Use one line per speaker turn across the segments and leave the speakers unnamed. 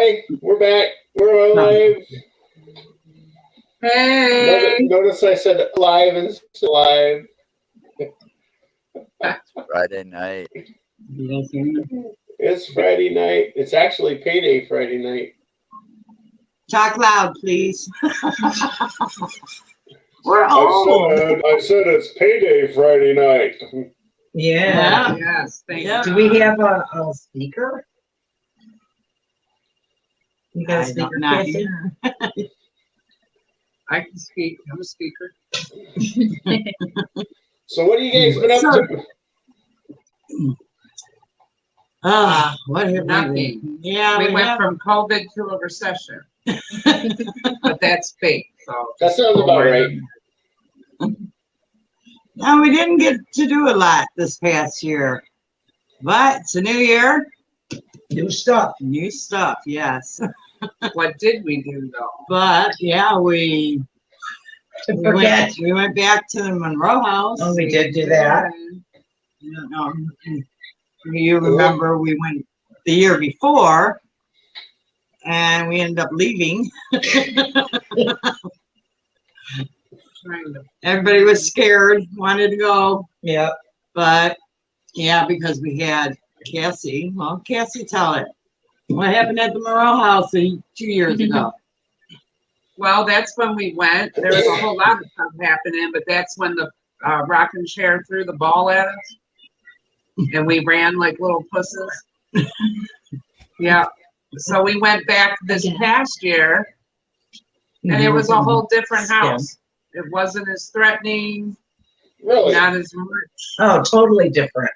Hi, we're back. We're live.
Hey.
Notice I said live and still live.
Friday night.
It's Friday night. It's actually payday Friday night.
Talk loud, please. We're old.
I said it's payday Friday night.
Yeah.
Yes. Thank you.
Do we have a speaker? You got a
I
speaker,
don't
Cassie?
I can speak. I'm a speaker.
So what have you guys been up to?
What have we
Nothing.
been? Yeah,
We went from COVID to a recession, but that's fake. So
That sounds about right.
No, we didn't get to do a lot this past year, but it's a new year. New stuff. New stuff, yes.
what did we do though?
But yeah, we went back to the Monroe house.
Oh, we did do that.
You remember we went the year before and we ended up leaving. Everybody was scared, wanted to go.
Yep.
But yeah, because we had Cassie. Well, Cassie, tell it. What happened at the Monroe house 2 years ago?
Well, that's when we went. There was a whole lot of stuff happening, but that's when the rocking chair threw the ball at us, and we ran like little pusses. Yeah. So we went back this past year, and it was a whole different house. It wasn't as threatening.
Really?
Not as much.
Oh, totally different.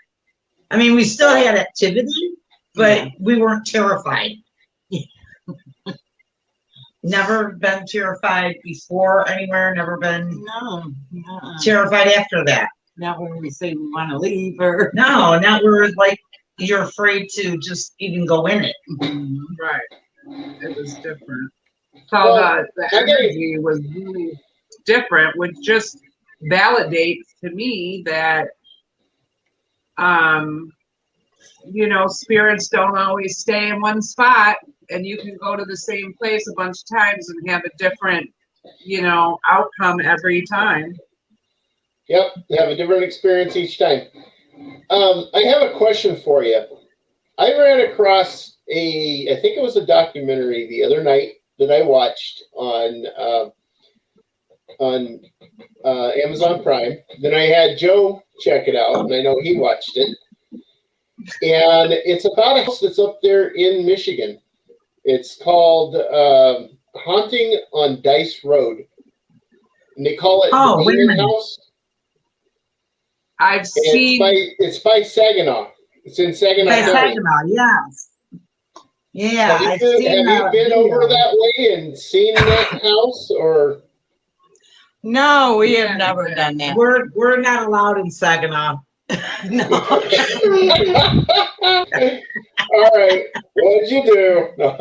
I mean, we still had activity, but we weren't terrified. Never been terrified before anywhere, never been terrified after that.
Not when we say we want to leave or
No, not where like you're afraid to just even go in it.
Right. It was different. So the energy was really different, which just validates to me that spirits don't always stay in one spot, and you can go to the same place a bunch of times and have a different outcome every time.
Yep, you have a different experience each time. I have a question for you. I ran across I think it was a documentary the other night that I watched on Amazon Prime. Then I had Joe check it out, and I know he watched it. And it's about a house that's up there in Michigan. It's called Haunting on Dice Road. And they call it the Demon House.
I've seen.
It's by Saginaw. It's in Saginaw County.
Saginaw, yes. Yeah.
Have you been over that way and seen that house, or?
No, we have never done that.
We're not allowed in Saginaw.
No.
All right. What did you do? No.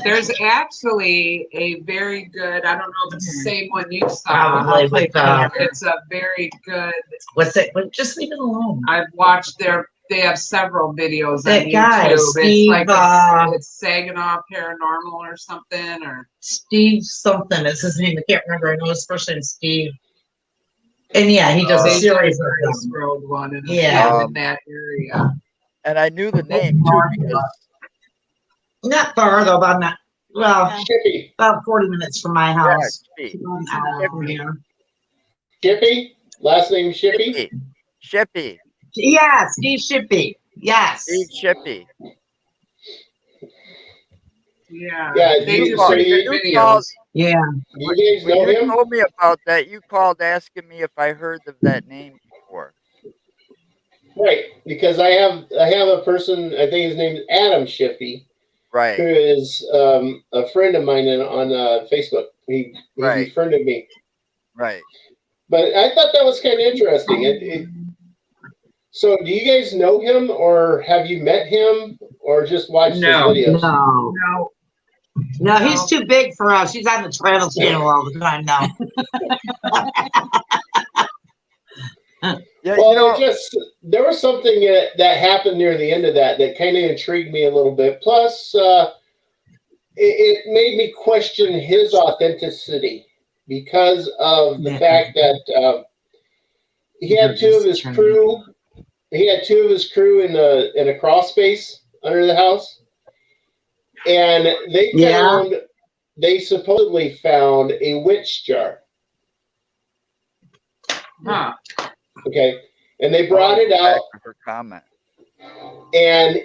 There's actually a very good. I don't know if it's the same one you saw.
Probably with,
it's a very good.
What's it? Just leave it alone.
I've watched They have several videos
That
on
guy,
YouTube.
Steve,
it's like it's Saginaw Paranormal or something, or
Steve something is his name. I can't remember. I know his first name is Steve. And yeah, he does a series of
this road one in that area.
And I knew the name too because
not far though, about 40 minutes from my house.
Shippy.
From here.
Shippy? Last name Shippy?
Shippy.
Yeah, Steve Shippy. Yes.
Steve Shippy.
Yeah.
They do videos.
Yeah.
You guys know
when you
him?
told me about that, you called asking me if I heard of that name before.
Right, because I have a person, I think his name is Adam Shippy,
right,
who is a friend of mine on Facebook. He befriended me.
Right.
But I thought that was kind of interesting. So do you guys know him, or have you met him, or just watched his videos?
No, he's too big for us. He's on the Travel Channel all the time now.
Yeah, well, they're was something that happened near the end of that kind of intrigued me a little bit. Plus, it made me question his authenticity because of the fact that he had two of his crew. He had two of his crew in a crawl space under the house, and they supposedly found a witch jar.
Huh.
Okay, and they brought it out.
For comment.
And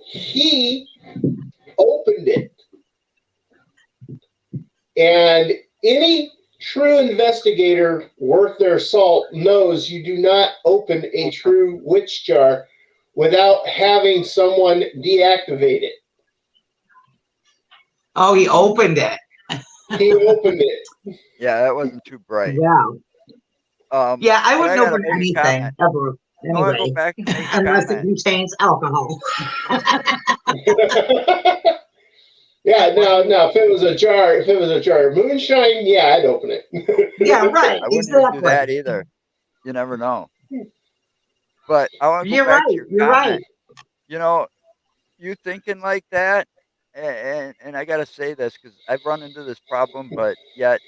he opened it. And any true investigator worth their salt knows you do not open a true witch jar without having someone deactivate it.
Oh, he opened it.
He opened it.
Yeah, that wasn't too bright.
Yeah. Yeah, I wouldn't
gotta
open
make a
anything
comment.
ever.
I want to
Anyway,
go back and make a
unless it
comment.
contains alcohol.
Yeah, no. If it was a jar of moonshine, yeah, I'd open it.
Yeah, right.
I wouldn't even do that either. You never know. But I want to go
You're
back
right.
to your
You're
comment.
right.
You know, you thinking like that, and I got to say this because I've run into this problem, but yet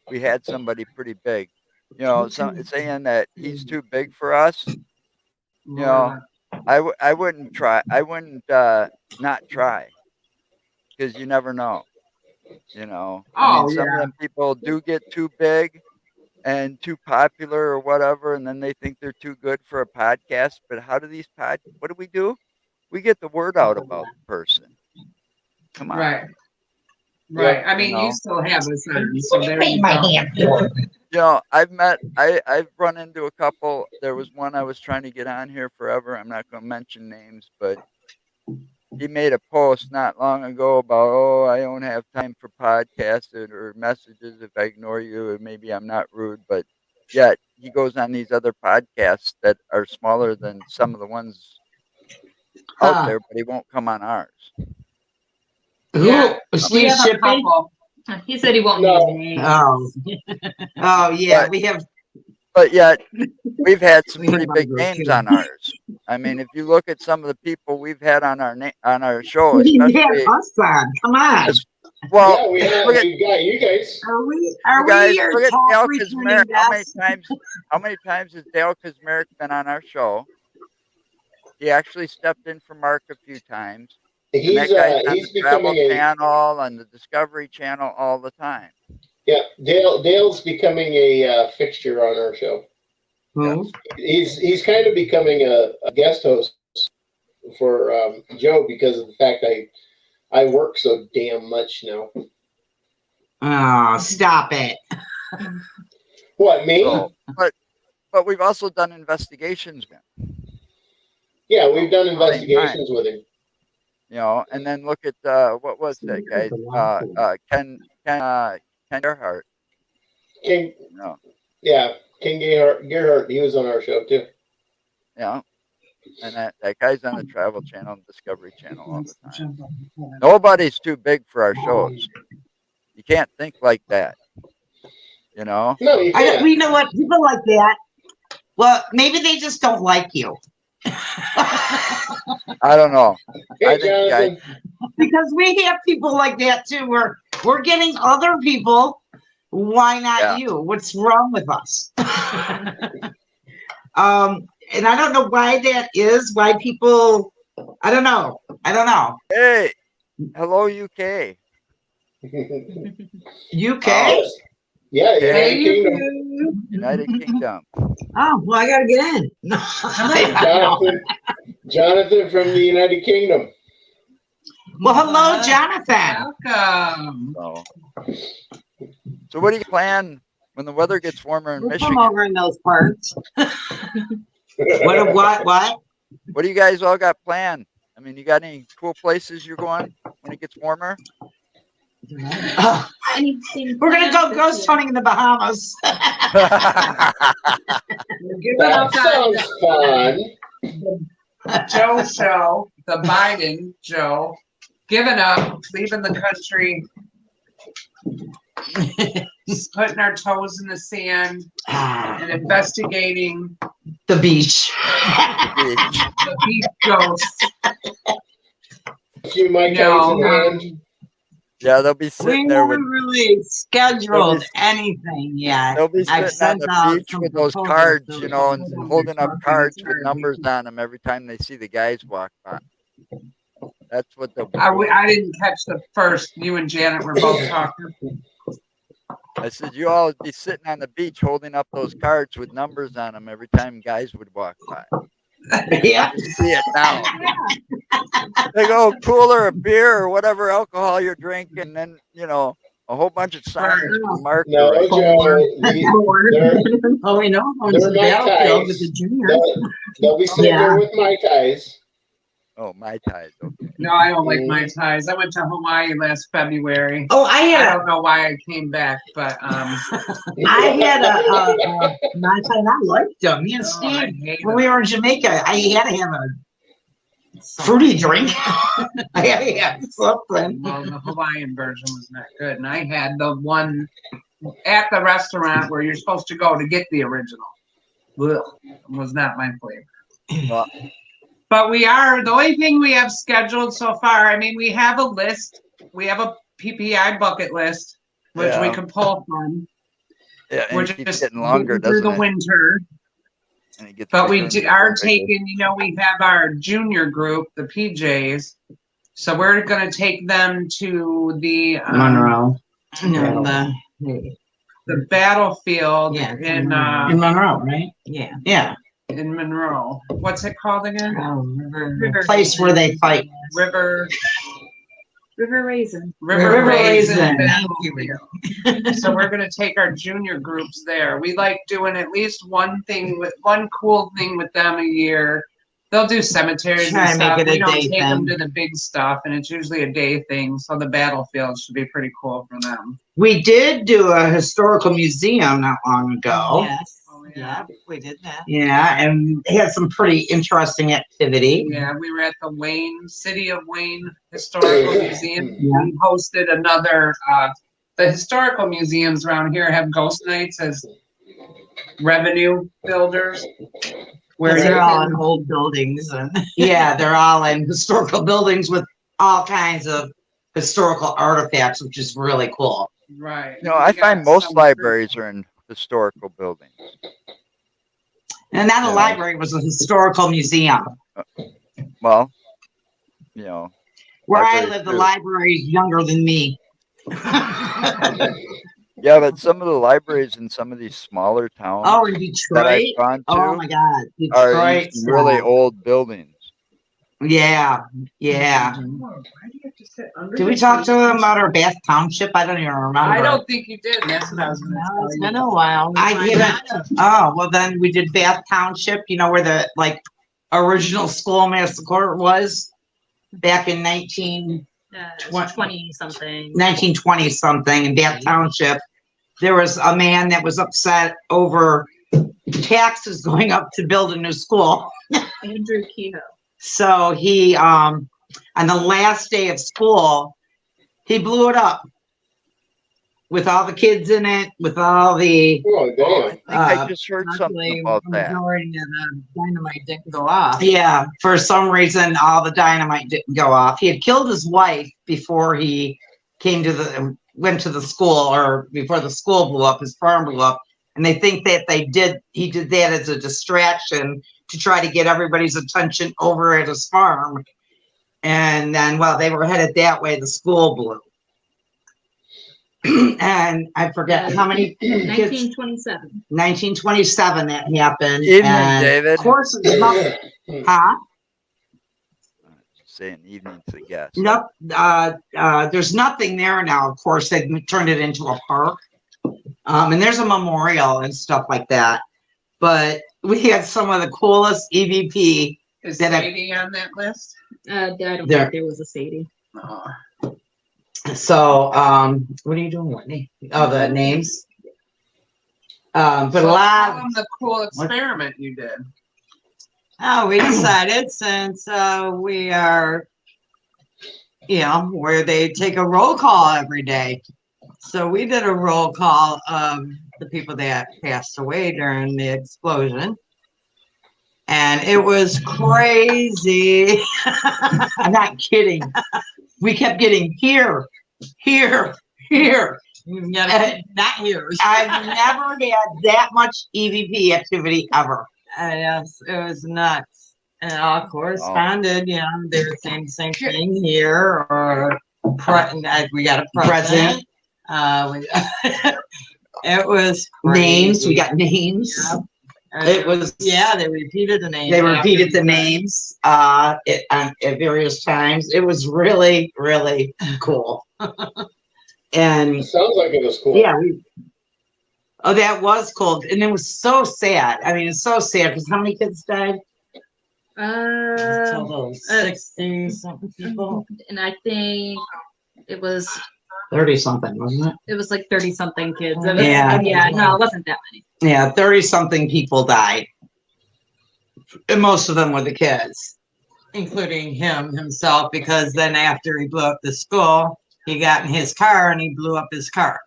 we had somebody pretty big. You know, saying that he's too big for us. You know, I wouldn't try. I wouldn't not try because you never know. You know, I mean, some of them people do get too big and too popular or whatever, and then they think they're too good for a podcast. But how do these what do? We get the word out about the person. Come on.
Right. Right. I mean, you still have us on, so there you go.
You know, I've run into a couple. There was one I was trying to get on here forever. I'm not going to mention names, but he made a post not long ago about, oh, I don't have time for podcasts or messages if I ignore you, or maybe I'm not rude, but yet he goes on these other podcasts that are smaller than some of the ones out there, but he won't come on ours.
Yeah,
Steve Shippey?
He said he won't use names.
Oh yeah, we have.
But yet, we've had some pretty big names on ours. I mean, if you look at some of the people we've had on our show, especially
us on. Come on.
Well,
yeah, we've got you guys.
Are we your
look at
top
Dale
returning
Kazmarek.
guests?
How many times has Dale Kazmarek been on our show? He actually stepped in for Mark a few times.
He's
on the Travel
becoming
Channel and the Discovery Channel all the time.
Yeah, Dale's becoming a fixture on our show.
Who?
He's kind of becoming a guest host for Joe because of the fact I work so damn much now.
Oh, stop it.
What, me?
So, but we've also done investigations with him.
Yeah, we've done investigations with him.
You know, and then look at what was that guy? Ken Gerhardt.
King.
No.
Yeah, King Gerhardt. He was on our show too.
Yeah. And that guy's on the Travel Channel and Discovery Channel all the time. Nobody's too big for our shows. You can't think like that. You know?
No, you can't.
We know what people like that. Well, maybe they just don't like you.
I don't know.
Hey, Jonathan.
Because we have people like that too. We're getting other people. Why not you? What's wrong with us? And I don't know why that is. Why people? I don't know.
Hey, hello UK.
UK.
Yeah,
Hey,
United Kingdom.
Oh well, I gotta get in.
Jonathan from the United Kingdom.
Well, hello, Jonathan.
Welcome.
So what do you plan when the weather gets warmer in
We'll
Michigan?
come over in those parts. What?
What do you guys all got planned? I mean, you got any cool places you're going when it gets warmer?
We're gonna go ghost hunting in the Bahamas.
That sounds fun.
Joe show, the Biden Joe, giving up, leaving the country, just putting our toes in the sand and investigating
The beach.
The beach ghosts.
A few Mai Tais
No,
in hand.
Yeah, they'll be
We
sitting there
never
with
really scheduled
They'll
anything yet.
they'll be
I've
sitting on
sent
the
out
beach
some
with those
proposals
cards,
to
you know, and
some
holding up
trucking
cards with
services.
numbers on them every time they see the guys walk by. That's what they'll be
I
doing.
didn't catch the first. You and Janet were both talking.
I said, you all would be sitting on the beach holding up those cards with numbers on them every time guys would walk by.
Yeah.
You see it now. They go cooler, a beer, or whatever alcohol you're drinking, and then, you know, a whole bunch of signs with marker.
No,
right.
Joe. They're
Oh, we know. On
They're
the
Mai
battlefield with
Tais.
the junior.
They'll be sitting there with Mai Tais.
Oh, Mai Tais. Okay.
No, I don't like Mai Tais. I went to Hawaii last February.
Oh, I
I
had
don't know why I came back, but
I had a Mai Tai, and I liked them. Me and
I
Steve,
hate
when we
them.
were in Jamaica, I had to have a fruity drink. I had to have something.
Well, the Hawaiian version was not good, and I had the one at the restaurant where you're supposed to go to get the original. Ugh, it was not my flavor.
Well,
But the only thing we have scheduled so far, I mean, we have a list. We have a PPI bucket list, which we
Yeah.
can pull from.
yeah, and
We're
it keeps
just
getting longer,
through
doesn't
the
it?
winter.
And it gets
But we
bigger and
are
bigger.
taking, we have our junior group, the PJs. So we're going to take them to the
Monroe.
no, the battlefield
Yeah,
in
in Monroe, right? Yeah. Yeah.
in Monroe. What's it called again?
The place where they fight.
River
Raisin.
Raisin.
Battlefield. So we're gonna take our junior groups there. We like doing at least one cool thing with them a year. They'll do cemeteries
Try
and
and make
stuff.
it a
We don't
day
take them
thing.
to the big stuff, and it's usually a day thing. So the battlefield should be pretty cool for them.
We did do a historical museum not long ago.
Yes.
Oh,
Yeah, we did that.
Yeah, and they had some pretty interesting activity.
Yeah, we were at the City of Wayne Historical Museum.
Yeah.
We hosted another, the historical museums around here have ghost nights as revenue builders. Where
They're
you
all
can-
in old buildings and.
Yeah, they're all in historical buildings with all kinds of historical artifacts, which is really cool.
Right.
You know, I
We got
find most
some-
libraries are in historical buildings.
And not a
Yeah.
library, it was a historical museum.
Well, you know,
Where I
Libraries
live, the
too.
library is younger than me.
yeah, but some of the libraries in some of these smaller towns
Oh, in
that I've
Detroit?
gone to
Oh my God,
are
Detroit.
in really old buildings.
Yeah, yeah.
Why do you have to sit under
Did we
the
talk to
table?
them about our Bath Township? I don't even remember.
I don't think you did. That's what I was going to
No,
tell
it's
you.
been a while.
I didn't. Oh, well then we did Bath Township, you know, where the original school massacre was back in
20 something.
1920 something in Bath Township. There was a man that was upset over taxes going up to build a new school.
Andrew Kehoe.
So he, on the last day of school, he blew it up with all the kids in it, with all the,
Oh,
I
damn.
think I just heard something
Luckily,
about
the
that.
majority of the dynamite didn't go off.
yeah, for some reason, all the dynamite didn't go off. He had killed his wife before he went to the school, or before the school blew up, his farm blew up. And they think that he did that as a distraction to try to get everybody's attention over at his farm. And then while they were headed that way, the school blew. And I forget how many kids.
1927.
1927 that happened.
Evening,
and
David.
Of course, it's not, huh?
Saying evening to the guests.
Nope. There's nothing there now. Of course, they turned it into a park. And there's a memorial and stuff like that. But we had some of the coolest EVP.
Is
That I-
Sadie on that list?
I don't
There.
think there was a Sadie.
Oh.
So, what are you doing, Whitney? Oh, the names. But
So
a lot.
tell them the cool experiment you did.
Oh, we decided since we are, where they take a roll call every day. So we did a roll call of the people that passed away during the explosion.
And it was crazy. I'm not kidding. We kept getting here.
Yeah, not yours.
I've never had that much EVP activity ever.
Yes, it was nuts. And it all corresponded, you know, they were saying the same thing here, or we got a present. It was
Names, we
crazy.
got names.
Yep.
It was,
Yeah, they repeated the names.
they repeated
after
the names at various times. It was really, really cool. And
It sounds like it was cool.
yeah, oh, that was cool. And it was so sad. I mean, it's so sad because how many kids died?
Total 60 something people.
And I think it was
30 something, wasn't
like 30 something kids. It was,
Yeah.
yeah, no, it wasn't that many.
it? Yeah, 30 something people died. And most of them were the kids.
Including himself, because then after he blew up the school, he got in his car and he blew up his car.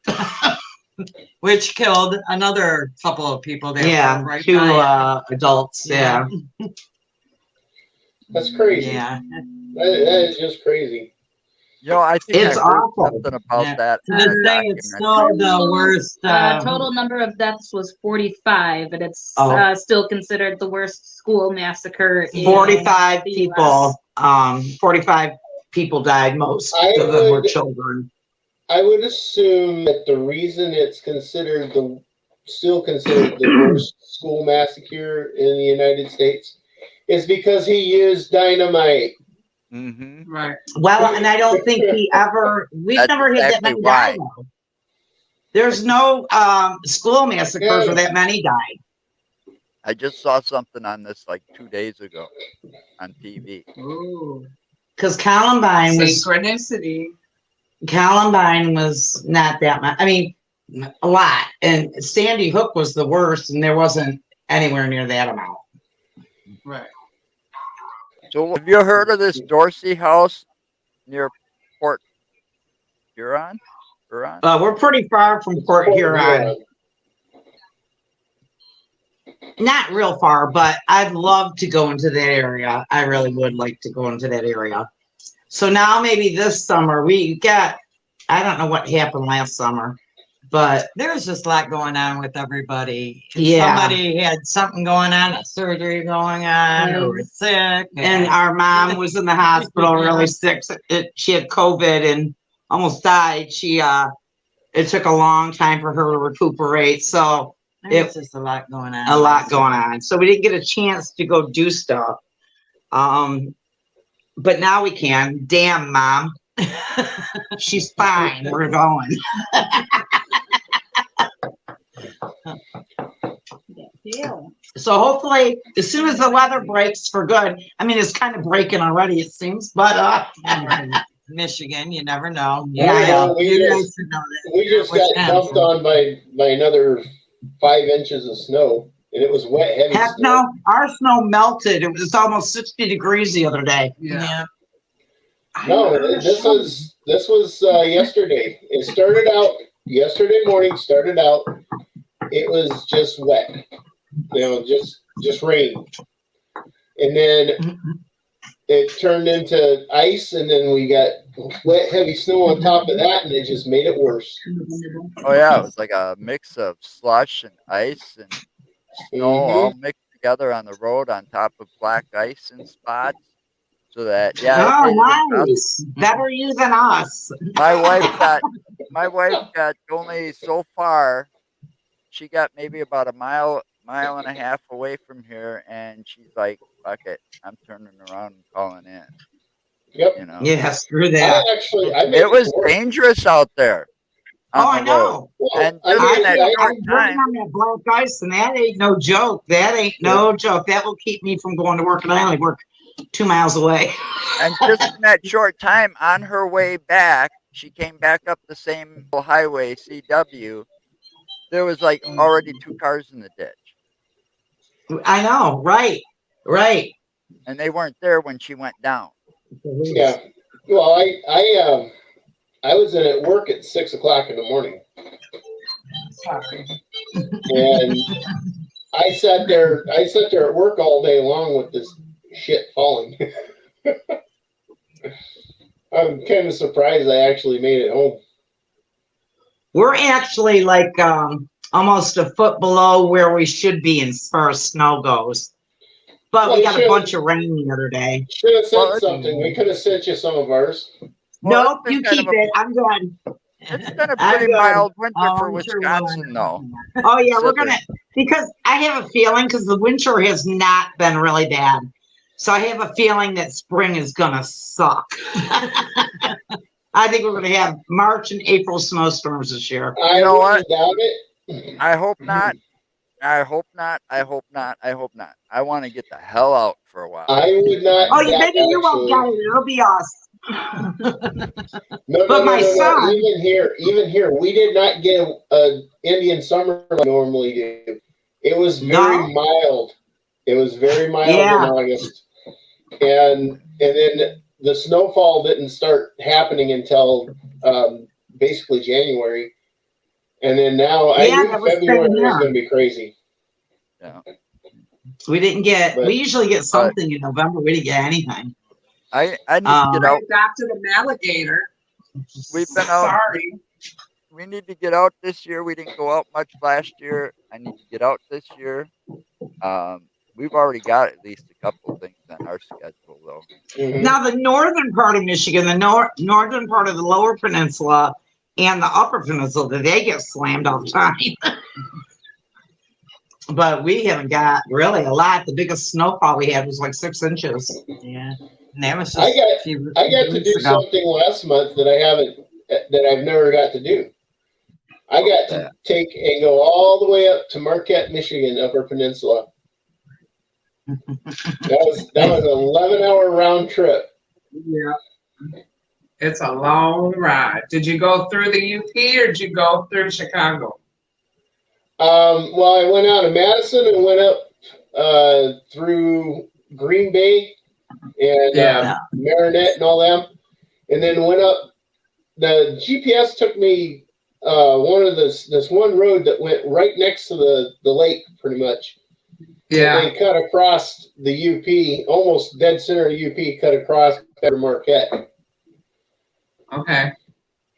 Which killed another couple of people that
Yeah,
were right
two
by him.
adults. Yeah.
That's crazy.
Yeah.
That is just crazy.
You know, I think
It's
I heard
awful.
something about
Yeah.
that.
To
in
this
a
day, it's
documentary.
still the worst.
Total number of deaths was 45, and it's
Oh.
still considered the worst school massacre. In
45
the
people. 45 people died. Most
I
of them were
would-
children.
I would assume that the reason it's still considered the worst school massacre in the United States is because he used dynamite.
Mm-hmm.
Right.
Well, and I don't think we've
That's
never had that
exactly
many
why.
die. Though. There's no school massacres where that many died.
I just saw something on this like 2 days ago on TV.
Ooh.
Because Columbine
Synchronicity.
was not that much. I mean, a lot. And Sandy Hook was the worst, and there wasn't anywhere near that amount.
Right.
So have you heard of this Dorsey house near Port Huron?
We're pretty far from Port Huron. Not real far, but I'd love to go into that area. I really would like to go into that area. So now maybe this summer I don't know what happened last summer, but
There's just a lot going on with everybody.
Yeah.
Somebody had something going on, a surgery going on, or was sick.
and our mom was in the hospital really sick. She had COVID and almost died. It took a long time for her to recuperate. So
There's just a lot going on.
a lot going on. So we didn't get a chance to go do stuff. But now we can. Damn, Mom. She's fine. We're going.
Yeah.
So hopefully, as soon as the weather breaks for good, I mean, it's kind of breaking already, it seems, but
Michigan, you never know.
Yeah,
we
You
just-
guys should know that.
We just got dumped on by another 5 inches of snow, and it was wet, heavy
heck
snow.
no, our snow melted. It was almost 60 degrees the other day.
Yeah.
No, this was yesterday. It started out yesterday morning. It was just wet, just rain, and then it turned into ice, and then we got wet, heavy snow on top of that, and it just made it worse.
Oh yeah, it was like a mix of slush and ice and snow all mixed together on the road on top of black ice in spots. So that
Oh,
it made it
nice. Better you than us.
my wife got only so far. She got maybe about a mile and a half away from here, and she's like, "Fuck it, I'm turning around and calling in."
Yep.
You know,
Yeah, screw that.
I made
it was
work.
dangerous out there.
Oh,
on
I
the road.
know.
Well,
And
I
just
made-
in that
I-
short
I'm working
time,
on that black ice, and that ain't no joke. That ain't no joke. That will keep me from going to work, and I only work 2 miles away.
and just in that short time, on her way back, she came back up the same highway, CW. There was like already 2 cars in the ditch,
I know, right,
and they weren't there when she went down.
Yeah. Well, I was in at work at 6 o'clock in the morning, and I sat there at work all day long with this shit falling. I'm kind of surprised I actually made it home.
We're actually like almost a foot below where we should be as far as snow goes. But
Well,
we
you
got a bunch of rain the other day.
Should have sent
Well,
something. We could have sent you some of ours.
Well,
Nope,
it's been
you
kind
keep
of a-
it. I'm good.
It's been a
I'm
pretty
good.
mild winter for
I'm sure we'll
Wisconsin, though.
Oh yeah, we're
Considering.
gonna, because I have a feeling, because the winter has not been really bad. So I have a feeling that spring is gonna suck. I think we're gonna have March and April snowstorms this year.
I
know
wouldn't doubt it.
I hope not. I hope not. I hope not. I hope not. I want to get the hell out for a while.
I would not.
Oh, yeah,
doubt,
maybe you won't get
actually.
it. It'll be us.
No,
But my son-
Even here, we did not get an Indian summer like we normally do. It was very
No?
mild. It was very mild
Yeah.
in August, and then the snowfall didn't start happening until basically January, and then now I
Yeah,
knew
that was
February
same
was
here.
going to be crazy.
Yeah.
We didn't get,
But-
we usually get something in November. We didn't get anything.
I need to get
I
out.
adopted an alligator.
We've been out.
Sorry.
We need to get out this year. We didn't go out much last year. I need to get out this year. We've already got at least a couple of things on our schedule, though.
Mhm.
Now, the northern part of Michigan, the northern part of the lower peninsula and the upper peninsula, they get slammed all the time. But we haven't got really a lot. The biggest snowfall we had was like 6 inches.
Yeah. And that was just
I got-
a few
I got to
weeks
do
ago.
something last month that I've never got to do. I got to take and go all the way up to Marquette, Michigan, Upper Peninsula. That was an 11-hour round trip.
Yeah. It's a long ride. Did you go through the UP or did you go through Chicago?
Well, I went out of Madison and went up through Green Bay and
Yeah.
Marinette and all them, and then went up. The GPS took me this one road that went right next to the lake, pretty much.
Yeah.
And they cut across the UP, almost dead center of UP, cut across to Marquette.
Okay.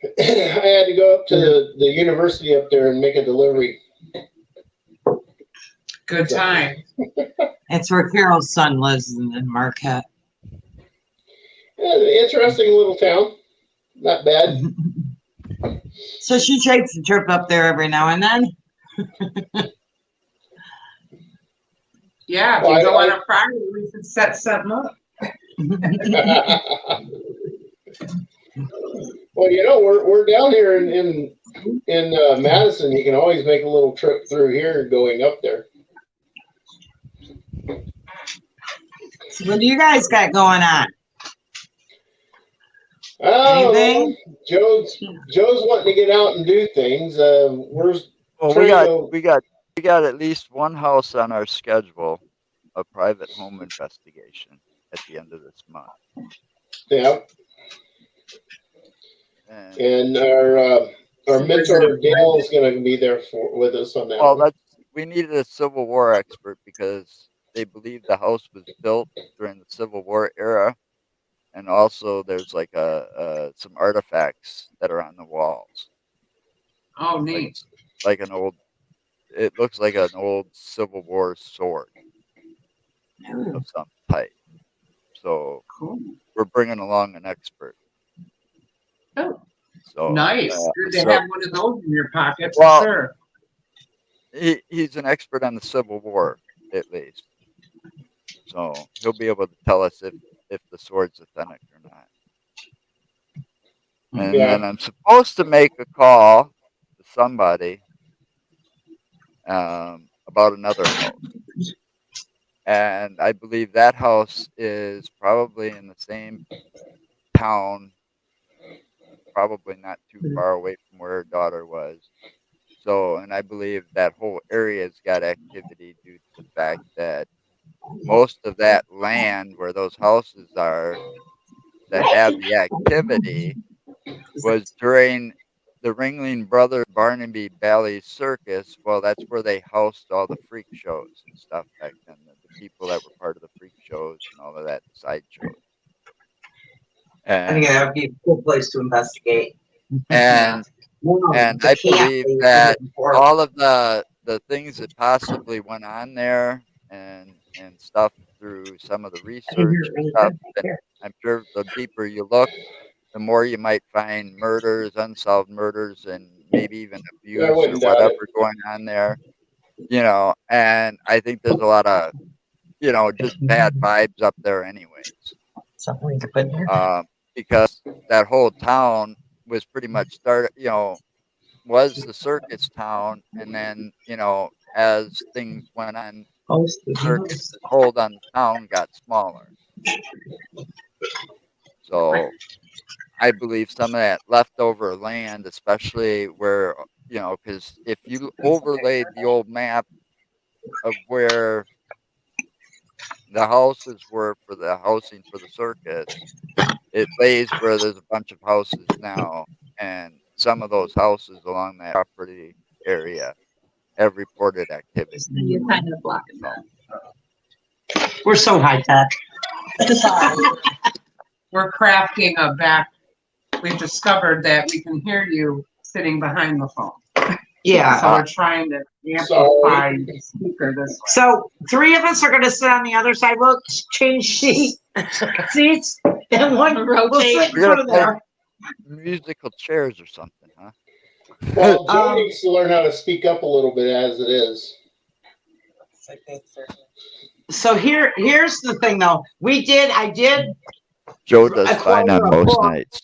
I had to go up to the university up there and make a delivery.
Good time.
That's where Carol's son lives in Marquette.
Yeah, interesting little town. Not bad.
So she takes a trip up there every now and then.
Yeah, if
Well,
you go
I-
on a Friday, we could set something up.
Well, we're down here in Madison. You can always make a little trip through here going up there.
So what do you guys got going on?
Oh,
Anything?
Joe's wanting to get out and do things. We're
Well, we got at least one house on our schedule, a private home investigation at the end of this month.
yeah,
And,
and our mentor Gail is going to be there with us on that.
well,
one.
we needed a Civil War expert because they believe the house was built during the Civil War era, and also there's like some artifacts that are on the walls.
Oh, neat.
Like it looks like an old Civil War sword of some type. So
Cool.
we're bringing along an expert.
Oh,
So
nice. Good to
so
have one of those in your pocket for
Well-
sure.
he's an expert on the Civil War, at least. So he'll be able to tell us if the sword's authentic or not. And
Yeah.
then I'm supposed to make a call to somebody about another house. And I believe that house is probably in the same town, probably not too far away from where her daughter was. So, and I believe that whole area's got activity due to the fact that most of that land where those houses are that have the activity was during the Ringling Brothers Barnaby Valley Circus, well, that's where they housed all the freak shows and stuff back then. The people that were part of the freak shows and all of that side shows.
I think that would be a good place to investigate.
And and I believe that all of the things that possibly went on there and stuff through some of the research and stuff, and I'm sure the deeper you look, the more you might find murders, unsolved murders, and maybe even abuse or whatever going on there, you know. And I think there's a lot of, you know, just bad vibes up there anyways.
Something we could put in here.
Because that whole town was pretty much started, you know, was the circus town, and then, you know, as things went on, the circus hold on the town got smaller. So I believe some of that leftover land, especially where, you know, because if you overlaid the old map of where the houses were for the housing for the circus, it lays where there's a bunch of houses now, and some of those houses along that property area have reported activity.
You're kind of blocking that.
We're so high tech.
We're crafting a back. We've discovered that we can hear you sitting behind the phone.
Yeah.
So we're trying to amplify the speaker this way.
So 3 of us are going to sit on the other side. We'll change seats, and one will sit in front of there.
Musical chairs or something, huh?
Well, Joe needs to learn how to speak up a little bit as it is.
So here's the thing, though. I did.
Joe does fine on most nights.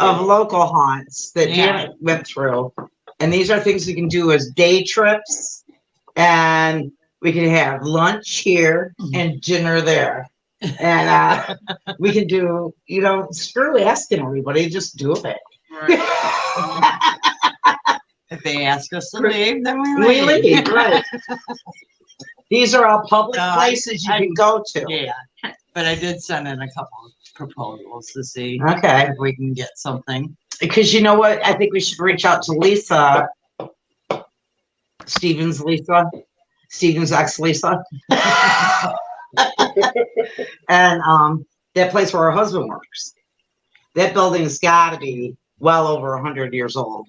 Of local haunts that Janet went through, and these are things we can do as day trips, and we can have lunch here and dinner there, and we can do, you know, screw asking everybody, just do it.
Right.
If they ask us to leave, then we
We
leave.
leave, right? These are all public places you can go to.
Yeah, but I did send in a couple of proposals to see
Okay.
if we can get something.
Because you know what? I think we should reach out to Lisa. Stevens ex Lisa. And that place where her husband works. That building's got to be well over 100 years old.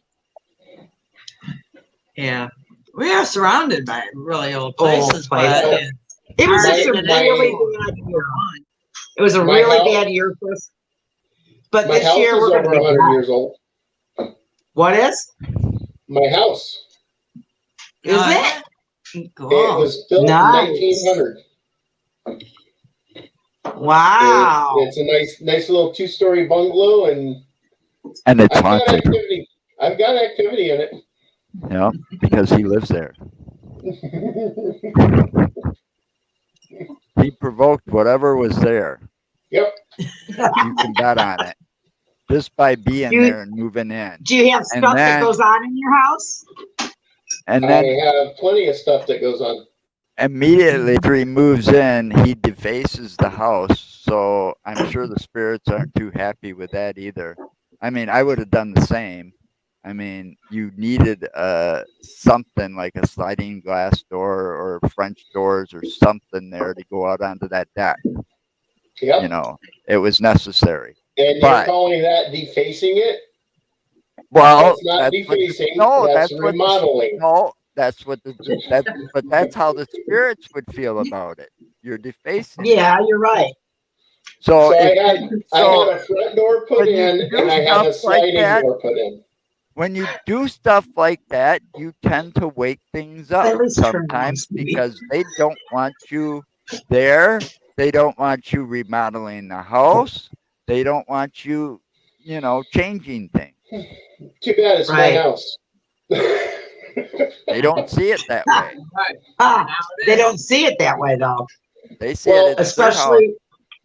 Yeah, we are surrounded by really old places, but
places. It was just a really bad year. It was a really bad year for us. But
My
this
house
year
is
we're
over
going to
100 years old.
What is?
My house.
Is it?
Cool.
It was built
Nice.
in 1900.
Wow.
It's a nice little 2-story bungalow, and
it's
I've got
haunted.
activity. I've got activity in it.
Yeah, because he lives there. He provoked whatever was there.
Yep.
You can bet on it. Just by being there and moving in.
Do you have stuff that goes on in your house?
And then
I have plenty of stuff that goes on.
immediately after he moves in, he defaces the house. So I'm sure the spirits aren't too happy with that either. I mean, I would have done the same. I mean, you needed something like a sliding glass door or French doors or something there to go out onto that deck.
Yep.
You know, it was necessary.
And you're calling that defacing it?
Well,
that's not defacing. That's remodeling.
That's how the spirits would feel about it. You're defacing.
Yeah, you're right.
So I had a front door put in, and I had a sliding door put in.
When you do stuff like that, you tend to wake things up sometimes because they don't want you there. They don't want you remodeling the house. They don't want you, you know, changing things.
Too bad it's my house.
They don't see it that way.
They don't see it that way, though.
They see it,
especially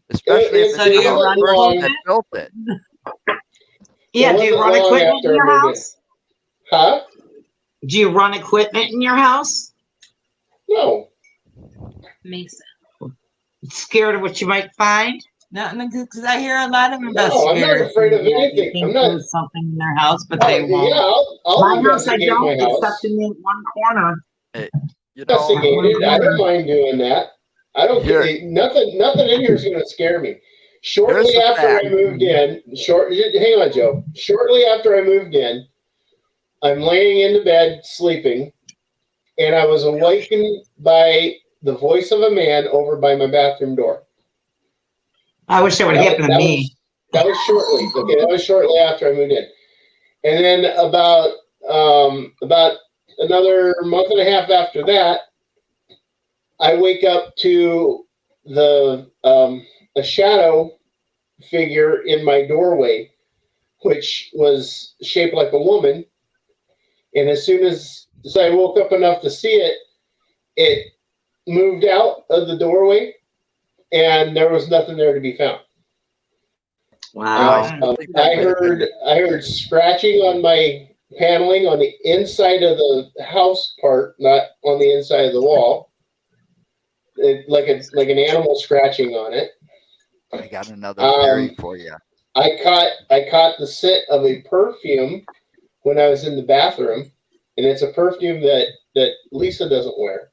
if it's the person that built it.
Yeah, do you run equipment in your house?
Huh?
Do you run equipment in your house?
No.
Mason.
Scared of what you might find?
Nothing, because I hear a lot of
No,
investigators.
I'm not afraid of
say that they
anything.
think
I'm not.
there's something in their house, but
Oh,
they won't.
yeah, I'll
My house, I
investigate my
don't,
house.
except in the one corner.
You know,
Investigate it. I don't mind doing that. I don't
Here.
get nothing in here is going to scare me. Shortly
Here's the
after I
fact.
moved in, hang on, Joe. Shortly after I moved in, I'm laying in the bed sleeping, and I was awakened by the voice of a man over by my bathroom door.
I wish that would happen to me.
That was shortly. Okay, that was shortly after I moved in, and then about another month and a half after that, I wake up to a shadow figure in my doorway, which was shaped like a woman. And as soon as I woke up enough to see it, it moved out of the doorway, and there was nothing there to be found.
Wow.
I heard scratching on my paneling on the inside of the house part, not on the inside of the wall. Like an animal scratching on it.
I got another theory for you.
I caught the scent of a perfume when I was in the bathroom, and it's a perfume that Lisa doesn't wear.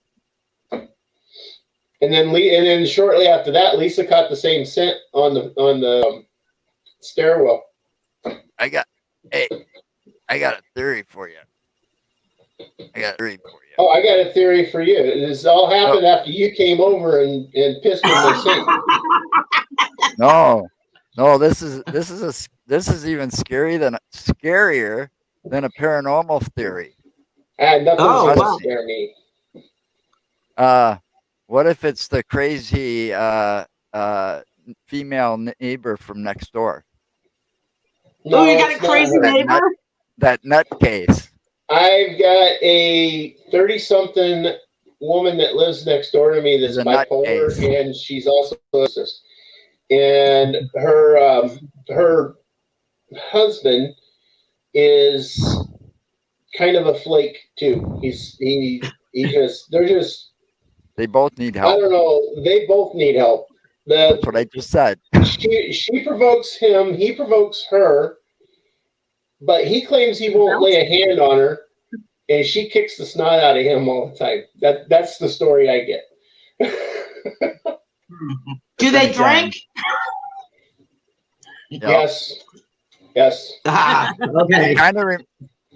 And then shortly after that, Lisa caught the same scent on the stairwell.
I got a theory for you.
Oh, I got a theory for you. This all happened after you came over and pissed in the sink.
No, this is even scarier than a paranormal theory.
I had nothing to
wow.
scare me.
What if it's the crazy female neighbor from next door?
No,
Oh, you got a
it's not
crazy
her.
neighbor?
That nutcase.
I've got a 30-something woman that lives next door to me that's
She's a
bipolar,
nutcase.
and she's also a narcissist. And her husband is kind of a flake too.
They both need
I
help.
don't know. They both need help.
That's what I just said.
She provokes him. He provokes her. But he claims he won't lay a hand on her, and she kicks the snot out of him all the time. That's the story I get.
Do they drink?
Yes.
Ah, okay.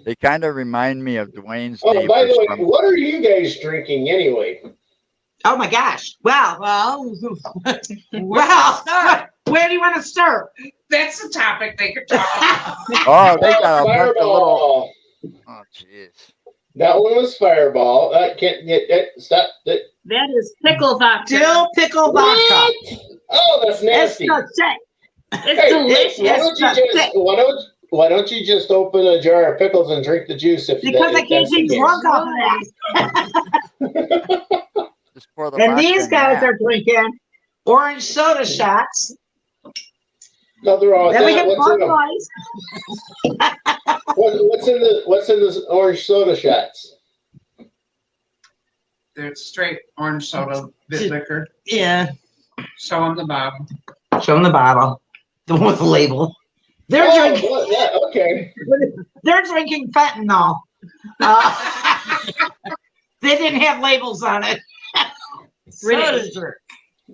They kind of remind me of Dwayne's
Oh,
neighbors.
by the way, what are you guys drinking anyway?
Oh my gosh. Well, where do you want to start?
That's the topic they could talk about.
Oh, they got a bunch of
Fireball.
little. Oh, jeez.
That one was Fireball. Can't get it. Stop it.
That is pickle vodka.
Dill pickle vodka.
What? Oh, that's
It's
nasty.
the shit.
It's
Hey,
delicious.
why don't you just open a jar of pickles and drink the juice?
Because I can't get drunk off of that.
Just pour the
And
vodka
these
in
guys
that.
are drinking orange soda shots.
Nothing wrong with
Then we
that.
get
What's in them? What's in the orange soda shots?
They're straight orange soda, bit liquor.
Yeah.
Show them the bottle.
Show them the bottle. The one with the label. They're drinking.
Well, yeah, okay.
They're drinking fentanyl. They didn't have labels on it.
Soda drink.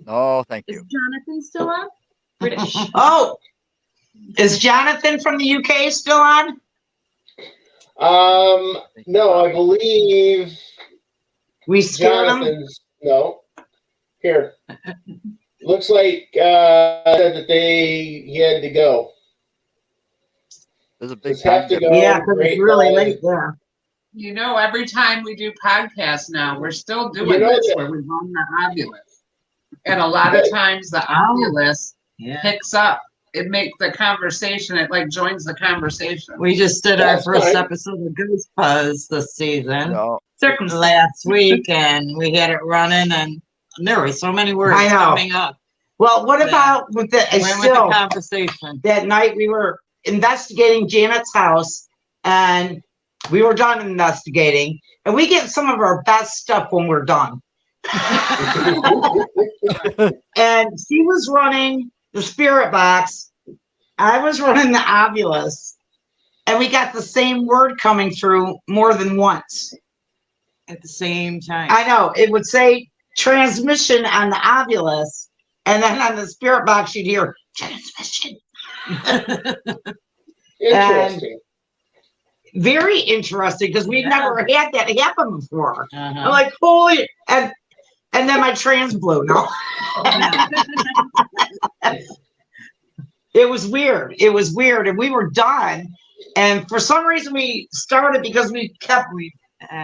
No, thank
Is
you.
Jonathan still on? British.
Oh, is Jonathan from the UK still on?
No, I believe
We scared him.
Jonathan's. No, here. Looks like said that he had to go.
There's a big
Just have
time
to
difference.
go.
Yeah, because it's
Great
really
line.
late there.
You know, every time we do podcasts now, we're still doing
You know
this
that-
where we run the ovulus. And a lot of times the ovulus
Yeah.
picks up. It makes the conversation, it like joins the conversation.
We just did our
That's
first
fine.
episode of Goose Buzz this season
No,
Circumstance.
last week, and we had it running, and there were so many words
I know.
coming up.
Well, what
Yeah.
about with the
Went with the
still
conversation.
that night we were investigating Janet's house and we were done investigating and we get some of our best stuff when we're done. And she was running the spirit box. I was running the Ovilus, and we got the same word coming through more than once.
At the same time.
I know. It would say transmission on the Ovilus, and then on the spirit box, you'd hear transmission.
Interesting.
Very interesting, because we've never had that happen before. I'm
Uh-huh.
like, holy, and then my trans blew. No. It was weird. It was weird. And we were done. And for some reason we started because
I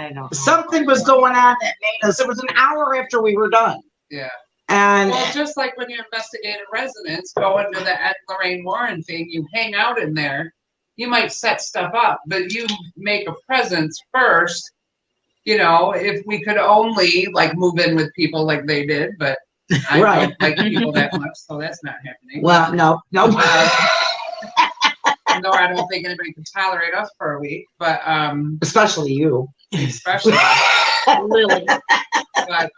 don't know.
something was going on that made us. It was an hour after we were done.
Yeah.
And
Well, just like when you investigate a residence, go into the Ed Lorraine Warren thing, you hang out in there. You might set stuff up, but you make a presence first. You know, if we could only like move in with people like they did, but I
Right.
don't like people that much, so that's not happening.
well, no.
Nor I don't think anybody can tolerate us for a week, but
Especially you.
especially.
Lily.
But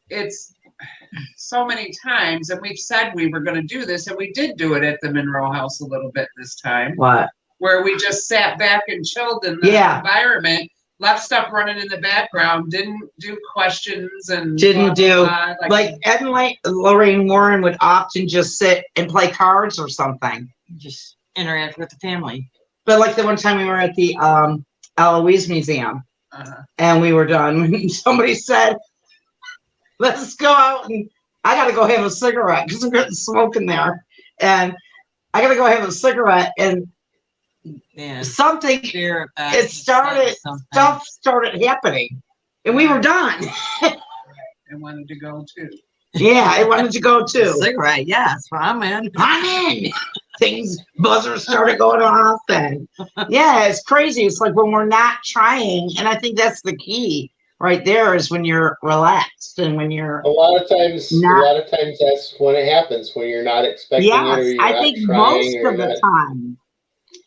it's so many times, and we've said we were going to do this, and we did do it at the Monroe House a little bit this time,
What?
where we just sat back and chilled in the
Yeah.
environment, left stuff running in the background, didn't do questions and
Didn't do-
blah,
Like Ed and Lorraine Warren would often just sit and play cards or something.
Just interact with the family.
But like the one time we were at the Eloise Museum,
uh-huh.
and we were done. Somebody said, let's go out, and I gotta go have a cigarette because I'm getting smoke in there. And I gotta go have a cigarette, and
Yeah.
something
Spirit box
it started
something.
stuff started happening. And we were done.
and wanted to go too.
Yeah, I wanted to go too.
Cigarette, yes, I'm in.
I'm in. Things buzzers started going off, and yeah, it's crazy. It's like when we're not trying, and I think that's the key right there is when you're relaxed and when you're
A lot of times
Not-
that's when it happens, when you're not expecting it or
yes,
you're
I
not
think
trying
most
or
of the
not,
time.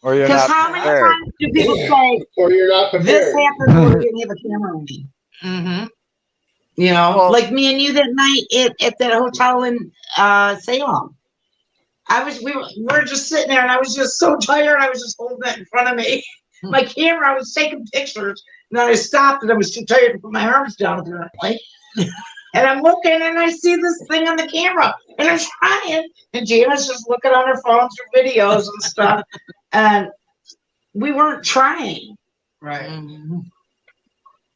Or you're
Because
not
how many
prepared.
times do people say
or you're not
this
prepared.
happened when we didn't have a camera on me?
Mm-hmm.
You know,
Well-
like me and you that night at that hotel in Salem. We were just sitting there, and I was just so tired. I was just holding it in front of me. My camera, I was taking pictures, and then I stopped, and I was too tired to put my arms down apparently. And I'm looking, and I see this thing on the camera, and I'm trying, and Jana's just looking on her phone through videos and stuff, and we weren't trying.
Right.
Mm-hmm.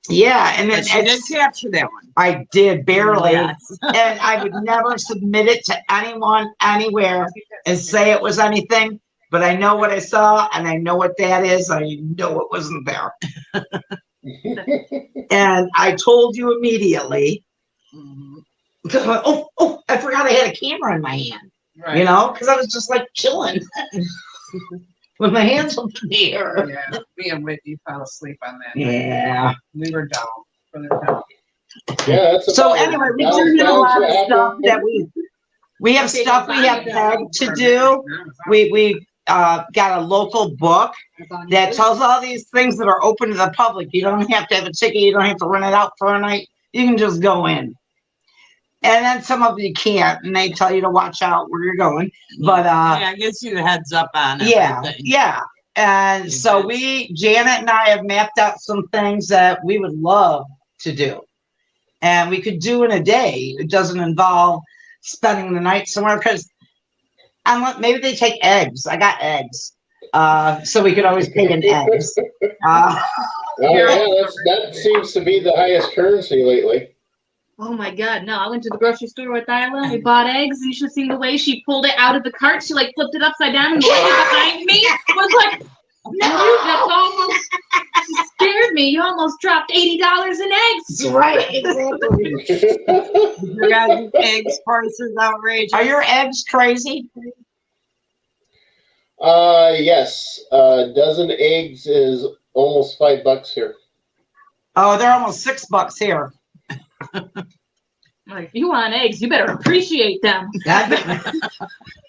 Yeah, and then
But she did capture that one.
I did barely.
Yes.
And I would never submit it to anyone anywhere and say it was anything, but I know what I saw and I know what that is. I know it wasn't there. And I told you immediately
Mhm.
because I went, oh, I forgot I had a camera in my hand,
Right.
you know, because I was just like chilling with my hands up in the air.
Yeah. Me and Whitney fell asleep on that.
Yeah.
We were down for the count.
Yeah, that's
So
about-
anyway, we
that's
do have a
about
lot
what
of stuff
happened.
that we have stuff we have pegged to do. We got a local book that tells all these things that are open to the public. You don't have to have a ticket. You don't have to rent it out for a night. You can just go in. And then some of you can't, and they tell you to watch out where you're going. But
Yeah, it gives you a heads up on
yeah,
everything.
yeah. And so Janet and I have mapped out some things that we would love to do. And we could do in a day. It doesn't involve spending the night somewhere because maybe they take eggs. I got eggs. So we could always pay in eggs.
Oh, yeah, that seems to be the highest currency lately.
Oh my God, no. I went to the grocery store with Isla. We bought eggs, and you should have seen the way she pulled it out of the cart. She like flipped it upside down, and the lady behind me was like, no, that's almost scared me. You almost dropped $80 in eggs.
Right, exactly.
Your guys' eggs prices outrageous.
Are your eggs crazy?
Yes. A dozen eggs is almost $5 here.
Oh, they're almost $6 here.
Like, if you want eggs, you better appreciate them.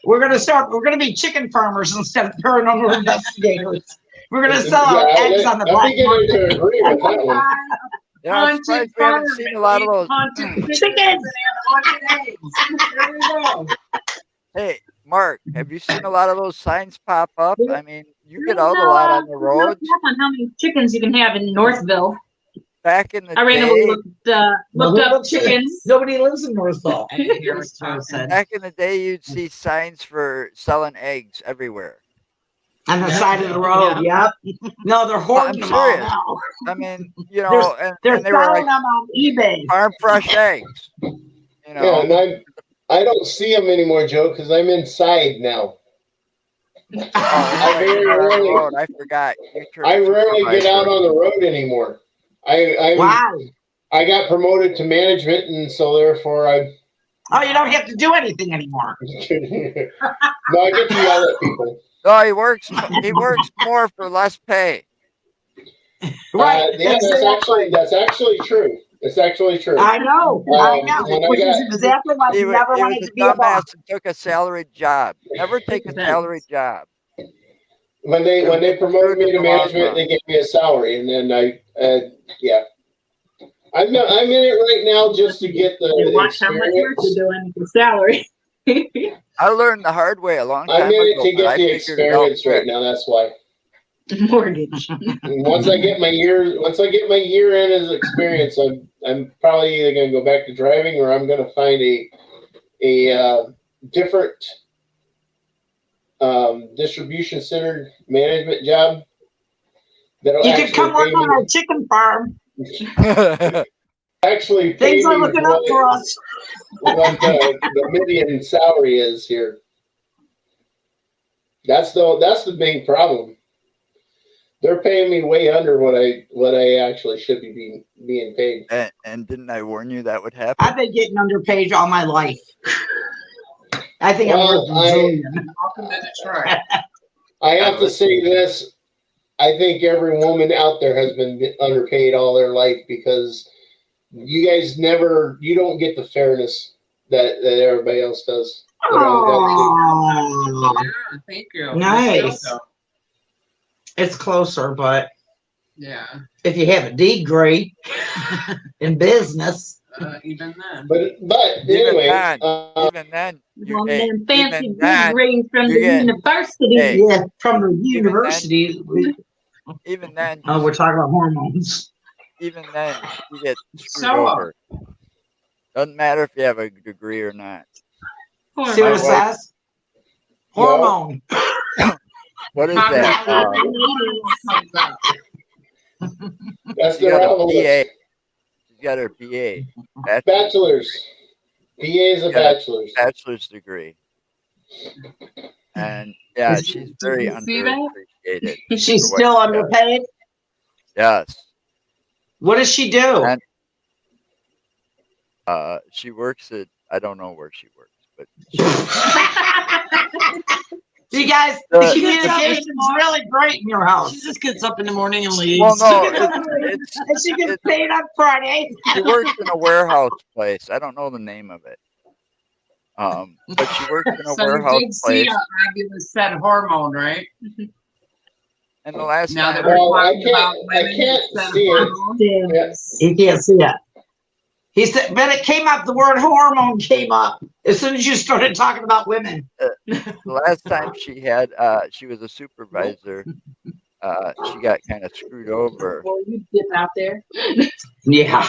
We're gonna be chicken farmers instead of paranormal investigators. We're gonna sell our eggs on the
I'm
black
beginning
market.
to agree with that one.
Yeah, I'm
Haunted
surprised we haven't
farm.
seen a lot of those.
Haunted
Chickens.
chickens and haunted eggs. There we go.
Hey, Mark, have you seen a lot of those signs pop up? I mean, you get
There's
out a
no,
lot on the
there's no
roads.
cap on how many chickens you can have in Northville.
Back in the
I randomly
day,
looked up chickens.
Nobody lives in Northville.
I didn't hear what Joe said.
back in the day, you'd see signs for selling eggs everywhere.
On the
Yeah.
side of the road, yep. No, they're hoarding
I'm
them all
serious.
now.
I mean, you know, and
They're
they were
selling
like
them on eBay.
farm fresh eggs. You
Yeah,
know,
and I don't see them anymore, Joe, because I'm inside now.
oh,
I
that's right,
very
you're on the
rarely-
road. I forgot. You turned
I rarely get out
supervisor.
on the road anymore.
Wow.
I got promoted to management, and so therefore I.
Oh, you don't have to do anything anymore.
No, I get to yell at people.
No, he works. He works more for less pay.
Right.
Yeah, that's actually true. It's actually true.
I know. I know.
when I
Which is
got-
exactly why
He
you
was,
never
he was
wanted
a
to be a boss.
dumbass and took a salaried job. Never take a salaried job.
When they promoted me to
In the long
management,
run.
they gave me a salary, and then yeah. I'm in it right now just to get the
And watch how much work
experience.
you're doing for salary.
I learned the hard way a long time
I'm in it
ago,
to
but
get
I
the
figured it out
experience right
quick.
now. That's why.
Mortgage.
And once I get my year in as experience, I'm probably either going to go back to driving or I'm going to find a different distribution center management job. That'll
You
actually
could come work
pay
on
me-
our chicken farm.
actually pay
Things are
me
looking up for us.
what the median salary is here. That's the main problem. They're paying me way under what I actually should be being paid.
and didn't I warn you that would happen?
I've been getting underpaid all my life. I think
Well,
I'm worth a zillion.
Welcome to Detroit.
I have to say this. I think every woman out there has been underpaid all their life because you guys you don't get the fairness that everybody else does.
Oh,
Yeah, thank you.
Nice. it's closer, but
Yeah,
if you have a degree in business,
even then.
But
Even
anyway,
then, even then,
One
hey,
of them fancy
even then,
degrees from
you
the
get-
university.
hey,
yeah, from the
then-
university.
even then,
Oh, we're talking about hormones.
even then, you get screwed
So,
over. Doesn't matter if you have a degree or not.
Hormones.
See what it
My wife-
says? Hormone.
What is
How
that?
comes up.
that's
She
the
got a
relevance.
BA. She's got her BA,
Bachelor's. BA is a
Yeah.
bachelor's.
bachelor's degree, and yeah,
Did
she's
you
very
see that?
underappreciated.
She's
for what
still
she
underpaid.
Yes,
What does she do?
And- she works at I don't know where she works, but
You guys,
Uh,
the communication's really great in your house.
She just gets up in the morning and leaves.
well, no, it's
And she gets paid on Friday.
she works in a warehouse place. I don't know the name of it. But she works in a
So you
warehouse
did see
place.
Obulus said hormone, right?
And the last
Now that
time,
we're
Well, I
talking about
can't-
women
I can't
that said
see it.
hormone.
Yes.
He can't see it. He said, but it came up, the word hormone came up as soon as you started talking about women.
the last time she was a supervisor, she got kind of screwed over.
Well, you dip out there.
Yeah.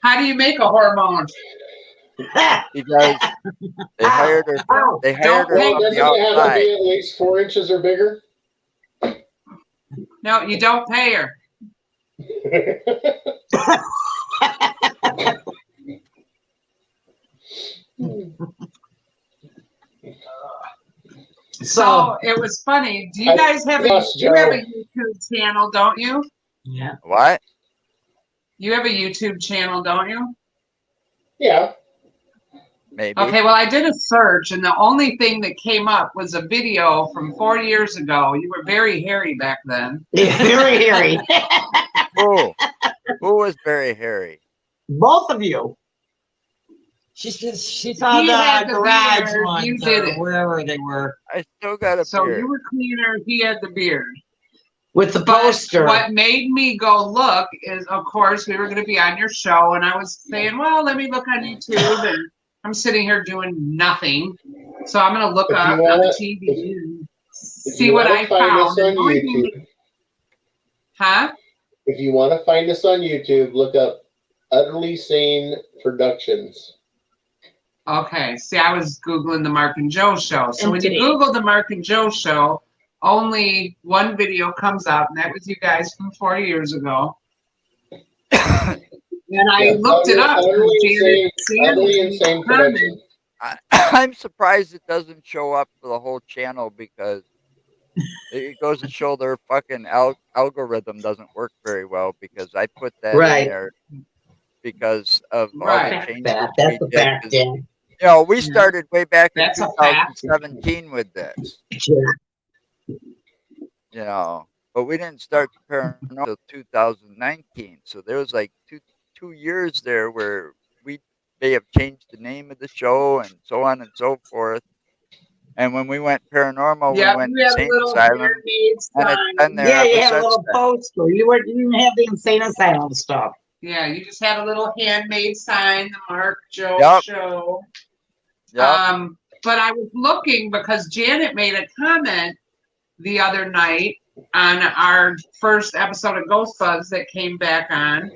How do you make a hormone?
Because they hired her.
Ow.
They hired her
Hey,
Well,
from
doesn't
the
it have to
outside.
be at least 4 inches or bigger?
No, you don't pay her.
So,
So it was funny. Do you
I
guys have
lost
you have a
Joe.
YouTube channel, don't you?
yeah.
What?
You have a YouTube channel, don't you?
Yeah.
Maybe.
Okay, well, I did a search, and the only thing that came up was a video from 4 years ago. You were very hairy back then.
Very hairy.
Who was very hairy?
Both of you.
She saw
He had
the
the
garage
beard,
ones
you did
or
it.
wherever they were.
I still got a
So
beard.
you were cleaner. He had the beard.
with the
But
poster.
what made me go look is, of course, we were going to be on your show, and I was saying, well, let me look on YouTube, and I'm sitting here doing nothing. So I'm going to look
If you
up on
wanna-
the TV and
If
see
you
what
wanna
I
find
found.
us on
And the only thing
YouTube,
Huh?
if you want to find us on YouTube, look up Utterly Sane Productions.
Okay. See, I was Googling the Mark and Joe show. So when you
Entity.
Google the Mark and Joe show, only one video comes up, and that was you guys from 4 years ago. And I looked it up.
Utterly Insane Productions.
I'm surprised it doesn't show up for the whole channel because it goes to show their fucking algorithm doesn't work very well because I put that
Right.
in there because of all
Right.
the changes
That's
we
the
did.
fact,
'Cause,
Dan.
you know, we
Yeah.
started way back in
That's a fact.
2017 with this,
Yeah.
you know, but we didn't start Paranormal until 2019. So there was like two years there where we may have changed the name of the show and so on and so forth. And when we went paranormal,
Yeah,
we went
we had a
Insane
little
Asylum,
handmade
and it's
sign.
been there
Yeah, you
ever
had a
since
little
then.
poster. You didn't have the Insane Asylum stuff.
Yeah, you just had a little handmade sign, the Mark Joe
Yep.
show.
Yep.
But I was looking because Janet made a comment the other night on our first episode of Ghost Buzz that came back on.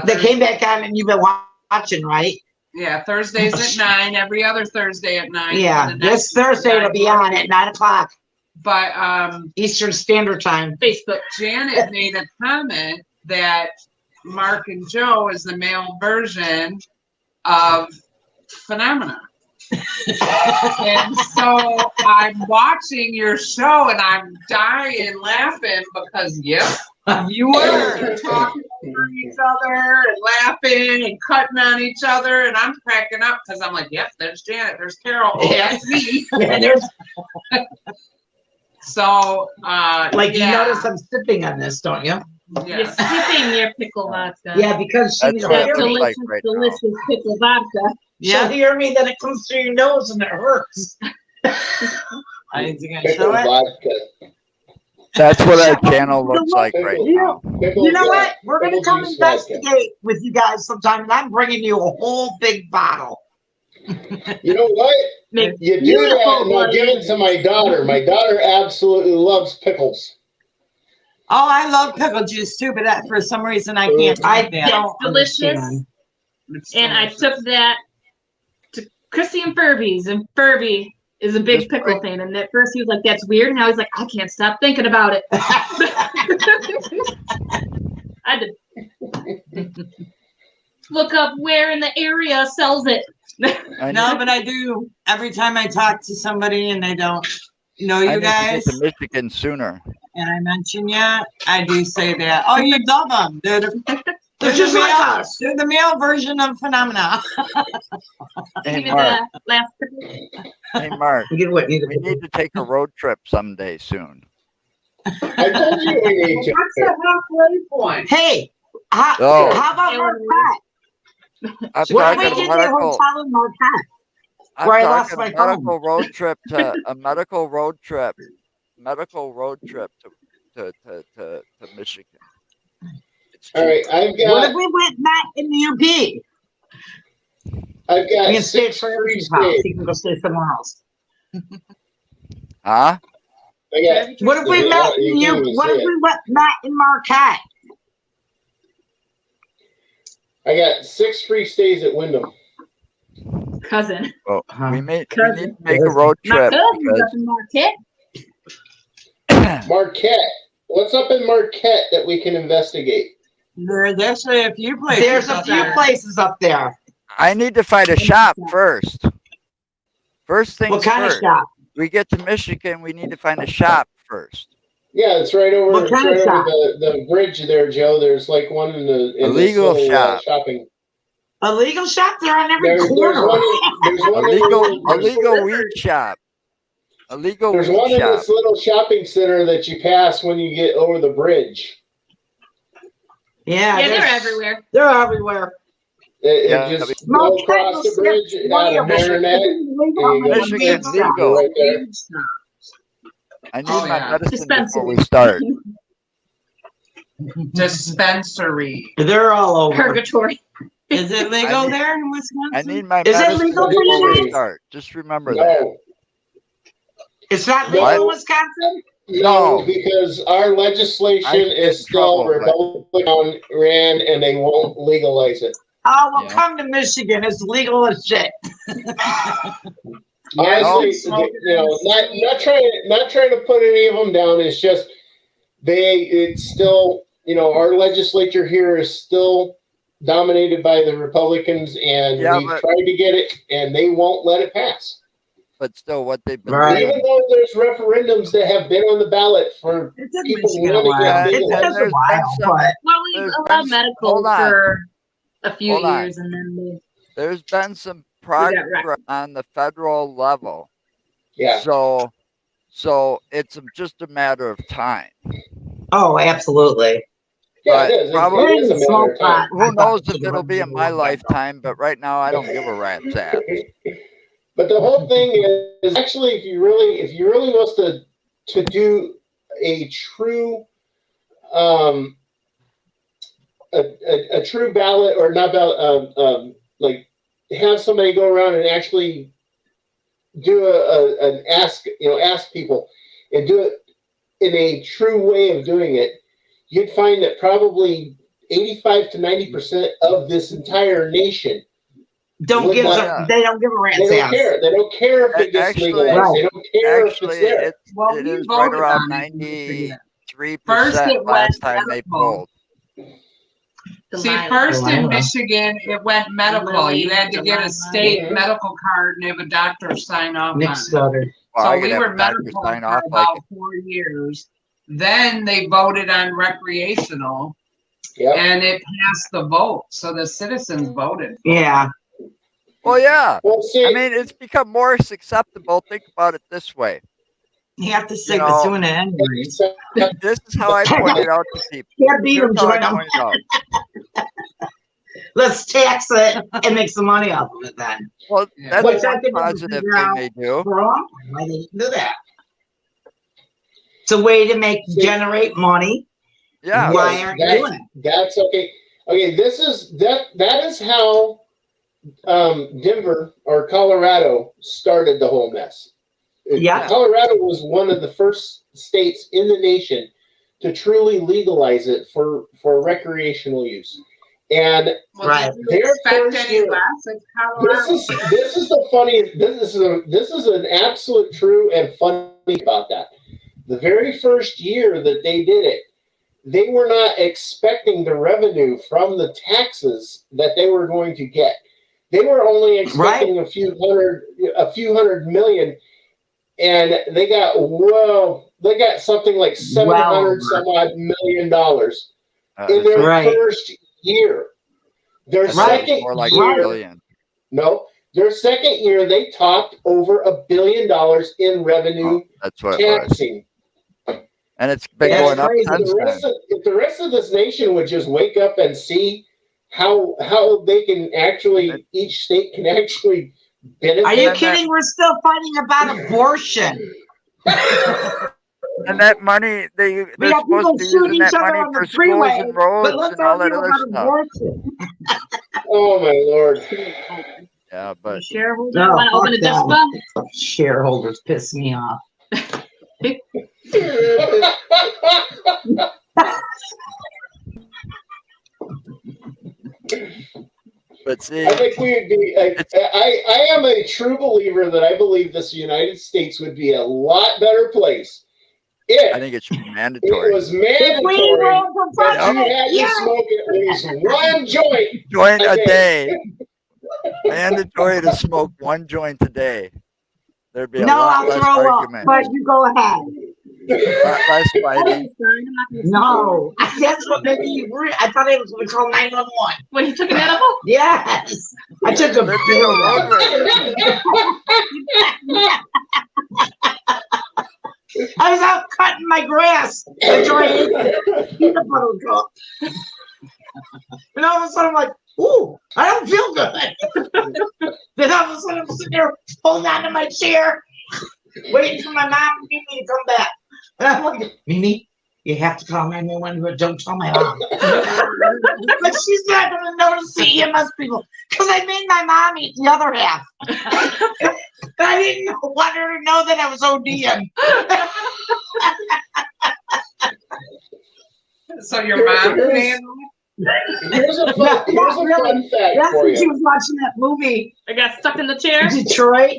They came back on and you've been watching, right?
Yeah, Thursdays at 9, every other Thursday at 9.
Yeah,
for the
this
next
Thursday it'll
9
be on at 9 o'clock
But
Eastern Standard Time.
Facebook.
Janet made a comment that Mark and Joe is the male version of Phenomena. And so I'm watching your show and I'm dying laughing because, yep,
You were.
they're talking over each other and laughing and cutting on each other. And I'm cracking up because I'm like, yep, there's Janet, there's Carol, oh,
Yeah.
that's me.
There's,
So,
like, you
yeah,
notice I'm sipping on this, don't you?
You're
yeah.
sipping your pickle vodka.
Yeah, because she
That's
will
what it
hear
looks
me.
delicious,
like right now.
delicious pickle vodka.
She'll hear me, then it comes through your nose and it hurts.
I think I
Pickle
show it.
vodka.
That's what our channel looks like right
Pickle.
now.
Pickle,
You know
yeah,
what? We're going to
pickle
come
juice vodka.
investigate with you guys sometime, and I'm bringing you a whole big bottle.
You know what?
Make
You do
beautiful
that, and I'll
bloody-
give it to my daughter. My daughter absolutely loves pickles.
Oh, I love pickle juice too, but that for some reason I can't.
I
drink that.
don't
delicious.
understand.
And I took that to Chrissy and Furby's, and Furby is a big
Just
pickle
bring-
fan. And at first he was like, "That's weird," and now he's like, "I can't stop thinking about it." I had to look up where in the area sells it.
I
No,
need-
but I do every time I talk to somebody and they don't know
I
you
need to
guys,
get to Michigan sooner.
and I mention you, I do say that. Oh, you love them. They're
just
the
like
male,
us.
they're the male version of Phenomena.
Hey
Give me
Mark,
the last pickle.
hey Mark,
You what?
we need to take a road trip someday soon.
I told you we need to.
What's the halfway point?
Hey, how,
Oh.
how about Marquette?
I'm
What if we
talking a
did their
medical.
hotel in Marquette?
I'm
where I lost
talking a
my
medical
phone?
road trip to a medical road trip to Michigan. It's
All right,
cheap.
I've
What if
got
we went back in the UP?
I've
We
got
can stay at
6
Travis's
free
house.
stays.
He can go stay somewhere else.
Huh?
I got
What if we
Yeah,
met
you
in
can't
UP?
even
What
see
if
it.
we met in Marquette?
I got 6 free stays at Wyndham.
Cousin.
Well,
Huh.
we need
Cousin.
to make a road
My
trip
cousin's up in Marquette.
because
Marquette. What's up in Marquette that we can investigate?
There's actually a few places.
There's a
up
few
there.
places up there.
I need to find a shop first. First things
What kind
first.
of shop?
We get to Michigan, we need to find a shop first.
Yeah, it's right over.
What
It's
kind
right
of
over the bridge there, Joe. There's like one in the
A legal shop.
shopping.
A legal shop? They're on every
There's
corner.
one. There's
A
one.
legal weed shop. A legal
There's
weed
one in
shop.
this little shopping center that you pass when you get over the bridge.
Yeah,
Yeah, they're
there's-
everywhere.
They're everywhere.
It
Yeah,
just go across the bridge out of Marinette.
Michigan
You're
legal.
right there.
I need
Oh,
my
yeah.
medicine before we
Dispensary.
start.
Dispensary.
They're all over.
Purgatory.
Is it legal
need-
there in
I
Wisconsin?
need my
Is it
medicine
legal for
before
you
we
guys?
start. Just remember that.
No,
It's not
No.
legal in Wisconsin?
no,
No.
because our
I
legislation
get in
is still
trouble, but-
Republican ran, and they won't legalize it.
Oh, well,
Yeah.
come to Michigan. It's legal as shit.
Honestly,
No.
not trying to put any of them down. It's just it's still, our legislature here is still dominated by the Republicans, and
Yeah,
we've
but-
tried to get it, and they won't let it pass.
But still, what they've been
Right.
Even
doing.
though there's referendums that have been on the ballot for
It's in
people
Michigan a
wanting
while.
it
It's
legalized.
just a
There's
while,
been some-
but
Well, we've
There's
allowed
been-
medical
hold on.
for a few
Hold on.
years, and then we
There's been some
right.
progress on the federal level.
Yeah.
So it's just a matter of time.
oh, absolutely.
Yeah,
But
it is.
probably-
It is a matter of time.
Who knows if it'll be in my lifetime, but right now I don't give a rat's ass.
But the whole thing is actually, if you really wants to do a true a true ballot, or not ballot, like have somebody go around and actually do an ask people, and do it in a true way of doing it, you'd find that probably 85 to 90% of this entire nation,
Don't
Would
give
not-
a, they don't give a
they
rat's
don't
ass.
care. They don't care if it gets
Actually-
legalized. They don't care if
Actually,
it's there.
Well,
it
we
is right
voted
around
on it.
93%
First it
last
went
time they
medical.
polled.
See, first in
Wow.
Michigan, it went medical. You had to get a state
Mhm.
medical card and have a doctor sign off on
Nick
it.
Stutter.
Well,
So
I
we
could have
were
a doctor
medical
sign
for
off
about
like
4 years. Then they voted on recreational,
Yep.
and it passed the vote. So the citizens voted.
Yeah.
well, yeah.
Well, see,
I mean, it's become more acceptable. Think about it this way.
You have to say
know,
what's doing it anyways.
This is how I pointed out to people.
Can't beat them,
Here's how I
join them.
pointed out.
Let's tax it and make some money off of it then.
Well,
Yeah.
that's
Which I
one
think we
positive
figure
thing
out
they do.
wrong. Why they didn't do that? It's a way to generate money.
Yeah.
Why
Yes,
aren't you
that's-
doing it?
That's okay. Okay, that is how Denver or Colorado started the whole mess.
Yeah.
Colorado was one of the first states in the nation to truly legalize it for recreational use. And
Well,
Right.
did you
Their
expect
first
any
year-
less in Colorado?
this is the funniest. This is an absolute true and funny about that. The very first year that they did it, they were not expecting the revenue from the taxes that they were going to get. They were only expecting a few hundred million, and they got something like $700 some odd million dollars in their
Right.
first year. Their
That's
second
more like
year,
a billion.
no, their second year they topped over $1 billion in revenue
That's what it was.
taxing.
And it's been
That's
going up
crazy.
since then.
If the rest of this nation would just wake up and see how they can actually, each state can actually benefit.
Are you
that-
kidding? We're still fighting about abortion.
And that money, they're
We have people
supposed to be
shooting
using
each
that
other
money
on
for
the
schools
freeway,
and
but
roads
let's
and all that
argue
other
about
stuff.
abortion.
Oh my lord!
Yeah, but
shareholders
No,
want to open a
fuck
dispo.
Shareholders piss me off.
see,
I think we would be. I am a true believer that I believe this United States would be a lot better place
I
if
think it should be
it
mandatory.
was
If we
mandatory
ran for
that you
president,
had to
yeah.
smoke at least one joint.
Joint a
Okay.
day. Mandatory to smoke one joint a day. There'd be a
No,
lot
I'll
less
throw up,
argument,
but you go ahead.
lot less fighting.
No, that's what made me. I thought it was going to call 911.
When you took an edible?
Yes, I took a
There'd be no road rage.
I was out cutting my grass, enjoying peanut butter cup. And all of a sudden, I'm like, ooh, I don't feel good. Then all of a sudden, I'm sitting there holding on to my chair.
waiting for my mom and Mimi to come back. And I'm like, Mimi, you have to call 911, but don't tell my mom. But she's not going to notice the EMS people because I made my mom eat the other half. I didn't want her to know that I was ODing.
So your mom
Here's a fun fact
That's
for
when she
you.
was watching that movie,
I got stuck in the chair.
Detroit,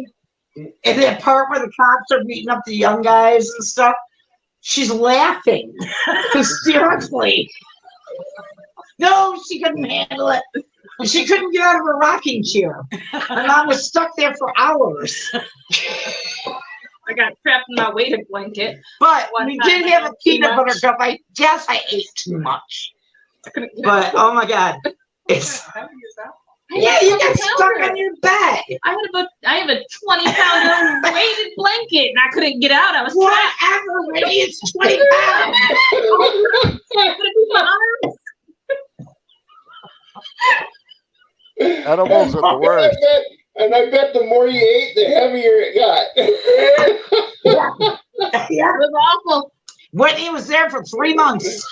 and that part where the cops are beating up the young guys and stuff. She's laughing hysterically. No, she couldn't handle it. She couldn't get out of her rocking chair. My mom was stuck there for hours.
I got trapped in my weighted blanket.
But
One
we
time
did
I
have a
ate too
peanut butter
much.
cup. I guess I ate too much.
I couldn't get
But oh my God. It's yeah, you got stuck on your bed.
I have a 20-pounder weighted blanket, and I couldn't get out. I was trapped.
Whatever weighs 20 pounds.
I couldn't do my arms.
Edibles are the worst.
And I bet the more you ate, the heavier it got.
Yeah.
It was awful.
Whitney was there for 3 months.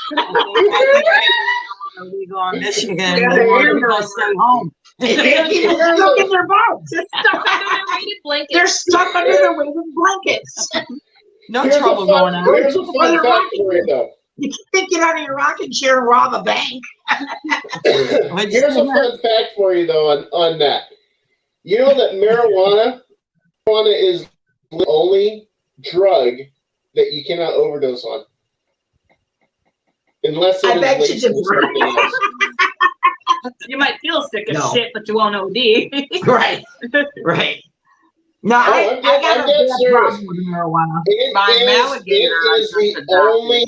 Illegal in Michigan.
Yeah,
They want
they're
people to stay home.
They're stuck in their beds.
Stuck under their weighted blanket.
They're stuck under their weighted blankets.
No
Here's a
trouble
fun-
going on.
Here's a fun fact for you, though.
You can't get out of your rocking chair and rob a bank.
Here's a fun fact for you, though, on that. You know that marijuana is the only drug that you cannot overdose on. Unless it
I
is
bet you
laced
did.
with something else.
You might feel sick as
No.
shit, but you won't OD.
Right. Right. No,
Oh,
I
I'm
got
dead
a bad
serious.
problem with marijuana.
It is the only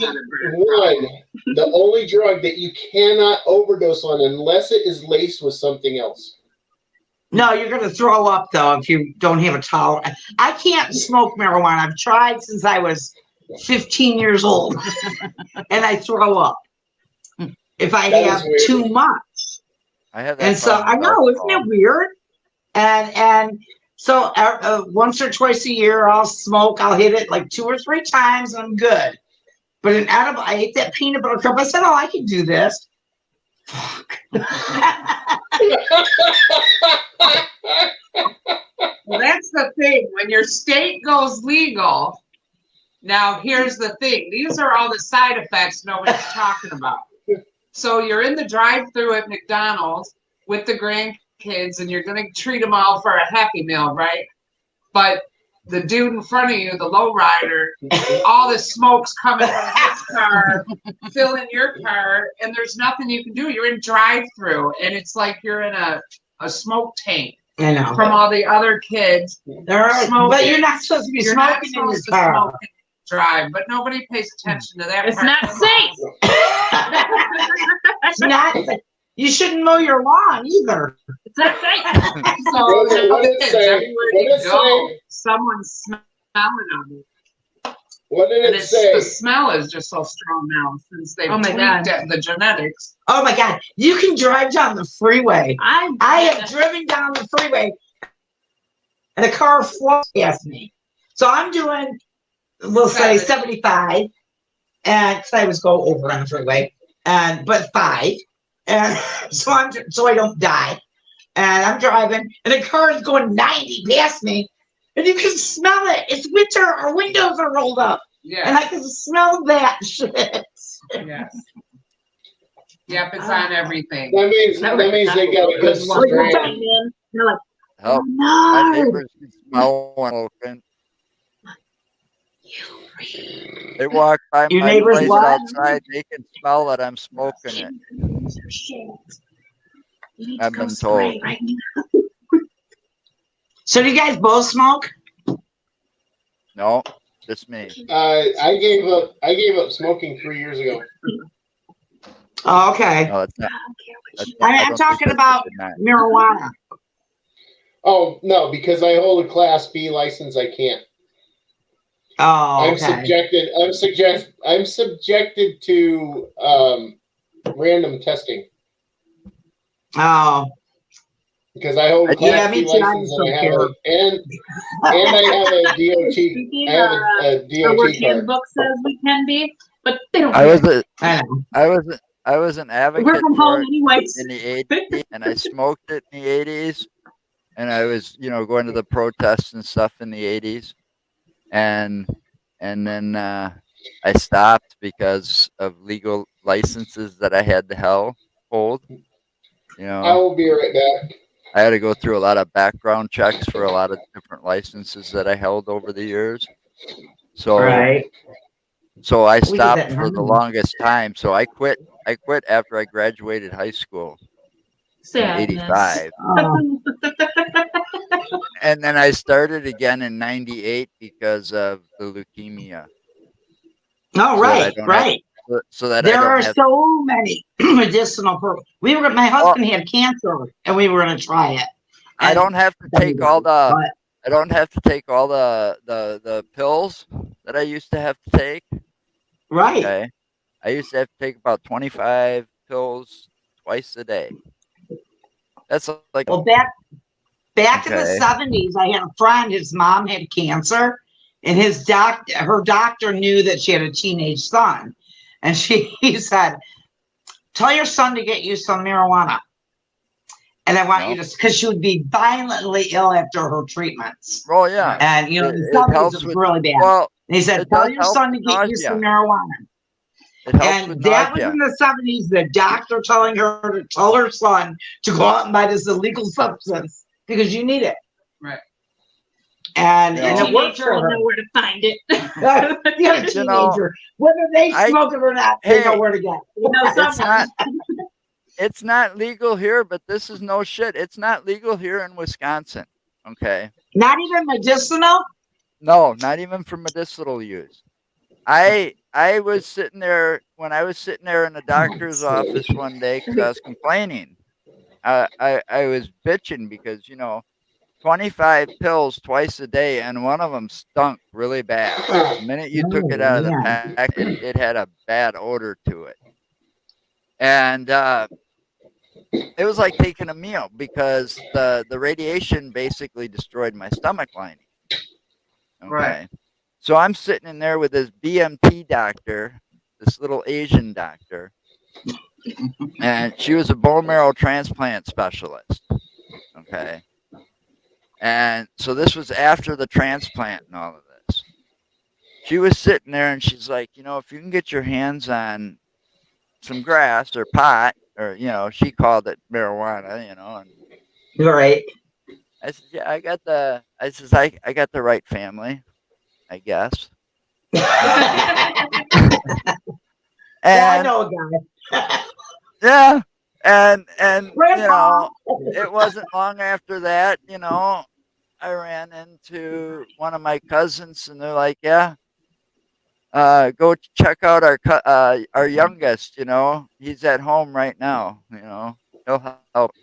one, the only drug that you cannot overdose on unless it is laced with something else.
No, you're going to throw up, though, if you don't have a tolerance. I can't smoke marijuana. I've tried since I was 15 years old, and I throw up if I
That is
have
weird.
too much.
I have that.
And so I know, isn't it weird? And so once or twice a year, I'll smoke. I'll hit it like 2 or 3 times, and I'm good. But an edible, I ate that peanut butter cup. I said, "Oh, I can do this." Fuck.
Well, that's the thing. When your state goes legal, now here's the thing. These are all the side effects nobody's talking about. So you're in the drive-thru at McDonald's with the grandkids, and you're going to treat them all for a Happy Meal, right? But the dude in front of you, the lowrider, all the smoke's coming from his car, filling your car, and there's nothing you can do. You're in drive-thru, and it's like you're in a smoke tank
I know.
from all the other kids.
All right,
smoking.
but you're not supposed to be
You're not
smoking in your
supposed to
car.
smoke and drive, but nobody pays attention to that.
It's
part.
not safe.
It's not. You shouldn't mow your lawn either.
It's not safe.
So
What did it say?
everywhere
What
you
did it
go,
say?
someone's smelling on you.
What did
And
it
it's,
say?
the smell is just so strong now since they've
Oh my God.
tweaked the genetics.
Oh my God! You can drive down the freeway. I have
I
driven down the freeway, and a car flew past me. So I'm doing, we'll say 75, and 'cause I always go over on the freeway, but 5, and so I don't die. And I'm driving, and the car is going 90 past me, and you can smell it. It's winter. Our windows are rolled up, and
Yeah.
I can smell that shit.
Yes. Yep, it's on everything.
That means they got a good strain.
You're like,
Help. My
No.
neighbors can smell when I'm smoking. They walk by
Your
my
neighbors
place
what?
outside. They can smell that I'm smoking it. I've been told.
So do you guys both smoke?
No, just me.
I gave up smoking 3 years ago.
Oh, okay.
No, it's not.
I'm talking about marijuana.
Oh no, because I hold a Class B license, I can't.
Oh,
I'm
okay.
I'm subjected to random testing.
Oh,
because I hold a
Yeah,
Class
me
B
too. I
license
just
and
don't
I have
care.
and I have a DOT.
Speaking,
I have a
our work
DOT card.
handbook says we can be, but they don't
I
care.
was a,
I know.
I was an
We're
advocate
from
for
home
it
anyways.
in the 80s, and I smoked it in the 80s, and I was, going to the protests and stuff in the 80s, and then I stopped because of legal licenses that I had to hold.
I will be right back.
I had to go through a lot of background checks for a lot of different licenses that I held over the years. So
Right.
so I
We did that
stopped
in
for the
Harlem.
longest time. So I quit after I graduated high school in
Sadness.
85.
Oh,
And then I started again in 98 because of the leukemia.
oh
So that I
right,
don't have
right.
so that I
There
don't
are
have
so many medicinal. My husband had cancer, and we were going to try it.
I
And
don't have to
then he
take all
died.
the
But
I don't have to take all the pills that I used to have to take.
right.
Okay. I used to have to take about 25 pills twice a day. That's like
Well, back in the
okay.
70s, I had a friend. His mom had cancer, and her doctor knew that she had a teenage son, and he said, "Tell your son to get you some marijuana." And I want you to, because she would be violently ill after her treatments.
Oh yeah.
And, in the
It
70s,
helps
it was
with
really bad.
well,
And he said,
it
tell
does
your
help
son to
with
get you some
nausea.
marijuana.
It helps with
And that was
nausea.
in the 70s, the doctor telling her to tell her son to go out and buy this illegal substance because you need it.
Right.
And,
You
and
know,
it worked
Teenager
for
will
her.
know where to find it.
Yeah, a
You know,
teenager. Whether they
I-
smoke it or not, they know
hey,
where to get.
You know
it's
someone.
it's not legal here, but this is no shit. It's not legal here in Wisconsin. Okay.
Not even medicinal?
No, not even for medicinal use. I was sitting there when I was sitting there in the doctor's office one day because I was complaining. I was bitching because 25 pills twice a day, and one of them stunk really bad. The minute you took it
Oh,
out of the
man.
pack, it had a bad odor to it, and it was like taking a meal because the radiation basically destroyed my stomach lining. Okay.
Right.
So I'm sitting in there with this BMT doctor, this little Asian doctor, and she was a bone marrow transplant specialist. Okay. And so this was after the transplant and all of this. She was sitting there and she's like, if you can get your hands on some grass or pot, or, she called it marijuana, and
Right.
I said, yeah, I got the right family, I guess.
I
And
know a guy.
yeah, and
Grandpa.
it wasn't long after that, I ran into one of my cousins, and they're like, "Yeah, go check out our youngest. He's at home right now. He'll help."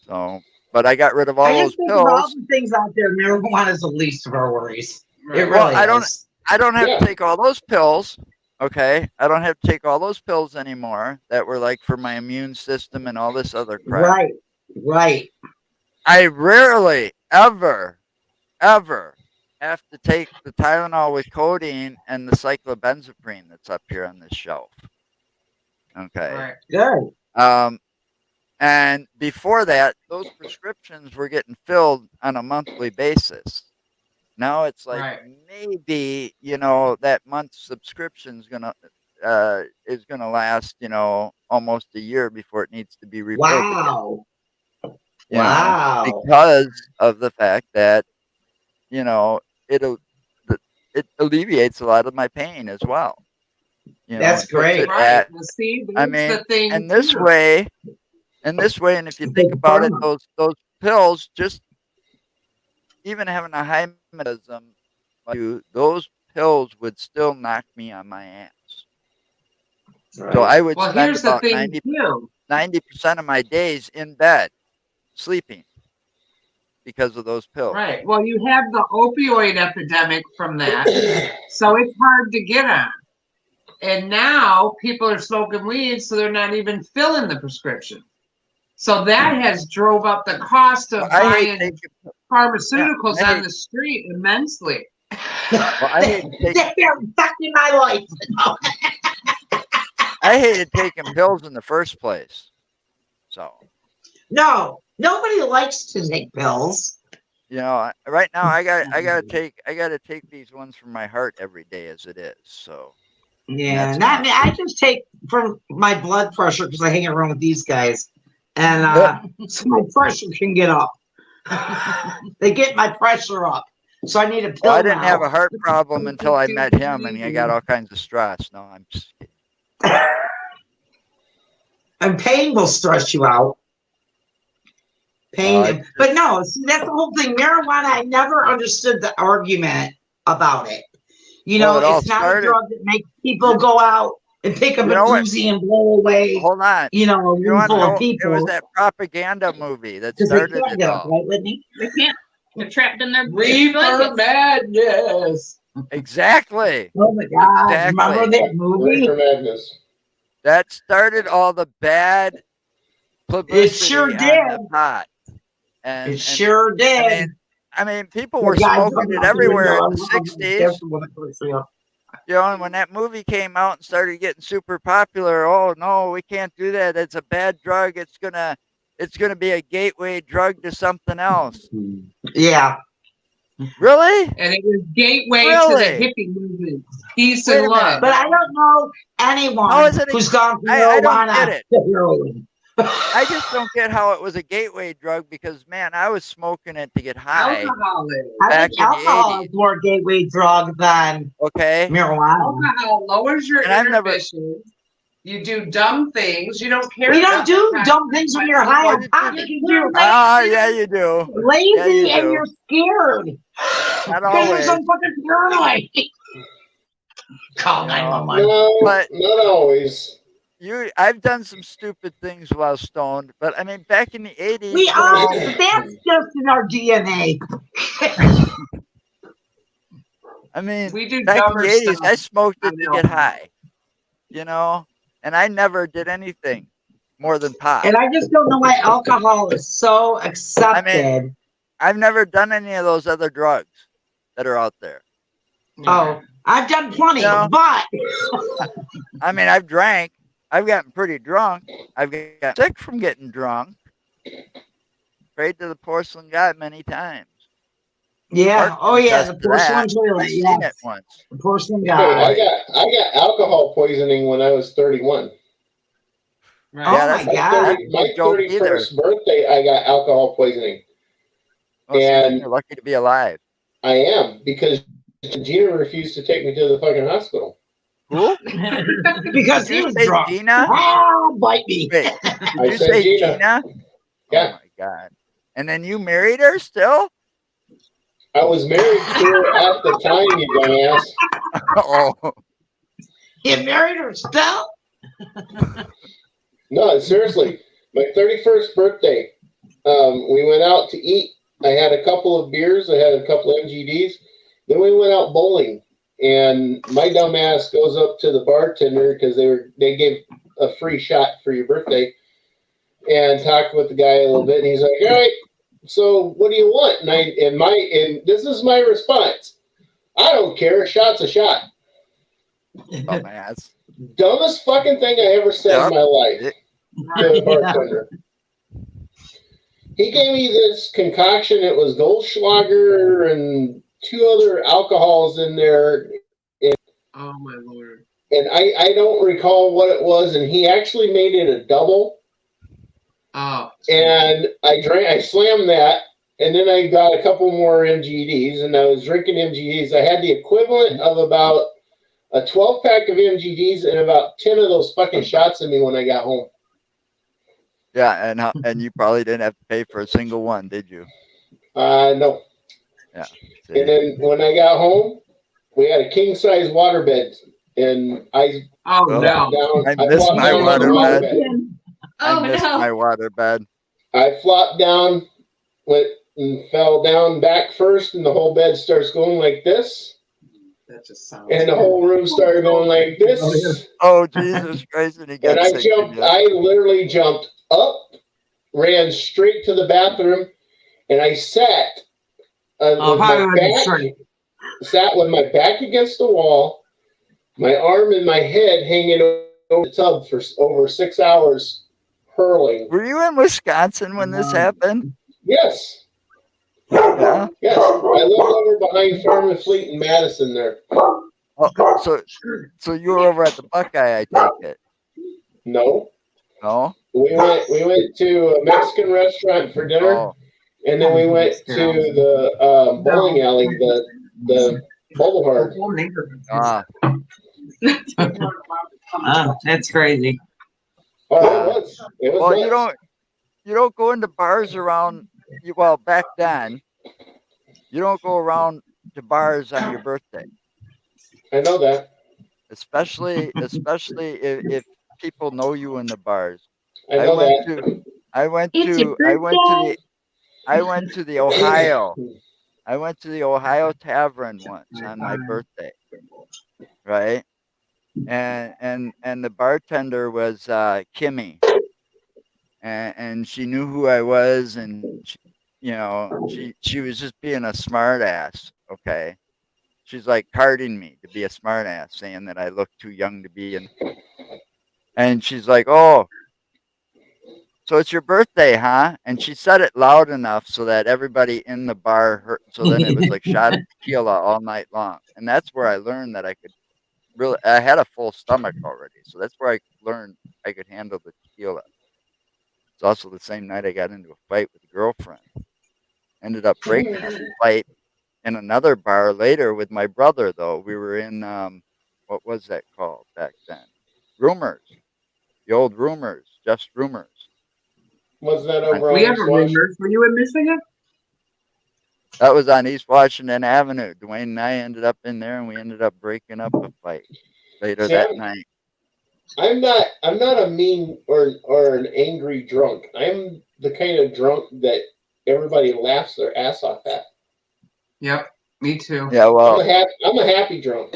So, but I got rid of all
I
those
just think of all
pills.
the things out there. Marijuana is the least of our worries. It
Well,
really is.
I don't have
Yeah.
to take all those pills. Okay, I don't have to take all those pills anymore that were like for my immune system and all this other crap.
Right. Right.
I rarely ever have to take the Tylenol with codeine and the cyclobenzaprine that's up here on this shelf. Okay.
Right.
Good.
And before that, those prescriptions were getting filled on a monthly basis. Now it's like
Right.
maybe that month's subscription is gonna last almost a year before it needs to be refilled again.
Wow.
you know,
Wow.
because of the fact that it'll it alleviates a lot of my pain as well.
That's
it puts
great.
it
Right.
at,
Well, see,
I
that's
mean,
the thing.
and this
too.
way, and if you think
Big
about it,
pharma.
those pills, just even having a high metabolism, those pills would still knock me on my ass. So
Right.
I would
Well,
spend
here's the
about
thing too.
90% of my days in bed sleeping because of those pills.
Right. Well, you have the opioid epidemic from that, so it's hard to get on. And now people are smoking weed, so they're not even filling the prescription. So that has drove up the cost of
I hate
buying
taking.
pharmaceuticals
Yeah, I
on
hate-
the street immensely.
Well, I hate taking.
They're affecting my life.
I hated taking pills in the first place. So
No, nobody likes to take pills.
right now I gotta take these ones for my heart every day as it is. So
Yeah,
that's
not me. I just take from my blood pressure because I hang around with these guys, and so my pressure can get up. They get my pressure up, so I need a pill
well, I didn't
now.
have a heart problem until I met him, and I got all kinds of stress. No, I'm just kidding.
And pain will stress you out. Pain, but no, see, that's the whole thing. Marijuana, I never understood the argument about it. You know,
Well, it all
it's not
started-
a drug that makes people go out and pick up
You
a
know what?
doozy and blow away.
Hold on.
You know, a
You
room
want to
full
know?
of
It was
people.
that propaganda movie that
Because they
started
can't
it
get up,
all.
right, Whitney?
They can't. They're trapped in their
Reefer
blankets.
madness.
Exactly.
Oh my God!
Exactly.
Remember that movie?
Reefer Madness.
That started all the bad publicity
sure
on
did.
the pot. And
It sure did.
I mean, people
The
were
guy
smoking
jumping
it
out the
everywhere
window,
in the
I love
'60s.
that's the one that goes through.
And when that movie came out and started getting super popular, oh no, we can't do that. It's a bad drug. It's gonna be a gateway drug to something else.
Yeah.
Really?
And it was gateway to
Really?
the hippie movement. Peace
Wait
and
a minute.
love.
But I don't know anyone
How is it
who's gone from
I don't get
marijuana
it.
to heroin.
I just don't get how it was a gateway drug because man, I was smoking it to get high.
Alcoholic.
I
Back
think
in the
alcohol
80s.
is more gateway drug than
Okay.
marijuana.
Alcohol lowers your
And I've never-
inhibitions. You do dumb things. You don't care.
You don't
about
do
the
dumb things when you're high on pot. You're
Yeah, you do.
lazy
Yeah, you
and
do.
you're scared.
Not
Because you're
always.
so fucking paranoid. Call
You know,
911.
No,
But-
not always.
I've done some stupid things while stoned, but I mean, back in the '80s,
We all, that's just in our DNA.
I mean,
We do
back in
dumber
the '80s,
stuff.
I smoked it
I
to
know.
get high, and I never did anything more than pot.
And I just don't know why alcohol is so accepted.
I've never done any of those other drugs that are out there.
Oh, I've done plenty,
No.
but
I mean, I've drank. I've gotten pretty drunk. I've got sick from getting drunk. Prayed to the porcelain god many times.
yeah,
Mark
oh yeah,
confessed
the
to
porcelain
that.
toilet,
I've seen it
yes,
once.
the porcelain
Hey,
guy.
I got alcohol poisoning when I was 31.
Right.
Oh
Yeah,
my
that's-
God!
My
no joke
31st birthday, I got alcohol poisoning.
Oh, see, then
And-
you're lucky to be alive.
I am because Gina refused to take me to the fucking hospital.
Who?
Because
Did
he
you
was
say
drunk.
Gina?
Ah, bite me.
Wait,
I
did you
said
say
Gina.
Gina?
Yeah.
Oh my god! And then you married her still?
I was married to her at the time, you dumbass.
Oh,
You married her still?
No, seriously. My 31st birthday, we went out to eat. I had a couple of beers. I had a couple of MGDs. Then we went out bowling. And my dumb ass goes up to the bartender because they gave a free shot for your birthday, and talked with the guy a little bit. And he's like, "All right, so what do you want?" And this is my response: "I don't care. A shot's a shot."
oh my ass!
Dumbest fucking thing I ever said in my life to the bartender. He gave me this concoction. It was Goldschlager and two other alcohols in there.
Oh my lord.
And I don't recall what it was. And he actually made it a double.
Oh.
And I slammed that. And then I got a couple more MGDs. And I was drinking MGDs. I had the equivalent of about a 12-pack of MGDs and about 10 of those fucking shots in me when I got home.
Yeah, and you probably didn't have to pay for a single one, did you?
No.
Yeah.
And then when I got home, we had a king-size waterbed. And I
Oh
Well,
no.
down.
I miss
flopped
my
down on the
waterbed.
Oh
I missed
no.
my waterbed.
I flopped down, went and fell down back first, and the whole bed starts going like this.
That just sounds.
and the whole room started going like this.
Oh, Jesus Christ. And he got
And I
sick.
jumped, I literally jumped up, ran straight to the bathroom, and I sat with my back, sat with my back against the wall, my arm and my head hanging over the tub for over 6 hours, hurling.
Were you in Wisconsin when this happened?
Yes.
Yeah.
Yes. I lived over behind Farm and Fleet in Madison there.
Oh, so you were over at the Buckeye, I take it.
No.
No?
We went to a Mexican restaurant for dinner,
Oh.
and then we went to the bowling alley, the Boulevard.
Ah.
Oh, that's crazy.
Oh, it was
Well,
nuts.
you don't go into bars around. Well, back then, you don't go around to bars on your birthday.
I know that.
Especially if people know you in the bars.
I know that.
I went
It's
to
your birthday.
I went to the Ohio. I went to the Ohio Tavern once on my birthday. Right? And the bartender was Kimmy. And she knew who I was, and she was just being a smart ass. Okay. She's like carding me to be a smart ass, saying that I look too young to be in. And she's like, "Oh, so it's your birthday, huh?" And she said it loud enough so that everybody in the bar heard. So then it was like shot of tequila all night long. And that's where I learned that I could really, I had a full stomach already. So that's where I learned I could handle the tequila. It's also the same night I got into a fight with a girlfriend. Ended up breaking up the fight in another bar later with my brother, though. We were in, what was that called back then? Rumors. The old Rumors. Just Rumors.
Wasn't that over
We
on
have
East
a
Washington?
rumor. Were you in Michigan?
That was on East Washington Avenue. Dwayne and I ended up in there, and we ended up breaking up a fight later that night.
I'm not a mean or an angry drunk. I'm the kind of drunk that everybody laughs their ass off at.
Yep, me too.
Yeah, well,
I'm a happy drunk.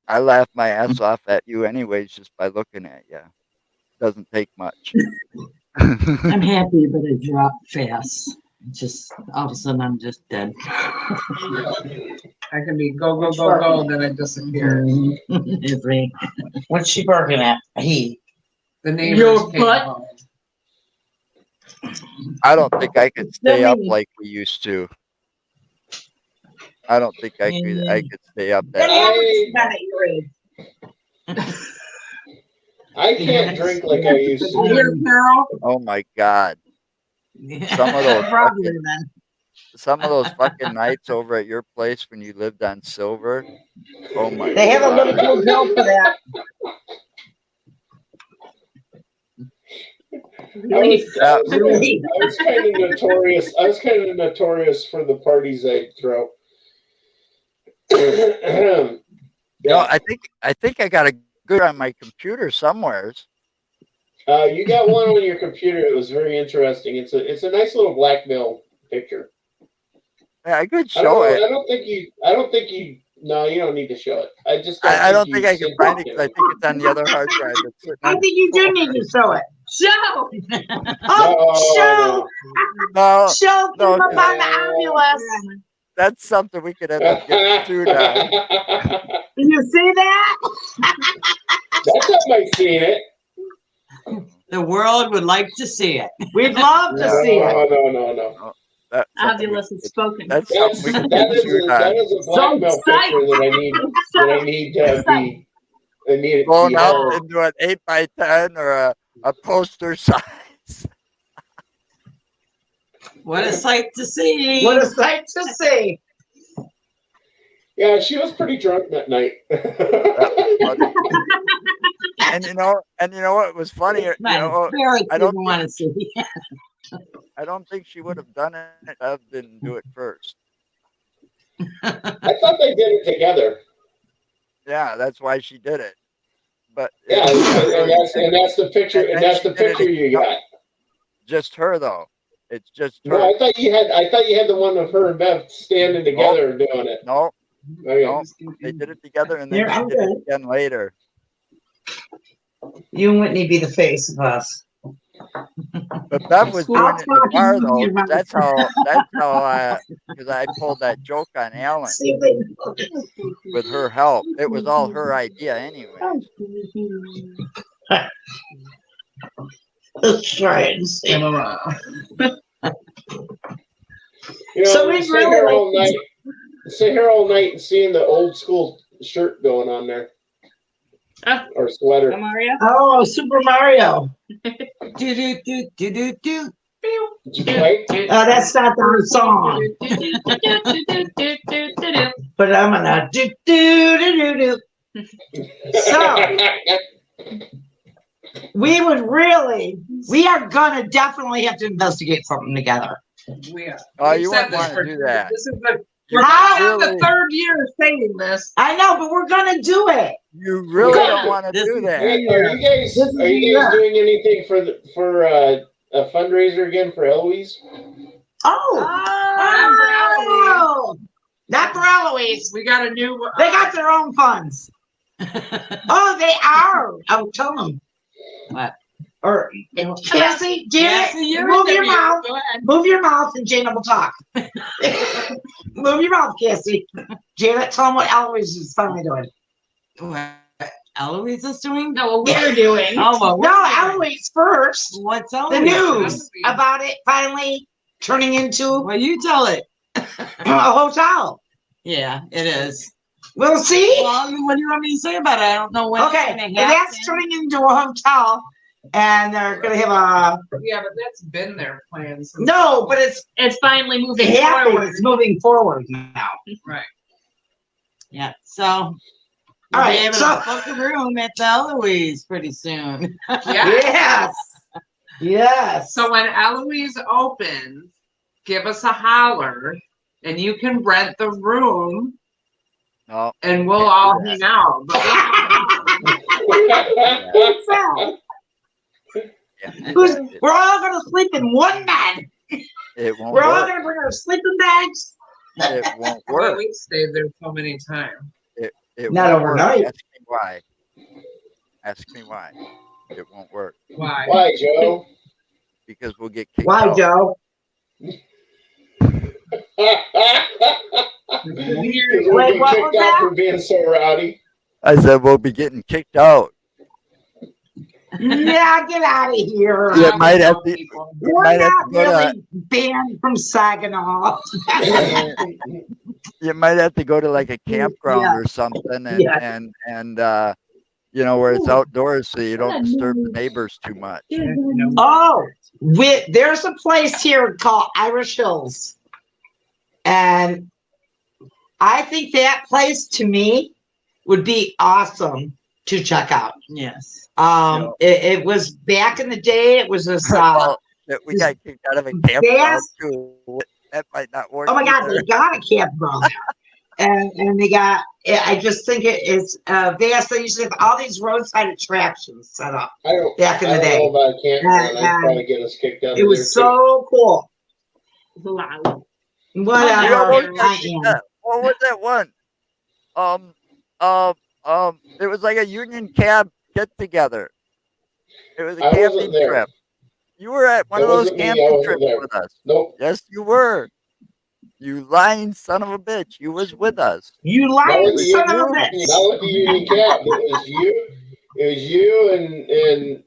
I laugh my ass off at you anyways just by looking at you. Doesn't take much.
I'm happy, but I drop fast. Just all of a sudden, I'm just dead.
I can be go, go, go, go, then I disappear.
It's like,
What's she barking at? He.
The neighbors
Your
came
butt?
home.
I don't think I could stay up like we used to. I don't think I could stay up that long.
I can't drink like I used
You hear,
to.
Carol?
Oh my God. Some of those
probably then.
Some of those fucking nights over at your place when you lived on Silver. Oh my
They have a
God.
little hotel for that.
I was kind of notorious. I was kind of notorious for the parties I'd throw.
No, I think I got a good on my computer somewheres.
You got one on your computer. It was very interesting. It's a nice little blackmail picture.
Yeah, I could show it.
I don't think you. No, you don't need to show it. I just.
I don't think I can find it because I think it's on the other hard drive.
I think you do need to show it.
Show!
Oh,
No,
show
no,
them about the ambulance.
that's something we could end up getting sued on.
Did you see that?
That's not my seeing it.
The world would like to see it. We'd love to see it.
No.
That's something
Obulus has spoken.
That's something we can
That
get sued
is
on.
a blackmail picture that I need to be. I need it to
Blown
be
out
held.
into an 8x10 or a poster size.
What a sight to see.
What a sight to see.
Yeah, she was pretty drunk that night.
And you know what was funny?
My
I
parents
don't
didn't want to see it.
I don't think she would have done it if I didn't do it first.
I thought they did it together.
Yeah, that's why she did it. But
Yeah, and that's the picture. And that's the
she did it
picture you got.
just her though. It's just her.
No, I thought you had the one of her and Bev standing together and doing it.
No,
Okay.
No, they did it together, and then
Here,
she
I'm
did it
good.
again later.
You and Whitney be the face of us.
But Bev was
I'll
doing it in the
talk to
bar
you
though.
your
'Cause that's how because I pulled that joke on Alan
See if they
with her help. It was all her idea anyways.
Let's try it and see.
You know,
Somebody
sit
really
here
like-
all night. Sit here all night and seeing the old school shirt going on there. Or sweater.
Mario?
Oh, Super Mario.
Do do do do do do.
Did you play?
That's not the song. But I'm gonna do do do do do. So we are gonna definitely have to investigate something together.
We are.
Oh,
We've
you
said
wouldn't
this
want to
for-
do that.
This is the
You
How?
the
really,
third year saying this.
I know, but we're gonna do it.
you really
Good.
don't want to
This
do
is
that.
Hey, are you guys
This is
doing anything for a fundraiser again for Eloise?
Oh, not for Eloise.
We got a new.
They got their own funds. Oh, they are. I will tell them.
What?
Or Cassie, Janet,
Cassie, you're
move your
interviewed.
mouth.
Go ahead.
Move your mouth, and Janet will talk. Move your mouth, Cassie. Janet, tell them what Eloise is finally doing.
What Eloise is doing?
No, what we're doing.
Oh, well,
No, Eloise first.
what's
The
Eloise?
news about it finally turning into
Well, you tell it.
a hotel.
Yeah, it is.
We'll see.
Well, what do you want me to say about it? I don't know when
Okay,
it's
and
gonna happen.
that's turning into a hotel, and they're gonna have a
Yeah, but that's been their plans.
no, but it's
It's finally moving
happening.
forward.
It's moving forward now.
Right.
Yeah, so
All
we'll
right,
be able
so
to book a room at the Eloise pretty soon.
Yeah.
yes, yes.
So when Eloise opens, give us a holler, and you can rent the room,
No,
and we'll
Can't do
all
that.
hang out. But
What's that?
yeah,
Who's-
it,
We're all gonna sleep in one bed.
it won't
We're all
work.
gonna bring our sleeping bags.
It won't
well,
work.
we've stayed there so many times.
It
Not
won't work.
overnight.
Ask me why. Ask me why. It won't work
Why?
Why, Joe?
because we'll get kicked
Why,
out.
Joe?
Because
Wait,
we're getting
what
kicked
was
out
that?
for being so rowdy.
I said we'll be getting kicked out.
Yeah, get out of here.
You might have to. You
We're
might have
not
to go to.
really banned from Saginaw.
You might have to go to like a campground
Yeah.
or something, and
Yeah.
and where it's outdoors, so you don't disturb the neighbors too much.
Oh, there's a place here called Irish Hills. And I think that place to me would be awesome to check out.
Yes.
It was back in the day, it was this
Well, that we got kicked out of a campground
Yes.
too. That might not work.
oh my god,
either.
they got a campground there. And they got I just think it's vast. They used to have all these roadside attractions set up
I don't,
back in the
I don't
day.
know about a campground. I'd
And-
probably get us kicked out
It
of
was
there,
so cool.
Loud.
We
Whatever.
almost got
I
kicked
am.
out. What was that one? It was like a union cab get together. It was a
I wasn't
camping
there.
trip. You were at one
It
of those
wasn't me, I
camping
wasn't
trips
there.
with us.
Nope.
Yes, you were. You lying son of a bitch. You was with us.
You
Not
lying
with the
son of a
union,
bitch.
not with the union cab. It was you. It was you and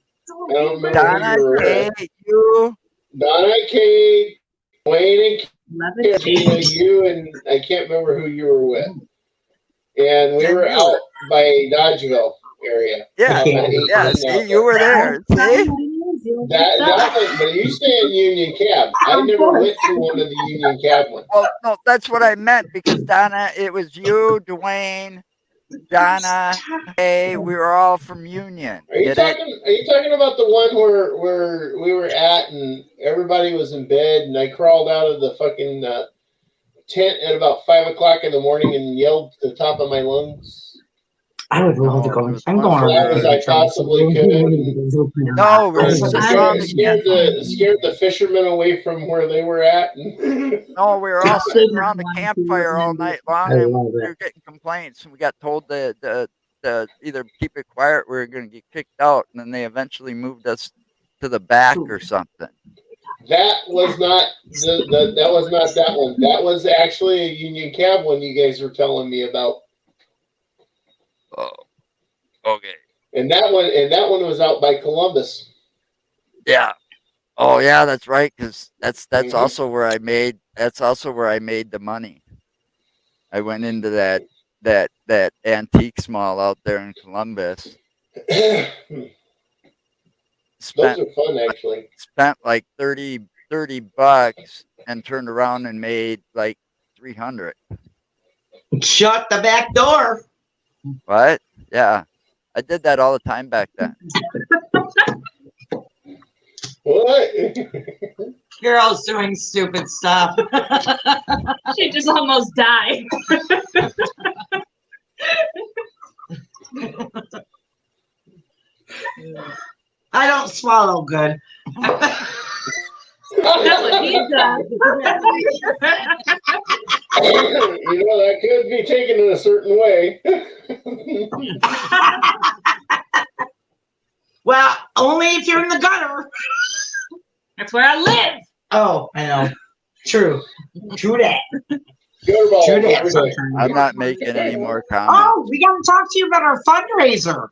I don't remember
Donna,
who you were
Kay,
with.
you.
Donna, Kate, Wayne,
Love
and
it.
Katrina, you, and I can't remember who you were with. And we
And
were
you.
out by Dodgeville area.
Yeah,
Out by 18
yeah.
out
See,
there.
you were there. See,
But you saying union cab. I never went to one of the union cab ones.
well, no, that's what I meant because Donna, it was you, Dwayne, Donna, Kay. We were all from Union.
Are you
Get it?
talking about the one where we were at and everybody was in bed and I crawled out of the fucking tent at about 5 o'clock in the morning and yelled to the top of my lungs?
I would love to
No,
go.
there was
I'm
one
going
where-
As I possibly could.
No, we were
That's
sitting
so
around
Scared,
the
scared the fishermen away from where they were at.
No, we were all sitting around the campfire all night long,
I
and
love
we
it.
were getting complaints, and we got told to either keep it quiet, we were going to get kicked out, and then they eventually moved us to the back or something.
That was not that was not that one. That was actually a Union Cab one you guys were telling me about.
Oh, okay.
And that one was out by Columbus.
Yeah. Oh, yeah, that's right. Because that's
Mhm.
also where I made. That's also where I made the money. I went into that antiques mall out there in Columbus.
Those
Spent
are fun, actually.
like $30 and turned around and made like 300.
Shut the back door.
What? Yeah. I did that all the time back then.
What?
Girls doing stupid stuff.
She just almost died.
I don't swallow good.
That's what he does.
You know, that could be taken in a certain way.
Well, only if you're in the gutter.
That's where I live.
Oh, I know. True. True that.
Gutter balls
True that
every day.
sometimes.
I'm not making any more comments.
Oh, we got to talk to you about our fundraiser.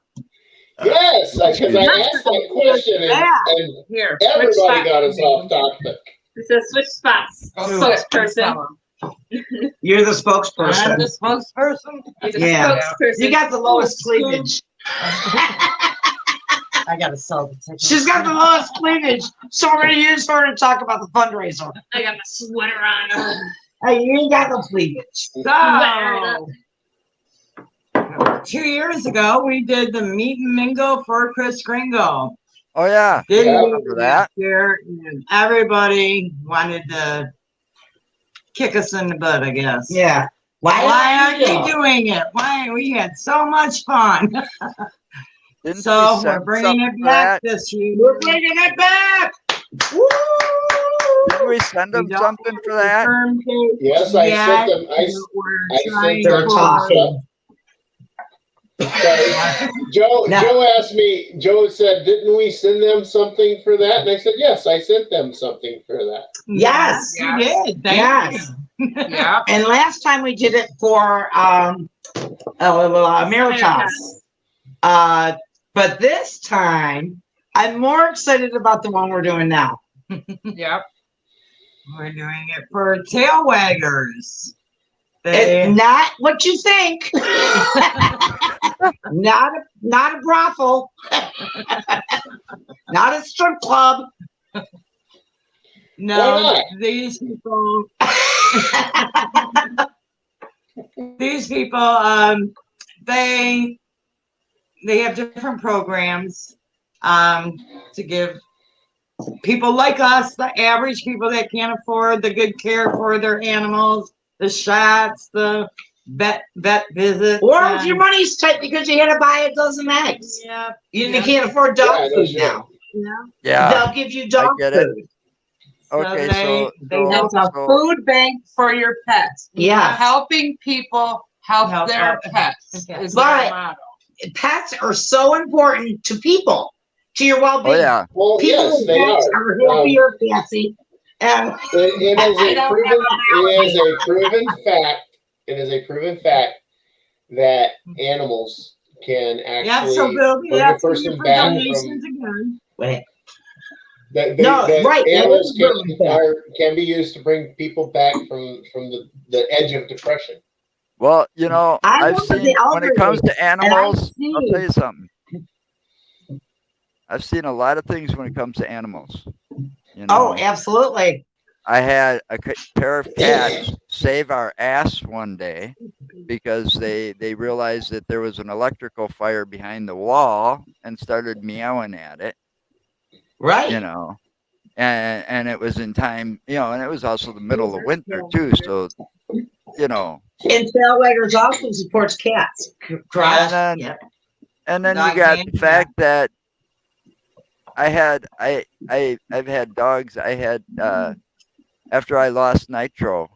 Yes, because I asked that question and
Here, switch
everybody
spots.
got us off topic.
It says switch spots. Spokesperson.
You're the
I'm
spokesperson.
the spokesperson.
He's a
Yeah.
spokesperson.
You got the lowest cleavage.
I gotta sell the ticket.
She's got the lowest cleavage. So we're going to use her to talk about the fundraiser.
I got my sweater on.
Hey, you ain't got no cleavage.
So, 2 years ago, we did the meet and mingle for Chris Gringo.
Oh, yeah.
Didn't
Yeah,
we?
remember that.
Here, and everybody wanted to kick us in the butt, I guess.
Yeah.
Why aren't you doing it? Why? We had so much fun.
Didn't
So
we send
we're bringing
something
it
for
back
that?
this year.
We're bringing it back. Woo!
Didn't we send them
We don't
something for that?
Confirmed date
Yes, I
yet,
sent them. I
we're
sent
trying
them
They're
to-
talking.
Sorry. Joe asked me, Joe said, didn't we send them something for that? And I said, yes, I sent them something for that.
Yes.
You did. Thank
Yes.
you.
Yeah.
And last time we did it for Ameritas. But this time, I'm more excited about the one we're doing now.
Yep.
We're doing it for tail waggers.
It's not what you think. not a brothel. Not a strip club.
No,
Why
these people, they have different programs to give people like us, the average people that can't afford the good care for their animals, the shots, the vet visits.
Or if your money's tight because you had to buy a dozen eggs.
Yeah,
You
Yeah.
can't afford dog
Yeah, no
food
shit.
now.
Yeah.
They'll give you dog
get it.
food.
Okay, so
It's a food bank for your pets.
Yeah.
Helping people help
Help
their
our
pets
pets.
is
But-
their motto.
Pets are so important to people, to your well-being.
oh yeah,
Well,
People
yes,
with
they
pets
are.
are happier, Cassie. And
It is
I
a
don't
proven.
have an
It is a proven fact. It is a proven fact that animals can
yeah.
actually
So Bill,
bring a
asking
person
you for
back
donations again.
wait,
that
No, right, that
animals
is proven fact.
can be used to bring people back from the edge of depression.
well, you know,
I
I've
look at
seen
the
when it comes to animals.
see-
I'll tell you something. I've seen a lot of things when it comes to animals. You know,
oh, absolutely.
I had a pair of cats save our ass one day because they realized that there was an electrical fire behind the wall and started meowing at it.
Right.
You know, and it was in time. You know, and it was also the middle of winter too. So you know,
And Tailwaggers also supports cats. Correct?
and then
Yep.
and then you
Dogs
got
and
the fact that I've had dogs. I had after I lost Nitro,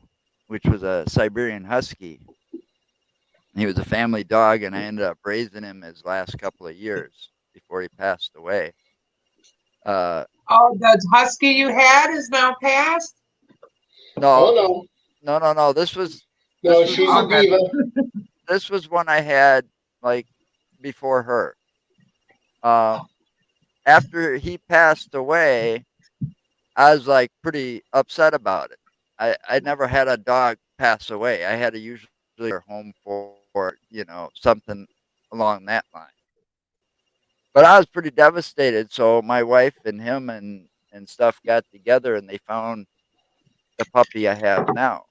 which was a Siberian Husky. He was a family dog, and I ended up raising him his last couple of years before he passed away.
Oh, the husky you had is now passed?
Oh
No,
no,
This was
she's a
Okay.
diva.
this was one I had like before her. After he passed away, I was like pretty upset about it. I never had a dog pass away. I had to usually go home for something along that line. But I was pretty devastated. So my wife and him and stuff got together, and they found the puppy I have now.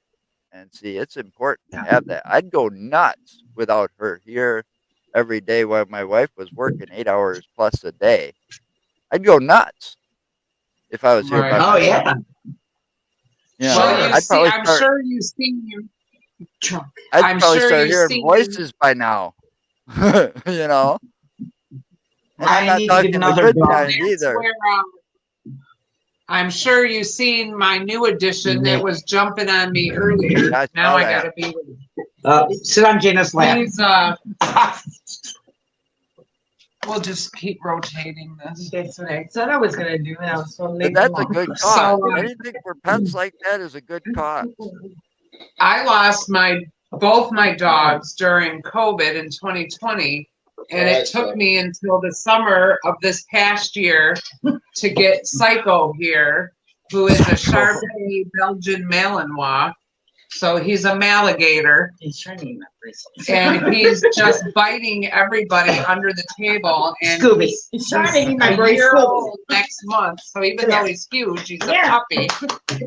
And see, it's important to have that. I'd go nuts without her here every day while my wife was working 8 hours plus a day. I'd go nuts if I was here by
Right.
Oh,
myself.
yeah.
You know,
Well, you
I'd
see,
probably
I'm
start,
sure you've seen your
I'd
I'm
probably
sure
start
you've
hearing
seen-
voices by now. You know? And I'm
I
not
need to get
talking the
another
good
dog.
kind
That's
either.
where, I'm sure you've seen my new addition that was jumping on me earlier.
I
Now
saw
I
that.
gotta be with you.
Sit on Gina's lap.
He's we'll just keep rotating this.
That's what I said I was gonna do. And I was so
But
lazy.
that's a good
So,
cause. Anything for pets like that is a good cause.
I lost both my dogs during COVID in 2020, and
Oh,
it
that
took
sucks.
me until the summer of this past year to get Psycho here, who is a Shar-Pei Belgian Malinois. So he's a Maligator,
He's trying to eat my bracelet.
and he's just biting everybody under the table. And
Scooby. He's trying to eat my
a year
bracelet.
old next month. So even
Come
though
here.
he's huge, he's
Come
a
here.
puppy.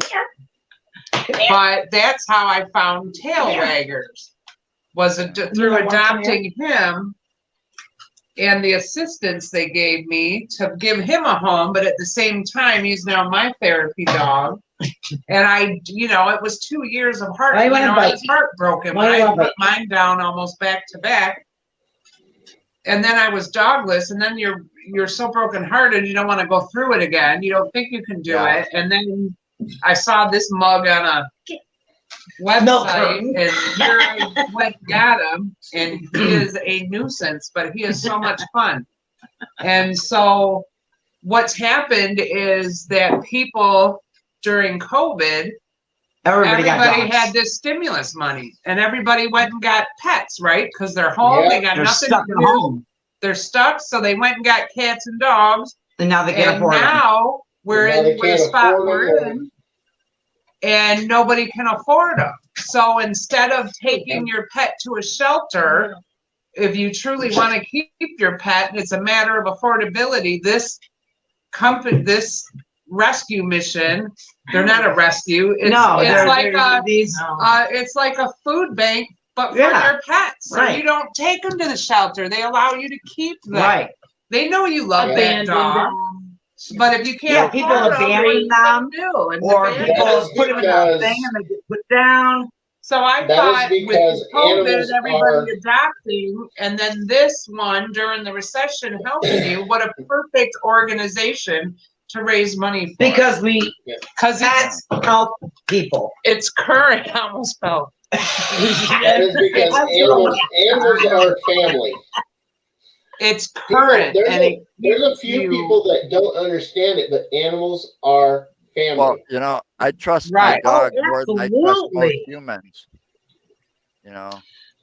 But that's how I found Tailwaggers, was through adopting him and the assistance they gave me to give him a home. But at the same time, he's now my therapy dog. And it was 2 years of heart.
Why you wanna
I
bite
was heartbroken
Why
when
you
I
wanna
put mine down almost back to back. And then I was dogless, and then you're so brokenhearted, you don't want to go through it again. You don't think you can do
Yeah.
it. And then I saw this mug on a website, and here I went and got him, and he is a nuisance, but he is so much fun. And so what's happened is that people during COVID,
Everybody got
everybody
dogs.
had this stimulus money, and everybody went and got pets, right? Because they're home,
Yeah,
they got
They're
nothing
stuck
to
at
do.
home.
They're stuck, so they went and got cats and dogs.
And now they can't
And
afford them.
now we're
Now they
in the
can't
spot
afford
we're
them.
in, and nobody can afford them. So instead of taking your pet to a shelter, if you truly want to keep your pet, and it's a matter of affordability, this rescue mission, they're not a rescue. It's like a food bank, but for
Yeah.
your pets. So
Right.
you don't take them to the shelter. They allow you to keep them.
Right.
They know you love that
Abandoned
dog.
them.
But if you can't
Yeah, people
afford them,
abandon
what are you
them,
gonna do? And
Or
abandon
people
That is
put them in a
because-
thing and they get put down.
So I
That is
thought
because
with COVID,
animals
everybody
are-
adopting, and then this one during the recession helping you, what a perfect organization to raise money for.
Because
Because
pets help people.
it's current, I almost felt.
That is because animals are family.
It's current.
There's
and
a-
it
There's a
keeps
few
you-
people that don't understand it, but animals are family.
Well, I trust
Right.
my dog
Oh,
more than I trust most
absolutely.
humans. You know?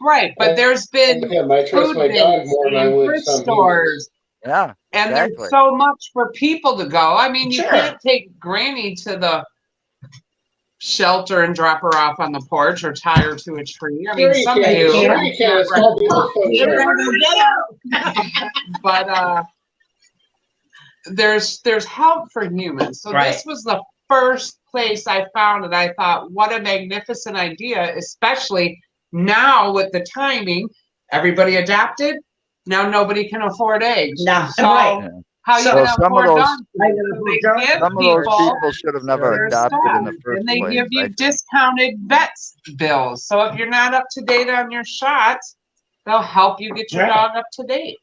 Right, but there's been
Him, I trust
food
my dog
banks
more than I
and
would
thrift
some humans.
stores.
Yeah.
And
Exactly.
there's so much for people to go. I mean, you
Sure.
can't take Granny to the shelter and drop her off on the porch or tie her to a tree. I mean,
Sure you
some
can.
do.
Sure you can. It's called being a folk
You're
shelter.
gonna go get 'em.
But there's help for humans. So
Right.
this was the first place I found it. I thought, what a magnificent idea, especially now with the timing. Everybody adopted. Now nobody can afford eggs.
No,
So
right.
How you
So
gonna
some of
afford
those-
dog
I
food?
gotta
So
put
they
dog-
give
Some of those
people
people should have never
their
adopted in the
stuff,
first
and they
place.
give you
I think.
discounted vets bills. So if you're not up to date on your shots, they'll help you get your
Right.
dog up to date.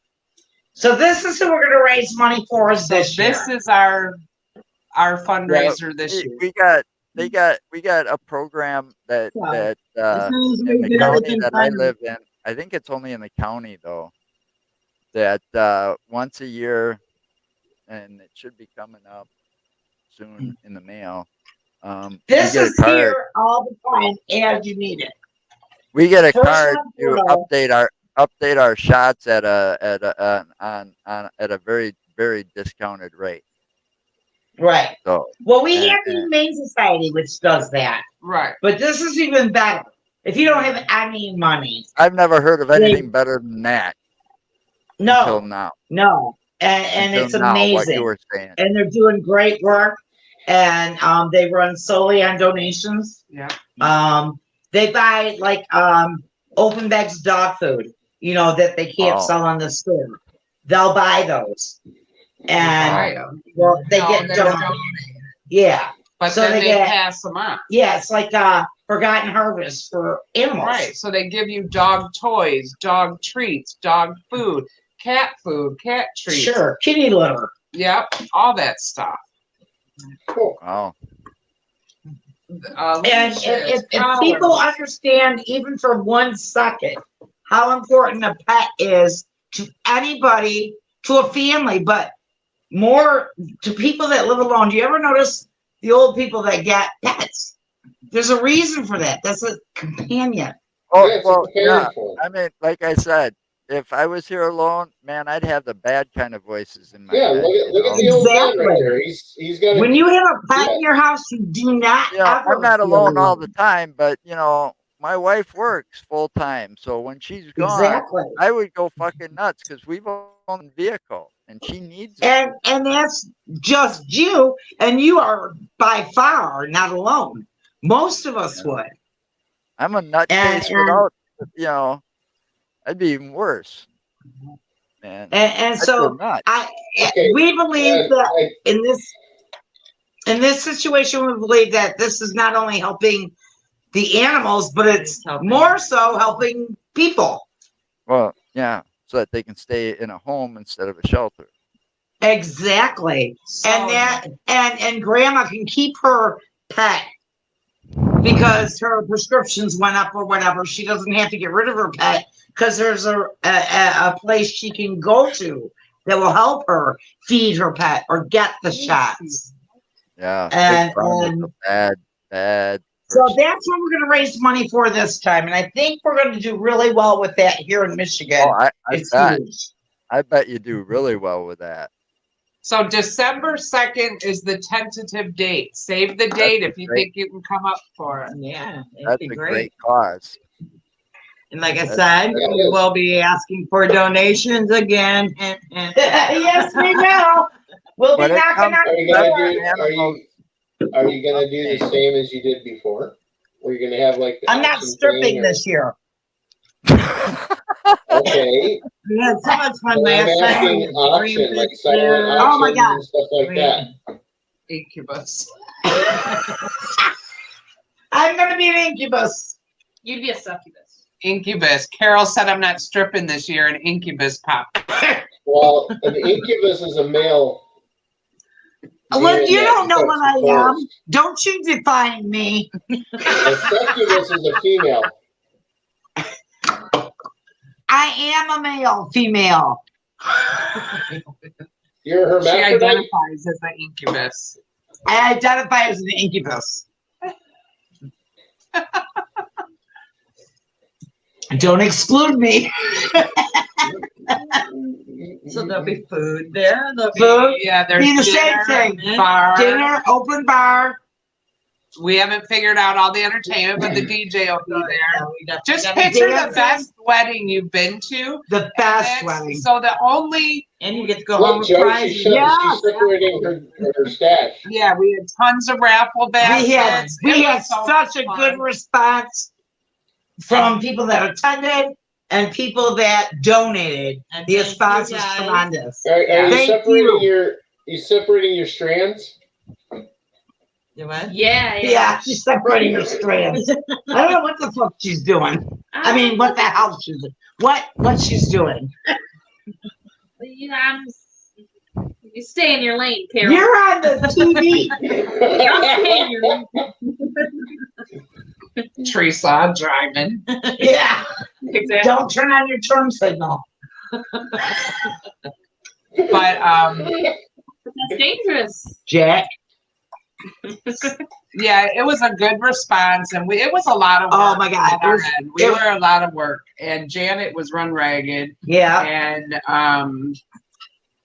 So this is who we're gonna raise money for is
So
this year.
this is our fundraiser this year.
We got a program that
Well,
that
as long as we
in the
do
county
everything
that I
fine.
live in. I think it's only in the county though. That once a year, and it should be coming up soon in the mail.
This
we get
is
a card.
here all the time as you need it.
We get a
First
card
one,
to update our shots at a very discounted rate.
Right.
So
Well, we
And-
have the Humane Society, which does that.
Right.
But this is even better. If you don't have any money,
I've never heard of anything better than that until
no,
now.
no. And
Until
it's
now, what you
amazing.
were saying.
And they're doing great work. And they run solely on donations.
Yeah.
They buy like open bags of dog food, that they can't
Oh.
sell on the store. They'll buy those. And
Buy 'em.
well, they
No,
get
they're
donated.
donated.
Yeah.
But
So
then
they
they
get-
pass them on.
Yeah, it's like Forgotten Harvest for animals.
Right. So they give you dog toys, dog treats, dog food, cat treats.
Sure. Kitty litter.
Yep. All that stuff.
Cool.
Wow.
And
Leashes,
if people
collars.
understand even for 1 second how important a pet is to anybody, to a family, but more to people that live alone. Do you ever notice the old people that get pets? There's a reason for that. That's a companion.
Oh,
Yeah, it's a
well,
companion
yeah.
for 'em.
I mean, like I said, if I was here alone, man, I'd have the bad kind of voices in my
Yeah,
head.
look at
you
the old man
Exactly.
right there. He's got
When
a
you have a pet in your house, you do not
know,
ever
I'm not
feel
alone all the time, but my wife works full time, so when she's gone,
Exactly.
I would go fucking nuts because we've owned a vehicle and she needs it.
And that's just you, and you are by far not alone. Most of us
Yeah.
would.
I'm a nutcase
and-
without, I'd be even worse, man.
And
I'd
so
go nuts.
Okay,
we believe
and
that in this situation, we believe that this is not only helping the animals, but it's more so helping people.
Well, yeah, so that they can stay in a home instead of a shelter.
Exactly.
So-
And grandma can keep her pet because her prescriptions went up or whatever. She doesn't have to get rid of her pet because there's a place she can go to that will help her feed her pet or get the shots.
Yeah,
And-
Big Pharma's a bad
So
person.
that's what we're going to raise money for this time. And I think we're going to do really well with that here in Michigan.
Oh, I
It's
bet.
huge.
I bet you do really well with that.
So December 2nd is the tentative date. Save the date if you
great.
think you can come up for it.
Yeah, it'd
That's
be
a
great.
great cause.
And like I
That's-
said,
Yeah, it
we
is.
will be asking for donations again. Yes, we will. We'll be
When it
knocking
comes-
on
are you
the
gonna
door.
are you gonna do the same as you did before? Where you're gonna have like the
I'm not
auction
stripping
thing or-
this year.
Okay,
We had so much fun
but I'm
last time.
asking auction, like silent
Oh my
auction
God.
and stuff like that.
Incubus.
I'm going to be an incubus.
You'd be a succubus.
Incubus. Carol said I'm not stripping this year, and Incubus popped.
Well, an incubus is a male.
Well,
being
you
that
don't know
starts
what I
the
am.
forest.
Don't you define me.
A succubus is a female.
I am a male, female.
You're a
She
hermaphrodite.
identifies as an incubus.
I identify as an incubus. Don't exclude me.
So there'll be food there. There'll be
Food,
Yeah, there's
be the
dinner,
same thing.
bar.
Dinner, open bar.
We haven't figured out all the entertainment, but the DJ will be there. Just
gotta
picture the
dance.
best wedding you've been to.
The best
That's-
wedding.
So the only,
And you get to go home
Look,
with
Joe,
prizes.
she's
Yeah.
separating her stash.
yeah, we had tons of raffle baskets.
We
It
had
was so
such a
fun.
good response from people that attended. and people that donated.
And
The
thank
response
you
was
guys.
tremendous.
Are you
Thank
separating
you.
you separating your strands?
You what?
Yeah,
Yeah, she's separating her strands. I don't know what the fuck she's doing. I mean, what the hell she's doing. What she's doing.
You know, you stay in your lane, Carol.
You're on the TV.
I'm staying in your lane.
Teresa driving.
Yeah.
Exactly.
Don't turn on your turn signal.
But
That's dangerous.
Jack.
yeah, it was a good response, and it was a lot of work.
Oh my God.
on our end. We were a lot of work, and Janet was run ragged,
Yeah.
and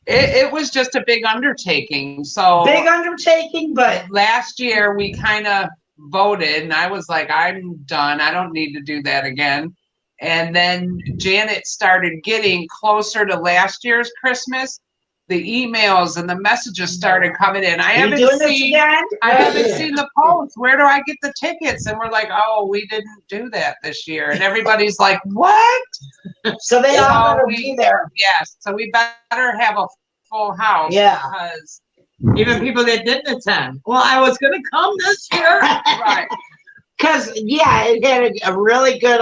it was just a big undertaking. So
Big undertaking, but
last year we kind of voted, and I was like, I'm done. I don't need to do that again. And then Janet started getting closer to last year's Christmas. The emails and the messages started coming in. I
you
haven't
doing this
seen
again?
I haven't seen the posts. Where do I get the tickets? And we're like, oh, we didn't do that this year. And everybody's like, what?
So they all
So
better be there.
Yes. So we better have a full house.
Yeah.
Because
Even people that didn't attend. Well, I was gonna come this year.
right.
Because, yeah, it had a really good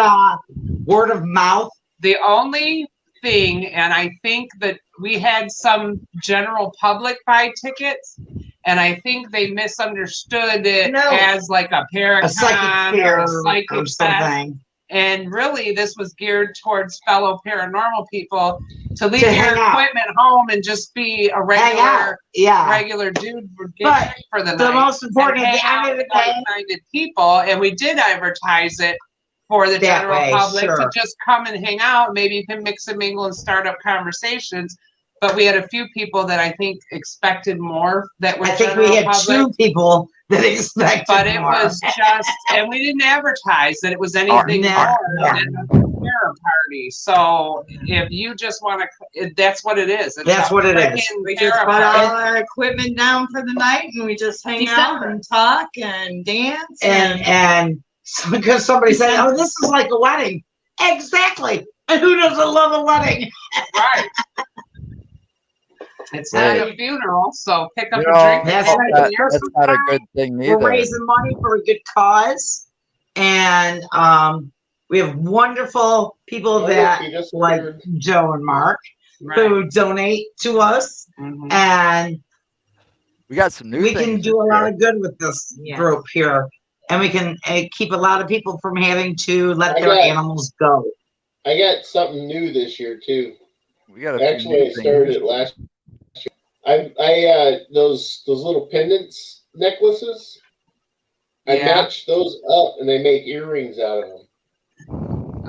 word of mouth.
The only thing, and I think that we had some general public buy tickets, and I think they misunderstood it
No.
as like a paracon
A psychic fair
or a
or
psychic fest.
something.
And really, this was geared towards fellow paranormal people to leave
To
your
hang out.
equipment home and just be a
Hang out.
regular,
Yeah.
regular dude for
But
for the
The
night.
most important
and
is the
hang out
end of
with
the day.
like-minded people, and we did advertise it for the
That
general
way,
public
sure.
to just come and hang out. Maybe you can mix and mingle and start up conversations. But we had a few people that I think expected more that were
I think
general
we had
public.
two people that expected
But it
more.
was just, and we didn't advertise that it was anything
no,
more
no.
than a fair party. So if you just want to, that's what it is. It's
That's
a
what it is.
freaking
We just
fair
put
party.
all our equipment down for the night and we just hang out
December.
and talk and dance.
And because somebody said, "Oh, this is like a wedding." Exactly. And who doesn't love a wedding?
Right. It's not
Right.
a funeral, so pick up
You
a
know,
drink.
That's
and
right.
go
That's
to your-
not a good thing
We're
either.
raising money for a good cause, and we have wonderful people that
You just
like
heard.
Joe and Mark
Right.
who donate to us,
Mhm.
and
We got some new
we
things.
can do a
this
lot
year.
of good with this
Yes.
group here, and we can keep a lot of people from having to let
I
their
got-
animals go.
I got something new this year too.
We got a few
Actually,
new
I
things.
started it last year. I those little pendants necklaces. I
Yeah.
matched those up, and they make earrings out of them.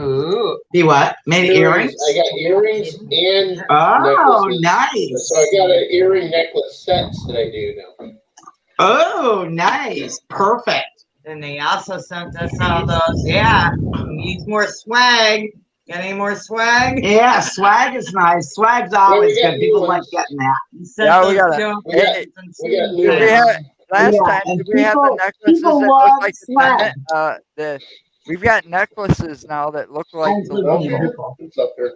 Ooh.
You what? Made earrings?
I got earrings and
Oh,
necklaces.
nice.
So I got an earring necklace sets that I do now.
Oh, nice. Perfect.
And they also sent us all those, yeah, needs more swag. Got any more swag?
Yeah, swag is nice. Swag's always
we got
good.
new
People like
ones.
getting that.
Yeah, we got
We got-
Hey,
we got new
Did we
ones.
have, last
Yeah,
time,
and
did we have the
people-
necklaces
people
that
love
look like the
swag.
pendant? We've got necklaces now that look like the logo.
It's up there.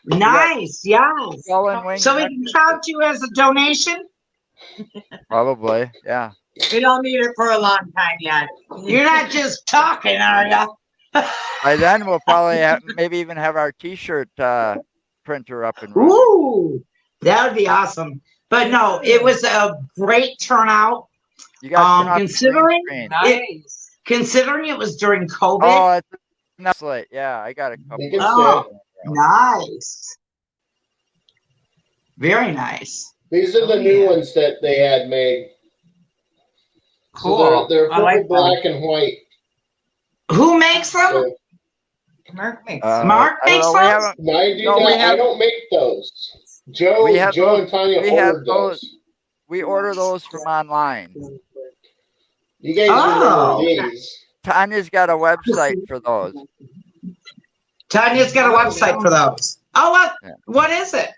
Nice, yes.
Skull and wing
So we can
necklaces.
count you as a donation?
Probably, yeah.
We don't need it for a long time yet.
You're not just talking, are you?
By then, we'll probably have, maybe even have our T-shirt printer up and running.
Ooh, that would be awesome. But no, it was a great turnout.
You got to turn off the green
considering-
screen.
Nice.
Considering it was during COVID,
Oh, it's nice light. Yeah, I got a couple.
You can
Oh.
say
nice. Very nice.
these are the new ones that they had made.
Cool.
So they're
I
purple,
like them.
black, and white.
Who makes them?
So
Mark makes
Mark
I don't
makes
know, we
those?
haven't-
I do
No, we
not. I
have-
don't make those. Joe,
We have
Joe
those-
and Tanya
we have
ordered those.
We order those from online.
You guys
Oh.
remember these?
Tanya's got a website for those.
Tanya's got a website for those. Oh, what?
Yeah.
What is it?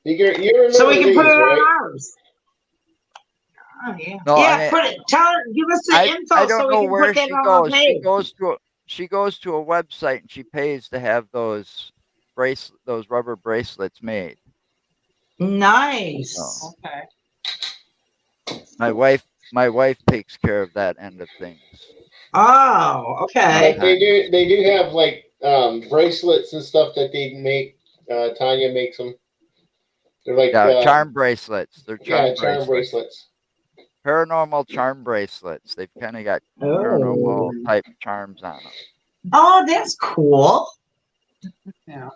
You remember
So we can
these,
put it
right?
on ours.
Oh, yeah.
No,
Yeah,
I mean,
put it. Tell her. Give us the info
I
so
don't
we
know
can
where
put that
she
on our
goes.
page.
she goes to a website and she pays to have those rubber bracelets made.
Nice.
Oh.
Okay.
My wife takes care of that end of things.
Oh, okay.
But they do have like bracelets and stuff that they make. Tanya makes them. They're like
Charm bracelets. They're charm
charm bracelets.
Paranormal charm bracelets. They've kind of got paranormal type charms on them.
Oh, that's cool.
Yeah.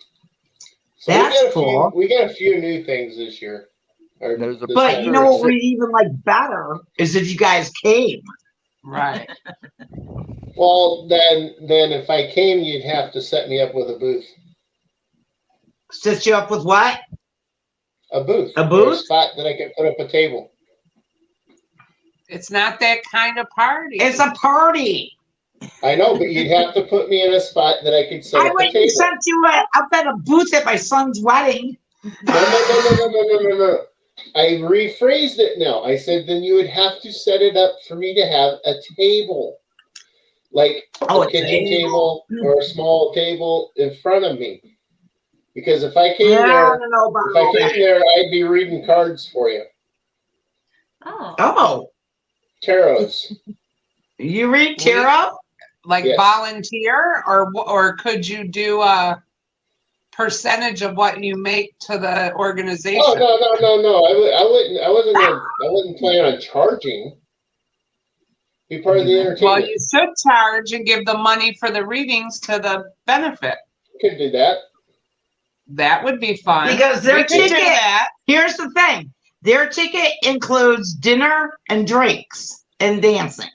So
That's cool.
We got a few new things this year.
But you know what would be even like better is if you guys came.
Right.
Well, then if I came, you'd have to set me up with a booth.
Set you up with what?
A booth.
A
Or
booth?
a spot that I can put up a table.
It's not that kind of party.
It's a party.
I know, but you'd have to put me in a spot that I could set
I
up a
wouldn't
table.
set you up at a booth at my son's wedding.
No. I rephrased it now. I said then you would have to set it up for me to have a table. Like a kitchen table or a small table in front of me. Because if I came there, I'd be reading cards for you.
Oh.
Tarots.
You read tarot?
Like
Yes.
volunteer, or could you do a percentage of what you make to the organization?
Oh no! I wouldn't plan on charging. Be part of the entertainment.
Well, you should charge and give the money for the readings to the benefit.
Could do that.
That would be fun.
Because their
We could do
ticket,
that.
here's the thing. Their ticket includes dinner and drinks and dancing.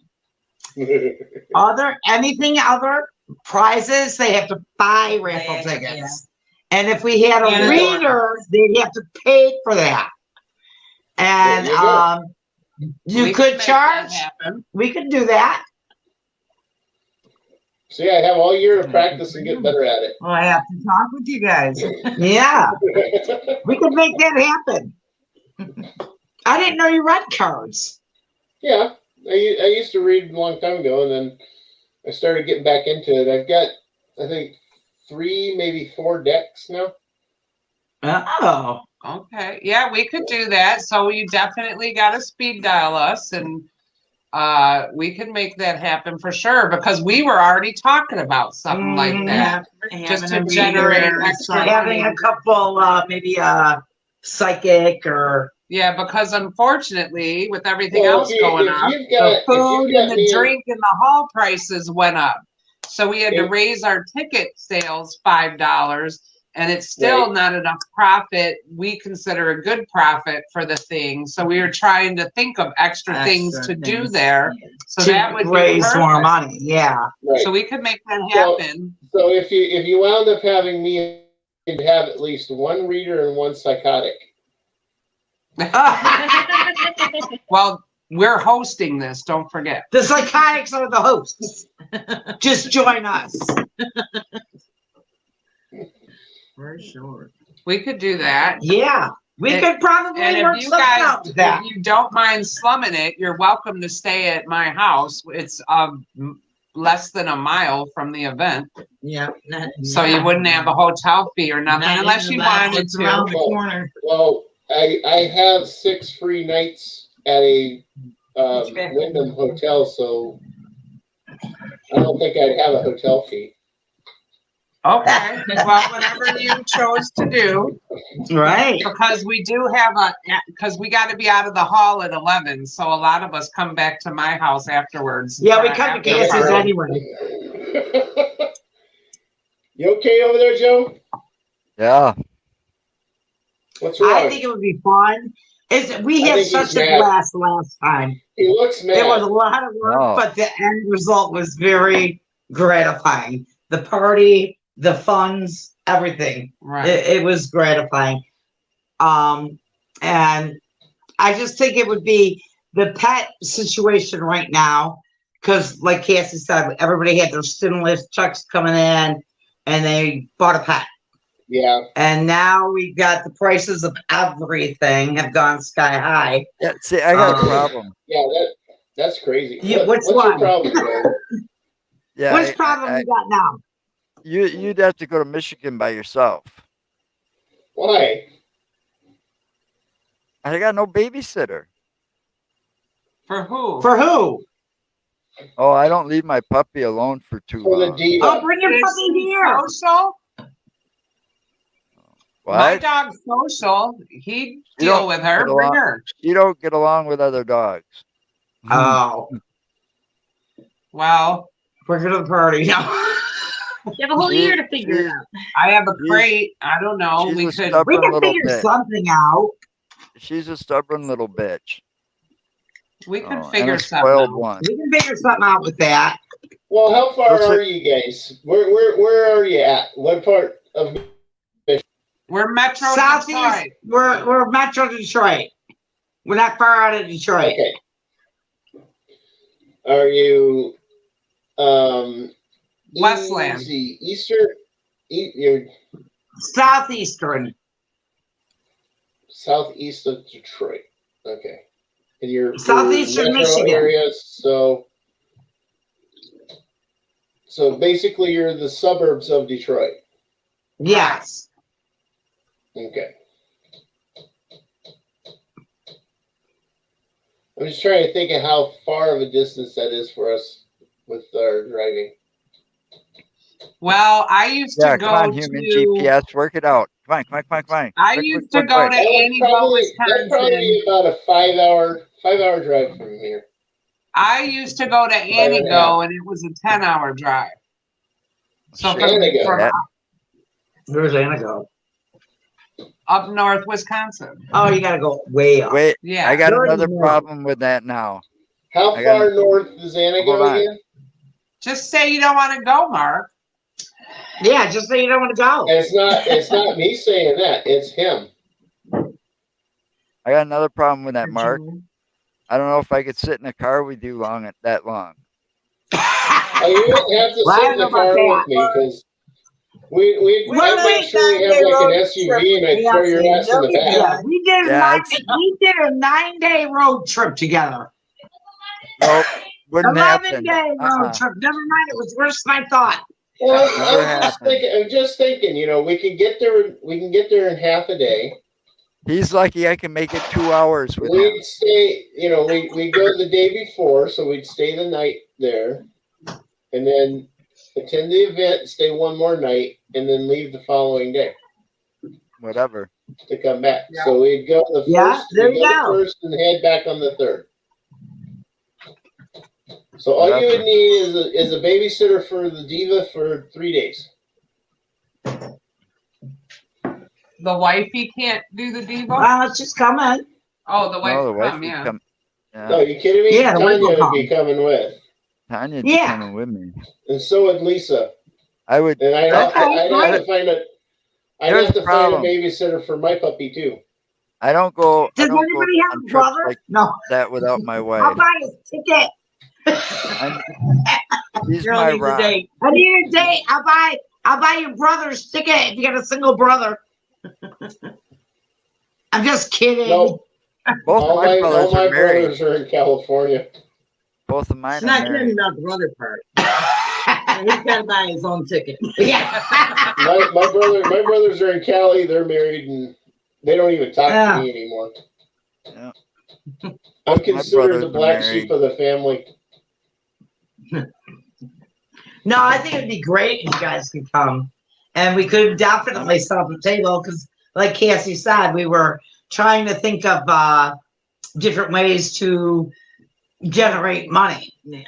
Anything other prizes, they have to buy raffle tickets.
Yeah.
And if we had a reader, they'd have to pay for that. And you
We
could
make
charge.
that happen.
We could do that.
See, I have all year to practice and get better at it.
Well, I have to talk with you guys.
Yeah, we could make that happen. I didn't know you read cards.
Yeah, I used to read a long time ago, and then I started getting back into it. I've got, I think, 3, maybe 4 decks now.
Oh,
Okay. Yeah, we could do that. So you definitely got to speed dial us, and we can make that happen for sure, because we were already talking about something like that. Just to generate extra
having a couple, maybe a psychic or.
Yeah, because unfortunately, with everything
Well,
else going on, the food and the drink and the hall prices went up. So we had to raise our ticket sales $5, and it's still not enough profit. We consider a good profit for the thing. So we were trying to think of extra things to do there. So that would
raise
be
more money. Yeah.
Right.
So we could make that happen.
So if you wound up having me, you'd have at least 1 reader and 1 psychotic.
Well, we're hosting this. Don't forget.
The psychotics are the hosts. Just join us.
For sure.
We could do that.
Yeah. We could probably
And
work
if you
something
guys,
out with that.
if you don't mind slumming it, you're welcome to stay at my house. It's less than a mile from the event,
Yeah.
so you wouldn't have a hotel fee or nothing unless you wanted
It's around
to.
the corner.
Well, I have 6 free nights at a Wyndham hotel, so I don't think I'd have a hotel fee.
Okay, well, whatever you chose to do,
Right.
because we do have because we got to be out of the hall at 11, so a lot of us come back to my house afterwards.
Yeah, we
for
come to
after
Kansas
party.
anyway.
You okay over there, Joe?
Yeah.
What's wrong?
I think it would be fun. We
I
had
think
such
he's
a
mad.
blast last time.
He looks mad.
It was a lot of work,
Oh.
but the end result was very gratifying. The party, the funds, everything.
Right.
It was gratifying. And I just think it would be the pet situation right now, because like Cassie said, everybody had their stimulus checks coming in and they bought a pet.
Yeah.
And now we got the prices of everything have gone sky high.
Yeah. See, I got a problem.
Yeah, that's crazy.
Yeah,
What's your
one?
problem, Joe?
Yeah,
Which problem you got now?
you'd have to go to Michigan by yourself.
Why?
I got no babysitter.
For who?
For who?
Oh, I don't leave my puppy alone for too
For the
long.
diva.
Oh, bring your
Is
puppy
she
here.
social? My
What?
dog's social. He'd
You
deal
don't
with her.
get
Bring
along-
her.
You don't get along with other dogs.
Oh,
Well,
bring her to the party. No.
You have a whole
She-
year to figure it
she's-
out.
I have a
She's-
crate. I don't know.
she's
We
a
could.
stubborn
We can
little
figure
bitch.
something out.
She's a stubborn little bitch.
We could
Oh, and
figure
a
something
spoiled
out.
one.
We can figure something out with that.
Well, how far
Listen-
are you guys? Where are you at? What part of?
We're Metro
Southeast.
Detroit.
We're Metro Detroit. We're not far out of Detroit.
Okay. Are you
Westland.
Eastern? You're
Southeastern.
southeast of Detroit. Okay. And you're
Southeastern
metro
Michigan.
areas, so basically you're the suburbs of Detroit.
Yes.
Okay. I'm just trying to think of how far of a distance that is for us with our driving.
Well, I used
Yeah,
to
come
go
on, human
to.
GPS, work it out. Come on.
I
Quick,
used
quick,
to go
quick.
to
That'd
Annieville,
probably be
Wisconsin.
about a 5-hour drive from here.
I used to go to Annieville, and it was a 10-hour drive. So
Shit,
Annieville.
from
that-
Where's Anna go?
up north Wisconsin.
Oh, you gotta go way up.
Wait,
Yeah.
I got
You're
another
in the
problem with that now.
How
I got-
far north does Anna
Hold
go
on.
again?
Just say you don't want to go, Mark.
Yeah, just so you don't want to go.
And it's not me saying that, it's him.
I got another problem with that, Mark. I don't know if I could sit in a car with you that long.
Oh, you wouldn't have to
Well, I
sit
don't
in
know
the car
about
with me because I
Well,
make sure we have like an SUV and I throw your ass in the back.
Yeah, we did
Yeah,
we did a 9-day road trip together.
Nope, wouldn't
11-day
happen.
road trip. Never mind, it was worse than I thought.
Well,
Never
I'm just thinking, we can get there in half a day.
He's lucky I can make it 2 hours with him.
We'd stay, we go the day before, so we'd stay the night there, and then attend the event, stay one more night, and then leave the following day
Whatever.
to come back.
Yeah.
So we'd go the first,
Yeah, there
we'd
you
go
go.
the first and head back on the third. So all you
Whatever.
would need is a babysitter for the diva for 3 days.
The wifey can't do the diva.
Well, it's just coming.
Oh, the wife
No, the
will
wife
come.
would
Yeah.
come. Yeah,
No, you kidding me?
Yeah, the wife
Tanya
will
would be coming with,
Tanya'd
Yeah.
be coming with me.
and so would Lisa.
I would.
And I'd have
Okay,
to find a. I'd
Here's
have
the
to find a
problem.
babysitter for my puppy too.
I don't go.
Does
I don't
anybody
go
have
on
a
trips
brother?
like
No.
that without my
I'll
wife.
buy a ticket.
She's
Girl
my
needs a
rock.
date.
I need a date. I'll buy your brother's ticket if you got a single brother. I'm just kidding.
No,
Both
all
of my
my
brothers are married.
brothers are in California.
Both of mine
She's
are
not kidding
married.
about the brother part. He's got to buy his own ticket.
Yeah.
My brothers are in Cali. They're married and they don't even talk
Yeah.
to me anymore.
Yeah.
I'm
My
considered
brothers
the
are
black
married.
sheep of the family.
No, I think it'd be great if you guys could come. And we could definitely set up a table because, like Cassie said, we were trying to think of different ways to generate money. Yeah.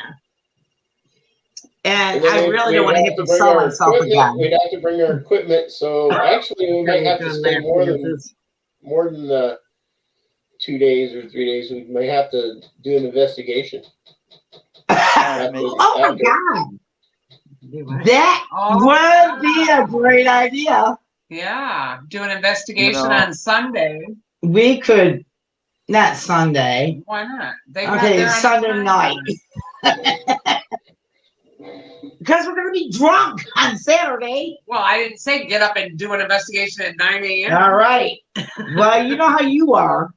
And
then
I really don't want to have to
bring
sell
our
myself
equipment.
again.
We'd have to bring our equipment. So actually, we might have to stay more than the 2 days or 3 days. We may have to do an investigation.
Oh my God. That
Oh,
would be a great idea.
yeah. Do an investigation
You know-
on Sunday.
We could, not Sunday.
Why not? They got
Okay,
there on
Sunday
time.
night. Because we're going to be drunk on Saturday.
Well, I didn't say get up and do an investigation at 9 a.m.
All right. Well, you know how you are.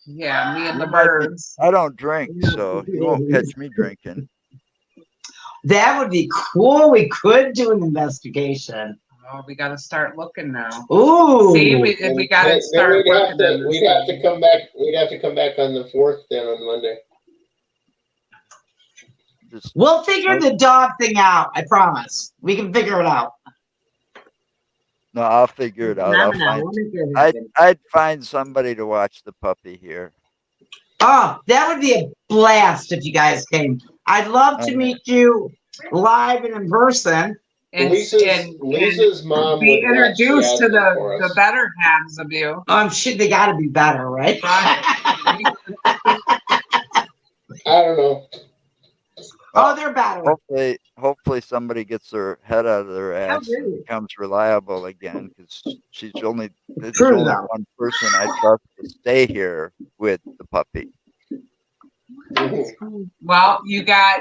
Yeah, me and the
You might be-
birds.
I don't drink, so you won't catch me drinking.
That would be cool. We could do an investigation.
Oh, we got to start looking now.
Ooh.
See, we got to
Then
start
we'd have
working
to,
on this.
we'd have to come back. We'd have to come back on the 4th then on Monday.
Just
We'll figure the dog thing out. I promise. We can figure it out.
no, I'll figure it out. I'll find. I'd find somebody to watch the puppy here.
Oh, that would be a blast if you guys came. I'd love to meet you live and in person.
And
Lisa's mom
be
would watch
introduced to
Jasmine for
the
us.
better halves of you.
Shit, they got to be better, right?
I don't know.
Oh, they're better.
Hopefully somebody gets their head out of their ass and becomes reliable again, because there's only one person I trust to stay here with the puppy.
Well, you got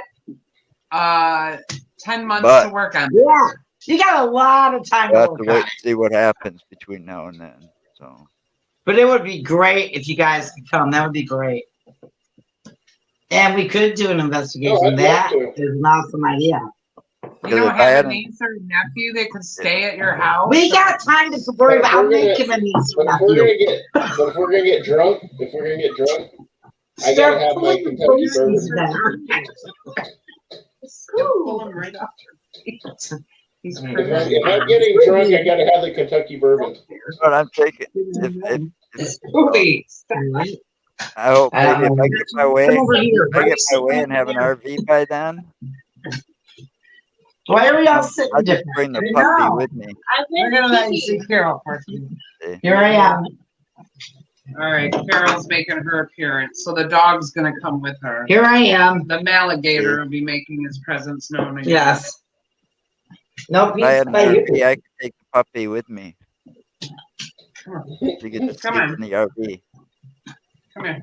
10 months to work on.
Yeah, you got a lot of time
We'll
to
have
work
to wait
on
and see what happens between now and then. So,
but it would be great if you guys could come. That would be great. And we could do an investigation.
I'd love
That
to.
is an awesome idea.
You don't have a niece or nephew that could stay at your house?
We got time to worry about. I'll make him a niece or
But if
nephew.
we're gonna get drunk, I gotta have my Kentucky bourbon.
Pull him right off your feet. He's
If I'm getting drunk, I gotta have the Kentucky bourbon.
but I'm taking. I hope maybe if I get my way, and have an RV by then,
Why are we all sitting
I'll just
different?
bring the
I
puppy
know.
with me.
We're gonna let you see Carol first.
Here I am.
All right, Carol's making her appearance, so the dog's gonna come with her.
Here I am.
The Maligator will be making his presence known again.
Yes. Nope.
If I had an
by you.
RV, I could take the puppy with me. To get to
Come
sleep
on.
in the RV.
Come here.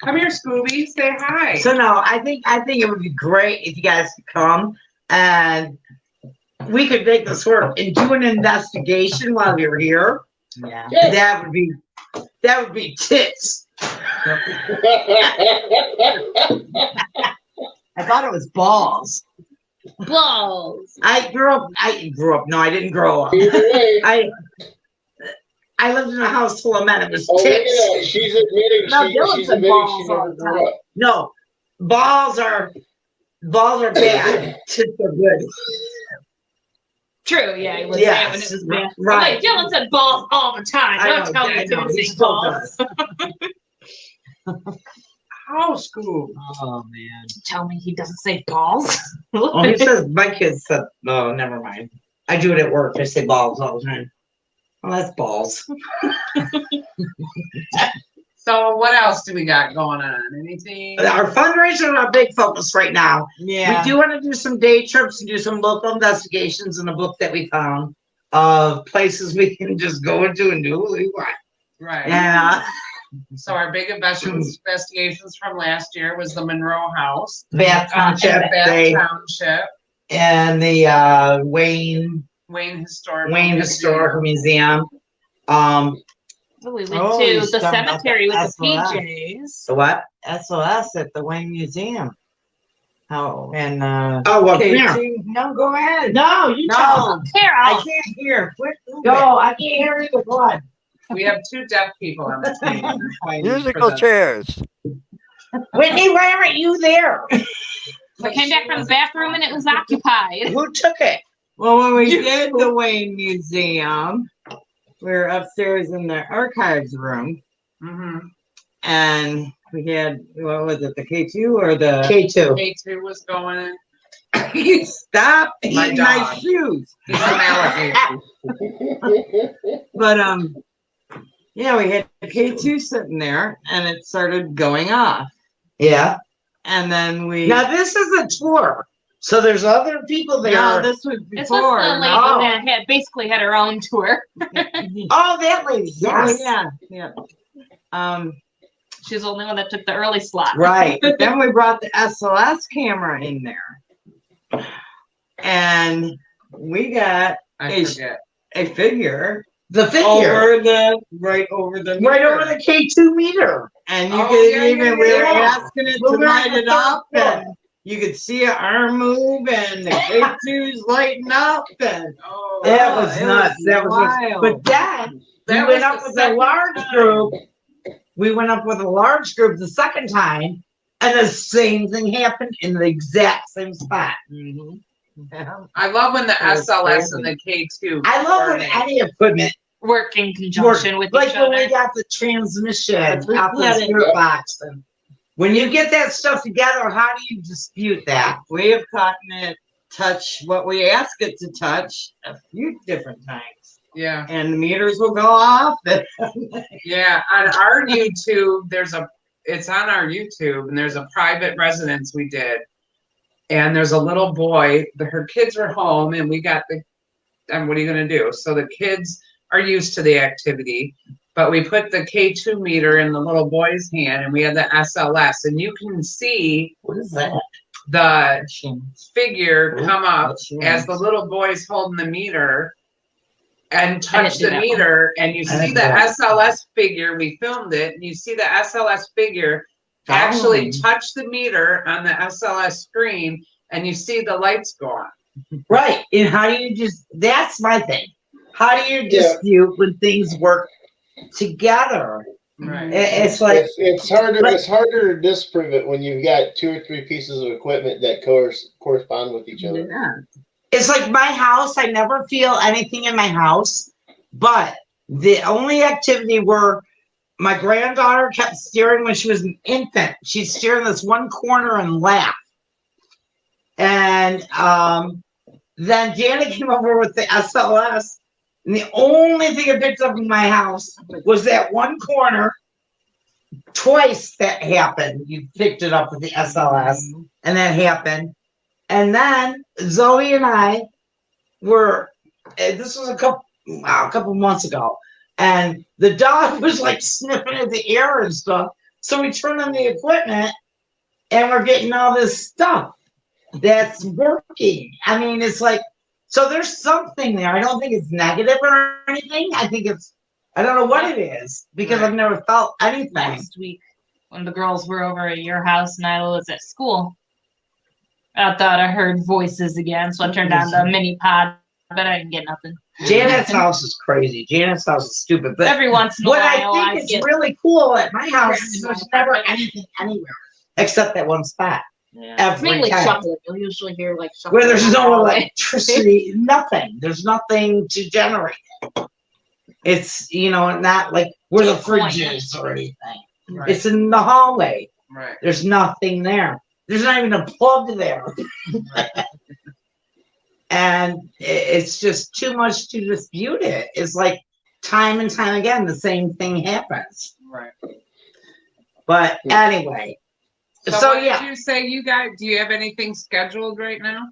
Come here, Scooby. Say hi.
So no, I think it would be great if you guys could come and we could make this work and do an investigation while you're here.
Yeah.
That would be tits. I thought it was balls.
Balls.
I grew up. No, I didn't grow up.
Either way.
I lived in a house full of men. It was
Oh, look at
tits.
that. She's admitting
No,
she's
Dylan
admitting
said
she
balls all
never
the
grew
time.
up.
No, balls are bad. Tits are good.
True, yeah, he was
Yes,
there when it was bad.
right.
Like, Dylan said balls all the time. Don't tell me he didn't
he
say
still
balls.
does.
How, Scoob?
Oh man.
Tell me he doesn't say balls.
Oh, he says my kids said. No, never mind. I do it at work. I say balls all the time. Oh, that's balls.
So what else do we got going on? Anything?
Our fundraiser is our big focus right now.
Yeah.
We do want to do some day trips and do some local investigations in a book that we found of places we can just go into and do what we want.
Right.
Yeah.
So our big investigations from last year was the Monroe House,
Bath Township,
Bath Township,
and the Wayne
Historical
Museum.
We went
Oh,
to
you
the
talking about
cemetery with the
SOS.
PJs.
The what?
SOS at the Wayne Museum. How and
Oh, well,
okay,
come here.
see, no, go ahead.
No, you
No.
tell them.
I
Carol,
can't hear. Quit moving.
No, I can't hear either one.
We have two deaf people on the team.
Musical chairs.
Whitney, why aren't you there?
we came back from the bathroom and it was occupied.
Who took it?
Well, when we did the Wayne Museum, we were upstairs in the archives room,
Mm-hmm.
and we had what was it, the K2 or the
K2.
K2 was going.
Stop
My
eating my
dog.
shoes.
He's an alligator.
But yeah, we had the K2 sitting there, and it started going off,
Yeah.
and then we.
Now this is a tour, so there's other people there.
No, this was
This
before.
was the lady
Oh.
that had basically had her own tour.
Oh, that lady. Yes.
Oh, yeah.
She's the only one that took the early slot.
Right.
But then we brought the SOS camera in there, and we got
I forget.
a figure
The figure.
right over the
Right
mirror.
over the K2 meter.
And you
Oh,
could
yeah,
even
yeah,
we were
yeah.
asking it
We're
to
very
light it up,
good.
and you could see an arm move and the K2's lighting up and
Oh,
that was
it
nuts. That was nuts.
wild.
But then we
That
went
was
up
the
with a
second
large
time.
group. We went up with a large group the second time, and the same thing happened in the exact same spot. Yeah.
I love when the
That was
SLS and
crazy.
the K2.
I love when
coordinate.
any equipment
Work in
works.
conjunction with
Like
each
when
other.
we got the transmission
That's what-
out the
yeah,
spirit box. And when you get that stuff together, how do you dispute that?
We have caught it touch what we ask it to touch a few different times.
Yeah.
And the meters will go off.
Yeah. On our YouTube, it's on our YouTube, and there's a private residence we did. And there's a little boy, her kids were home, and we got and what are you going to do? So the kids are used to the activity, but we put the K2 meter in the little boy's hand, and we had the SLS, and you can see
What is that?
the figure come up
That's
as the little boy's holding the meter and touch
do
the
that
meter, and you
I
see
didn't
the
do that.
SLS figure. We filmed it, and you see the SLS figure actually
Oh.
touch the meter on the SLS screen, and you see the lights go on.
Right. And how do you that's my thing. How do you
Yeah.
dispute when things work together?
Right.
It's like,
It's harder to disprove it when you've got 2 or 3 pieces of equipment that correspond with each other.
yeah. It's like my house, I never feel anything in my house, but the only activity where my granddaughter kept steering when she was an infant, she'd steer in this one corner and laugh. And then Janet came over with the SLS, and the only thing it picked up in my house was that one corner. Twice that happened. You picked it up with the SLS, and that happened. And then Zoe and I were. This was a couple months ago, and the dog was like sniffing at the air and stuff. So we turned on the equipment, and we're getting all this stuff that's working. I mean, it's like, so there's something there. I don't think it's negative or anything. I think I don't know what it is because I've never felt anything.
Last week, when the girls were over at your house and I was at school, I thought I heard voices again, so I turned on the mini pod, but I didn't get nothing.
Janet's house is crazy. Janet's house is stupid. But
Every once in a
what
while,
I think is
get
really cool at my house is there's never anything anywhere except that one spot.
it's
Every
mainly
time.
shuffling. You'll usually hear like shuffling.
Where there's no
all day.
electricity, nothing. There's nothing to generate. It's, not like where the fridge is or anything.
Right.
It's in the hallway.
Right.
There's nothing there. There's not even a plug there. And it's just too much to dispute it. It's like time and time again, the same thing happens.
Right.
But anyway,
So what
yeah.
did you say you got? Do you have anything scheduled right now?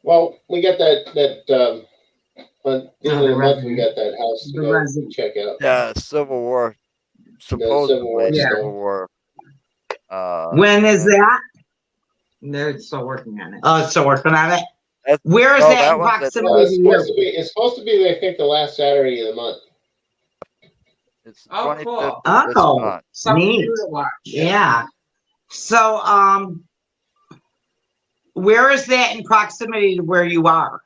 Well, we got that on the end of the month we
resident.
got that house to
The
go
resident.
check out.
Yeah, Civil War.
Civil War,
Supposedly
yeah.
Civil War.
When is that?
They're still working on it.
Oh, it's still working on it.
That's-
Where is
no,
that
that
in
one's at-
proximity to you?
It's supposed to be, I think, the last Saturday of the month.
It's the
Oh,
25th
cool.
of this
Oh.
month.
Something
Neat.
new to watch.
Yeah. So, where is that in proximity to where you are?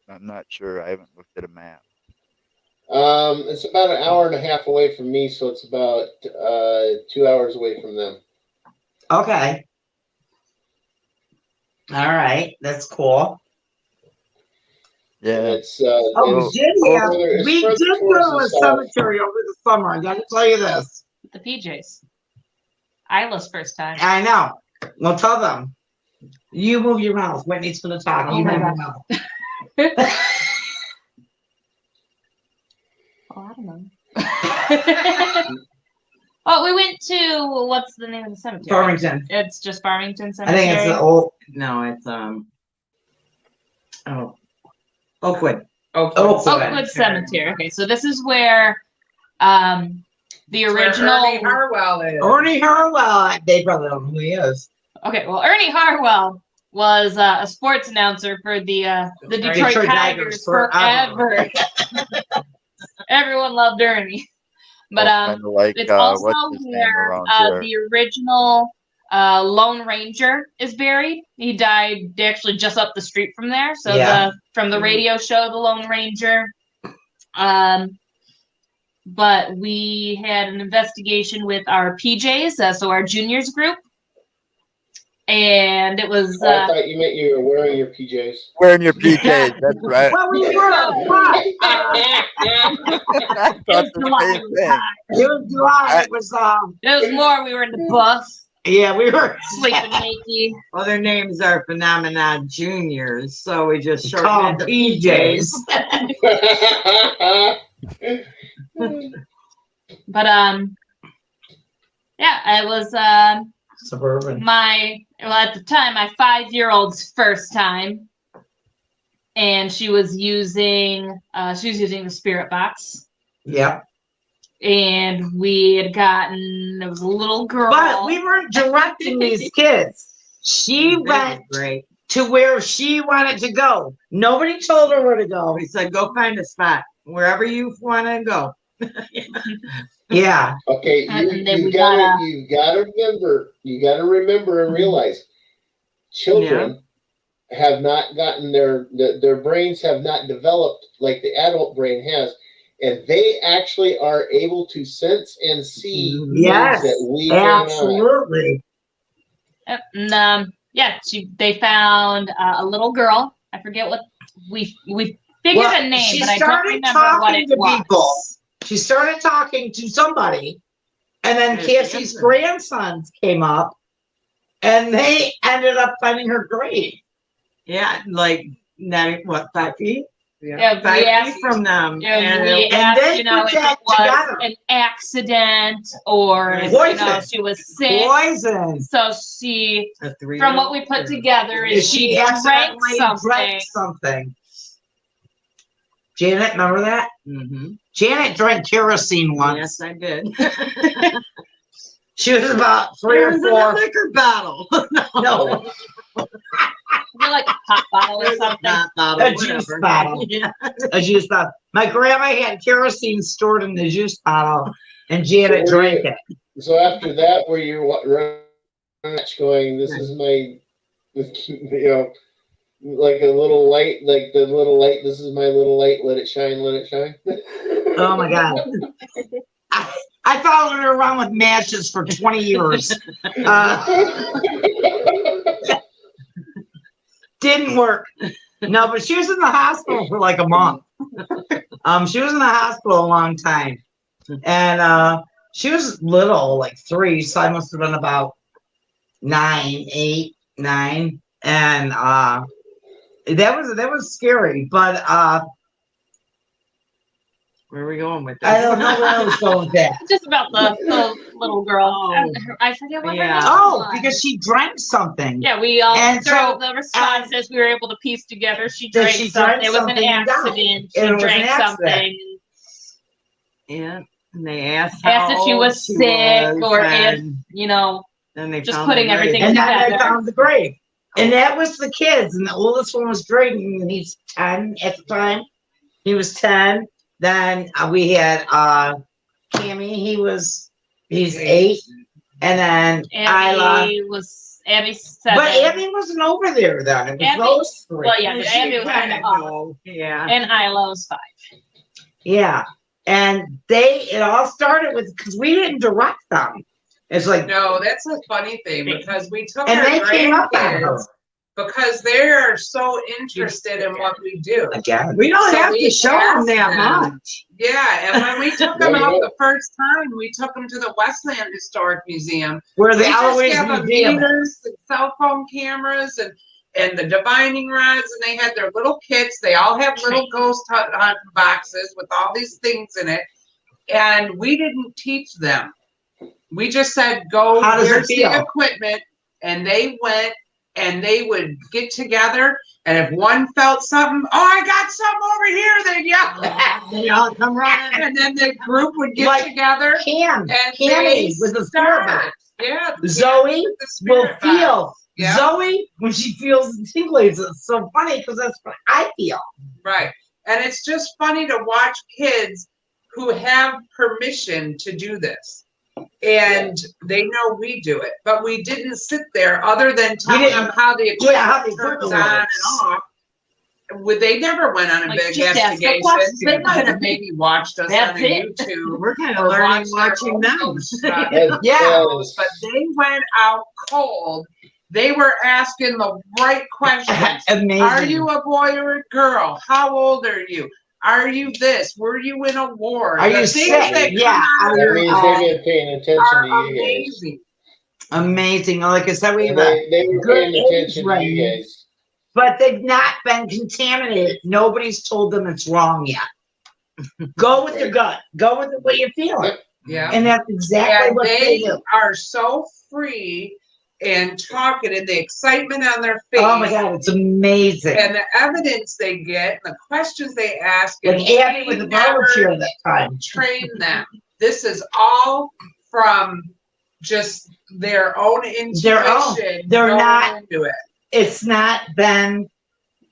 I'm not sure. I haven't looked at a map.
It's about an hour and a half away from me, so it's about 2 hours away from them.
Okay. All right, that's cool.
And
Yeah.
it's
Oh,
it's
Virginia,
further- it's
we
further
did go
towards
to
the
a
south.
cemetery over the summer. I gotta tell you this.
The PJs. Isla's first time.
I know. Well, tell them. You move your mouth. Whitney's gonna talk.
Oh
You
my
move your
God.
mouth.
Oh, I don't know. Oh, we went to what's the name of the cemetery?
Farmington.
It's just Farmington
I
Cemetery.
think it's the old.
No, it's
Oakwood.
Oakwood
Oakwood Cemetery. Okay, so this is where the
It's where
original.
Ernie Harwell is.
Ernie Harwell. They probably don't know who he is.
Okay, well, Ernie Harwell was a sports announcer for the Detroit
Detroit
Tigers
Tigers forever.
forever. Everyone loved Ernie. But
kind of like
it's also
what's his name
where
around here.
the original Lone Ranger is buried. He died actually just up the street from there. So
Yeah.
from the radio show, The Lone Ranger. But we had an investigation with our PJs, so our juniors group. And it was.
Oh, I thought you meant you were wearing your PJs.
Wearing your PJs, that's right.
Well, we were.
I thought the same thing.
It was July. It was
It was more. We were in the bus,
yeah, we were
sleeping naked.
Well, their names are Phenomena Juniors, so we just
called
shortened it to
PJs.
But yeah, I was
Suburban.
at the time my 5-year-old's first time, and she was using the spirit box,
Yep.
and we had gotten there was a little girl.
But we weren't directing these kids. She went
Great.
to where she wanted to go. Nobody told her where to go.
We said, go find a spot wherever you want to go.
Yeah.
Okay,
And then
you
we
gotta remember and realize, children have not gotten their brains have not developed like the adult brain has, and they actually are able to sense and see
Yes.
things that we cannot.
Absolutely.
And they found a little girl. I forget what we figured
Well,
a name,
she
but I don't
started
remember what
talking
it
to
was.
people. She started talking to somebody, and then Cassie's grandsons came up, and they ended up finding her grave.
Yeah, like, not, what, 5 feet?
Yeah,
5
we
feet
asked,
from them.
we
and
asked,
they
you know,
put
if it
that
was
together.
an accident or if,
Poison.
she was sick.
Poison.
So she,
A 3-year-old
from what we put
or-
together,
Is
is
she
she drank
accidentally
something.
drank something? Janet, remember that?
Mhm.
Janet drank kerosene once.
Yes, I did.
She was about 3
It
or
was in a
4.
liquor bottle.
No,
Like a pop bottle or something.
Not bottle,
A juice
whatever.
bottle.
Yeah.
a juice bottle. My grandma had kerosene stored in the juice bottle, and Janet
So
drank it.
So after that, where you're going, this is my, like a little light, like the little light. This is my little light. Let it shine. Let it shine.
Oh my God. I followed her around with matches for 20 years. Didn't work. No, but she was in the hospital for like a month. She was in the hospital a long time. And she was little, like 3, so I must have been about 9, 8, 9. And that was scary, but
Where are we going with this?
I don't know where I was going with that.
Just about the little girl.
Oh.
I forget what her
Yeah.
name
Oh,
was.
because she drank something.
Yeah, we all
And
through
so-
the responses we were able to piece together. She
That
drank
she
something.
drank
It was an
something and died.
accident. She
It was an
drank
accident.
something.
Yeah. And they asked
Asked if she
how
was
old
sick
was,
or if,
and
you know,
then they
just
found
putting
the grave.
everything
And then they
together.
found the grave. And that was the kids. And the oldest one was Drayton, and he's 10 at the time. He was 10. Then we had Cammy, he's 8. And then Isla.
Abby 7.
But Abby wasn't over there then. It was
Abby-
those 3.
Well, yeah,
And
but
she
Abby was kind
kinda
of off.
know, yeah.
And Isla was 5.
Yeah. And it all started with, because we didn't direct them. It's like,
No, that's a funny thing because we took
and
our
they came up on her
grandkids because they are so interested in what we do.
again.
We don't
So
have
we
to show them
asked
that
them.
much.
Yeah, and when we took
No,
them
you
out
don't.
the first time, we took them to the Westland Historic Museum.
Where the
We just
Eloise
gave them
Museum.
meters and cell phone cameras and the divining rods, and they had their little kits. They all have little ghost hunt boxes with all these things in it. And we didn't teach them. We just said, go,
How does it
here's the
feel?
equipment. And they went and they would get together. And if one felt something, oh, I got something over here, they'd yell.
They all come running.
And then the group would get
Like
together.
Cammy
they
with the spirit
start.
box.
Yeah.
Zoe
with the
will
spirit box.
feel.
Yeah.
Zoe, when she feels the tinglies, it's so funny because that's what I feel.
Right. And it's just funny to watch kids who have permission to do this. And they know we do it, but we didn't sit there other than telling
didn't-
them how the
Yeah, how
equipment
the
turns
equipment
on and
works.
off. They never went on a
Like,
big
just ask the
investigation.
questions.
They might have maybe watched us
That's
on a
it.
YouTube.
We're kind
or
of learning
watched our
watching them.
own stuff.
Yeah.
But they went out cold. They were asking the right questions.
Amazing.
Are you a boy or a girl? How old are you? Are you this? Were you in a war?
Are
The
you
things
sick?
that
Yeah.
come out
That
of
means
their
they've
mouth
been paying attention
are
to you guys.
amazing.
Amazing. Like I said, we
And
have a
they were
good
paying
age
attention to you
range.
guys.
but they've not been contaminated. Nobody's told them it's wrong yet. Go with your gut. Go with the way you feel it.
Yeah.
And that's exactly
And
what they
they
do.
are so free and talking and the excitement on their face.
Oh my God, it's amazing.
And the evidence they get, the questions they ask,
Like
and
Abby
we
with the
never
volunteer that time.
train them. This is all from just their own intuition.
They're
going
not-
into it.
It's not been,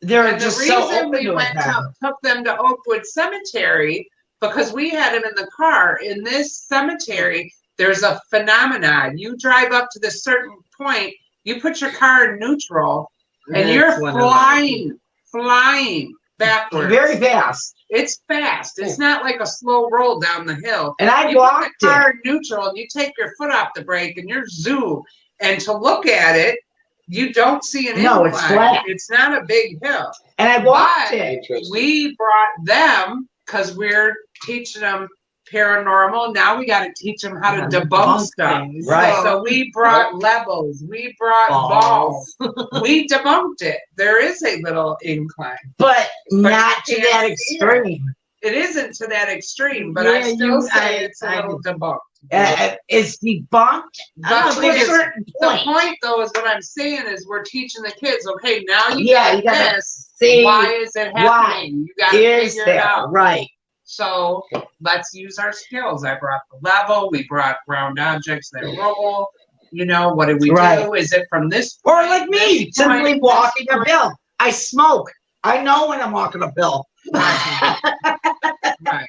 they're
And the
just so
reason
open
we
to it
went
now.
took them to Oakwood Cemetery because we had them in the car. In this cemetery, there's a phenomenon. You drive up to this certain point, you put your car in neutral, and you're
That's one of
flying backwards.
Very fast.
It's fast. It's not like a slow roll down the hill.
And I
You put
walked
the
it.
car in neutral, and you take your foot off the brake, and you're zoom. And to look at it, you don't see an
No, it's
incline.
flat.
It's not a big hill.
And I walked
But
it.
Interesting.
we brought them because we're teaching them paranormal. Now we got to teach them how to debunk stuff.
things.
Right.
So we brought levels. We brought balls. We debunked it. There is a little incline.
But not to
you
that
can't see it.
extreme.
It isn't to that extreme, but I
Yeah,
still say it's a
I-
little debunked.
It's debunked
But
to
we
a
just-
certain
the
point.
point, though, is what I'm saying is we're teaching the kids. Okay, now you
Yeah,
got
you gotta
this.
see
Why is it
why
happening? You got to
is
figure it
that
out.
right?
So let's use our skills. I brought the level. We brought round objects that roll. You know, what do we
Right.
do? Is it from this
Or
point,
like me,
this
simply
point,
walking
this
a hill. I smoke. I know when I'm walking a hill.
Right.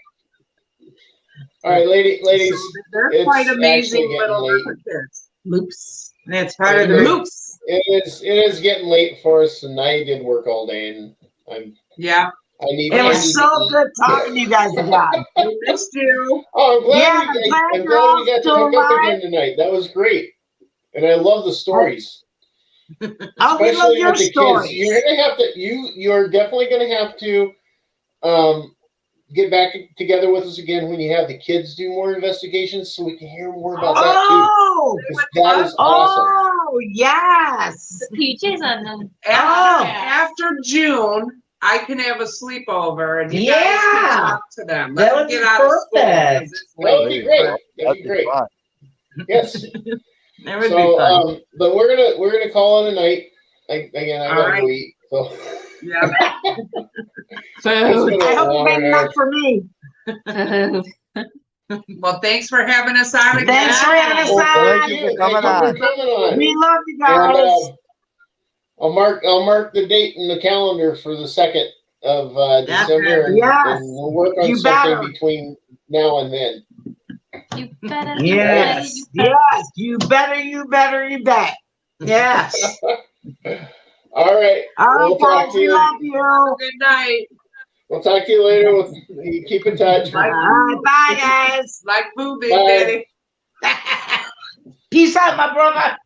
All right, ladies.
So they're
it's
quite amazing
actually getting
little
late.
kids.
Loops. That's part of the
It is.
loops.
It is getting late for us, and I did work all day, and
Yeah,
I need.
It
I
was
need
so
to eat.
good talking to you guys again.
we missed you.
Oh, I'm glad,
Yeah,
we,
I'm glad
I'm
you're
glad
all
we got to
still
hook up
alive.
again tonight. That was great, and I love the stories.
Oh, we love
Especially
your
with the
stories.
kids. You're gonna have to. You're definitely gonna have to get back together with us again when you have the kids do more investigations, so we can hear more about that
Oh,
too. 'Cause that is awesome.
oh, yes.
The PJs on them.
After June, I can have a sleepover and you guys
Yeah.
can talk to them.
That
Let them
would
get
be
out of school.
perfect.
'Cause it's
That would
late.
be great. That'd
That'd
be great.
fun.
Yes.
That would be
So,
fun.
but we're gonna call it a night. I
All
gotta
right.
go eat. So
Yeah.
it's been
I
a
hope you
long
made enough
night.
for me.
Well, thanks for having us on again.
Thanks for having us
Well,
on.
thank you.
Thank you for
Thank
coming
you for coming on.
We love you
And,
guys.
I'll mark the date in the calendar for the 2nd of December, and,
Yes.
and we'll work on
You
something
better.
between now and then.
You better.
Yes, yes. You better, you better, you bet. Yes.
All right.
All right,
We'll talk
guys.
to
We
you.
love you.
Good night.
We'll talk to you later. You keep in touch.
All right, bye, guys.
Like Boo Big
Bye.
Daddy.
Peace out, my brother.